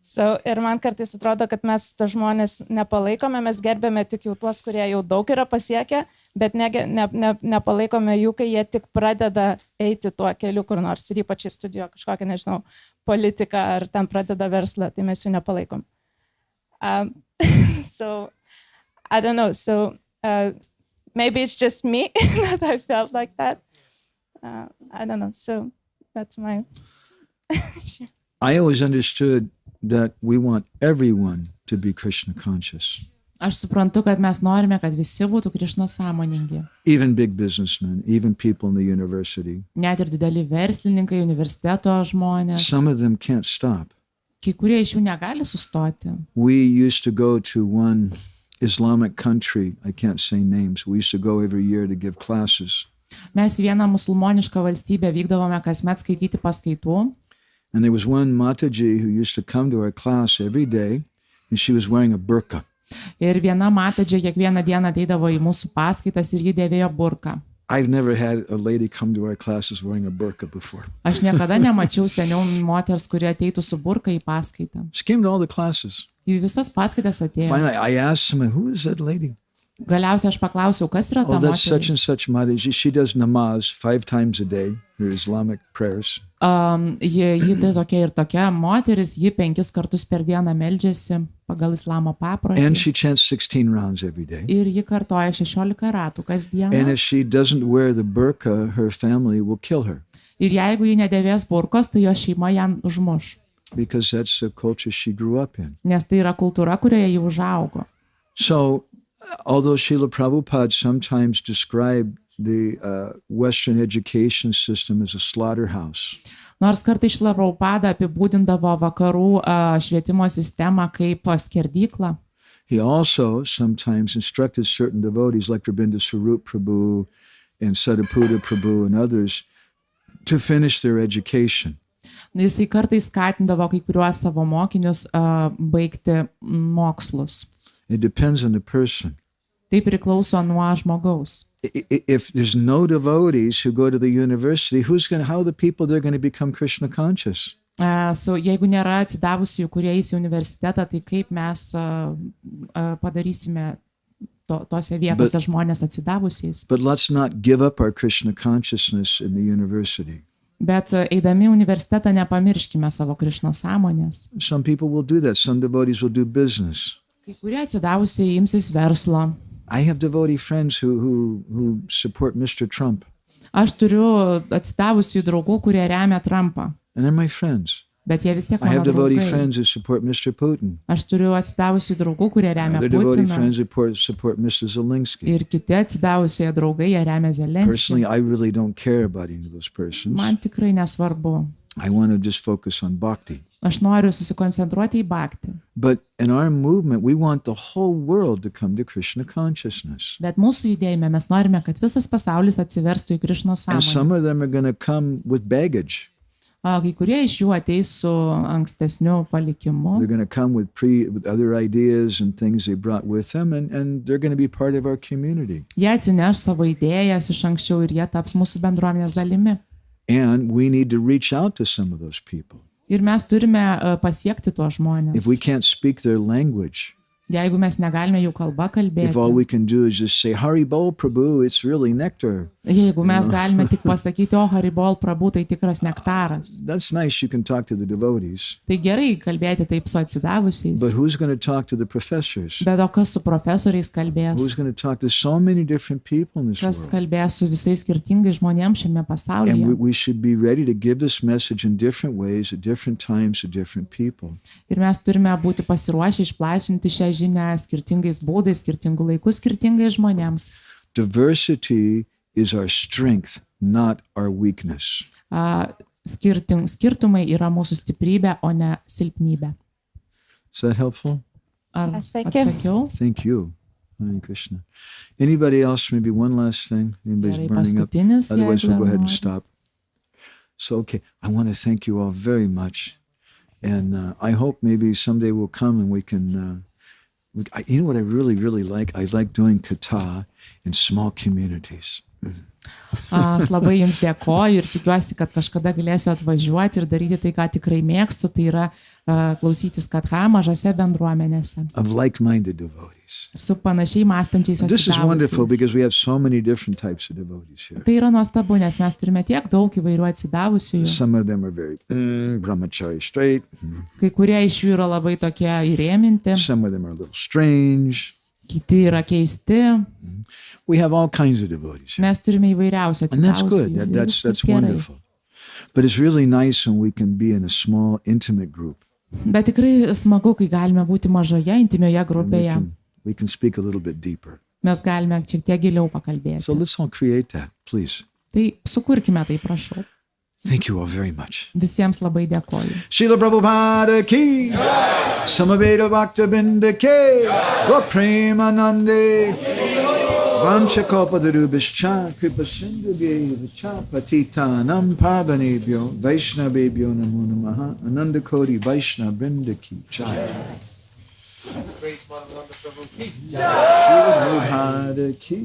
So, ir man kartais atrodo, kad mes to žmonės nepalaikome, mes gerbėme tik jau tuos, kurie jau daug yra pasiekę, bet nepalaikome jų, kai jie tik pradeda eiti tuo keliu kur nors ir ypač studijuoja kažkokią, nežinau, politiką ar ten pradeda verslą, tai mes jų nepalaikom. So, I don't know, so maybe it's just me that I felt like that. I don't know, so that's my... I always understood that we want everyone to be Krishna conscious. Aš suprantu, kad mes norime, kad visi būtų Krišna sąmoningi. Even big businessmen, even people in the university. Net ir dideli verslininkai, universiteto žmonės. Some of them can't stop. Kai kurie iš jų negali sustoti. We used to go to one Islamic country, I can't say names, we used to go every year to give classes. Mes vieną musulmonišką valstybę vykdavome kasmet skaityti paskaitų. And there was one mataji who used to come to our class every day, and she was wearing a burqa. Ir viena matadžia kiekvieną dieną ateidavo į mūsų paskaitas ir ji dėvėjo burką. I've never had a lady come to our classes wearing a burqa before. Aš niekada nemačiau seniau moters, kurie ateitų su burka į paskaitą. She came to all the classes. Į visas paskaitas atėjo. Finally, I asked someone, who is that lady? Galiausiai aš paklausiau, kas yra ta Oh, that's such and moteris. such mataji. She does namaz 5 times a day, her Islamic prayers. Ji tai tokia ir tokia moteris, ji 5 kartus per dieną meldžiasi pagal islamo And paprotį. she chants 16 rounds every day. Ir ji kartoja 16 ratų And kasdieną. if she doesn't wear the burqa, her family will kill her. Ir jeigu ji nedėvės burkos, tai jo šeima ją užmuš. Because that's the culture she grew up in. Nes tai yra kultūra, kurioje ji užaugo. So, although Srila Prabhupada sometimes described the Western education system as a slaughterhouse, Nors kartais Šrila Prabhupada apibūdindavo vakarų švietimo sistemą kaip skerdyklą, he also sometimes instructed certain devotees like Rabinda Sarup Prabhu and Sadaputa Prabhu and others to finish their education. jisai kartais skatindavo kai kuriuos savo mokinius baigti mokslus. It depends on the person. Tai priklauso nuo žmogaus. If there's no devotees who go to the university, how are the people they're going to become Krishna conscious? Jeigu nėra atsidavusių, kurie eis į universitetą, tai kaip mes padarysime tose vietose žmonės atsidavusiais. But let's not give up our Krishna consciousness in the university. Bet eidami į universitetą nepamirškime savo Krišno sąmonės. Some people will do that. Some devotees will do business. Kai kurie atsidavusiai imsis verslo. I have devotee friends who support Mr. Trump. Aš turiu atsidavusių draugų, kurie remia Trumpą. And they're my friends. Bet jie vis tiek I mano have devotee draugai. friends who support Mr. Putin. Aš turiu atsidavusių draugų, kurie remia Other devotee Putiną. friends support Mr. Zelensky. Ir kiti atsidavusiai draugai, jie remia Personally, Zelenskį. I really don't care about any of those persons. Man tikrai nesvarbu. I want to just focus on bhakti. Aš noriu susikoncentruoti į bhaktį. But in our movement, we want the whole world to come to Krishna consciousness. Bet mūsų judėjime mes norime, kad visas pasaulis atsiverstų į Krišno And sąmonę. some of them are going to come with baggage. Kai kurie iš jų ateis su ankstesniu palikimu. They're going to come with other ideas and things they brought with them, and they're going to be part of our community. Jie atsineš savo idėjas iš anksčiau ir jie taps mūsų bendruomenės dalimi. And we need to reach out to some of those people. Ir mes turime pasiekti tuos žmonės. If we can't speak their language, Jeigu mes negalime jų kalbą If all kalbėti, we can do is just say, Haribol Prabhu, it's really nectar. jeigu mes galime tik pasakyti, o Haribol Prabhu, tai tikras nektaras. That's nice, you can talk to the devotees. Tai gerai kalbėti taip su atsidavusiais. But who's going to talk to the professors? Bet o kas su profesoriais kalbės? Who's going to talk to so many different people in this Kas world? kalbės su visais skirtingais žmonėms šiame And pasaulyje? we should be ready to give this message in different ways, at different times, to different people. Ir mes turime būti pasiruošę išplatinti šią žinią skirtingais būdais, skirtingų laikų, skirtingai žmonėms. Diversity is our strength, not our weakness. Skirtumai yra mūsų stiprybė, o ne silpnybė. Is that helpful? Ar Yes, thank you. atsakiau? Thank you. Hare Krishna. Anybody else? Maybe one last thing? Anybody's Gerai, burning up? paskutinis. Otherwise, jeigu we'll go ahead and nori. stop. So, okay, I want to thank you all very much. And I hope maybe someday we'll come and we can... you know what I really, really like? I like doing kata in small communities. Aš labai jums dėkoju ir tikiuosi, kad kažkada galėsiu atvažiuoti ir daryti tai, ką tikrai mėgstu, tai yra klausytis katha mažose bendruomenėse. Of like-minded devotees. Su panašiai mąstančiais This is wonderful atsidavusiais. because we have so many different types of devotees here. Tai yra nuostabu, nes mes turime tiek daug įvairių atsidavusiųjų. Some of them are very brahmachari straight. Kai kurie iš jų yra labai tokie įrėminti, Some of them are a little strange. kiti yra keisti. We have all kinds of devotees here. Mes turime įvairiausių And that's good. atsidavusiųjų. That's wonderful. But it's really nice when we can be in a small, intimate group. Bet tikrai smagu, kai galime būti mažoje, intimioje And grupėje. we can speak a little bit deeper. Mes galime šiek tiek giliau pakalbėti. So let's all create that, please. Tai sukurkime tai, prašau. Thank you all very much. Visiems labai dėkoju. Srila Prabhupada ki, Samaveda Bhakta Binda ki, Go Premanande, Vanchakopadarubhischa, Kripa Sindhu Bheva Patitanam Pavanebhyo, Vaishnavebhyo Namo Namaha, Ananda Koti Vaishnav Brinda ki Jai. Srila Prabhupada ki.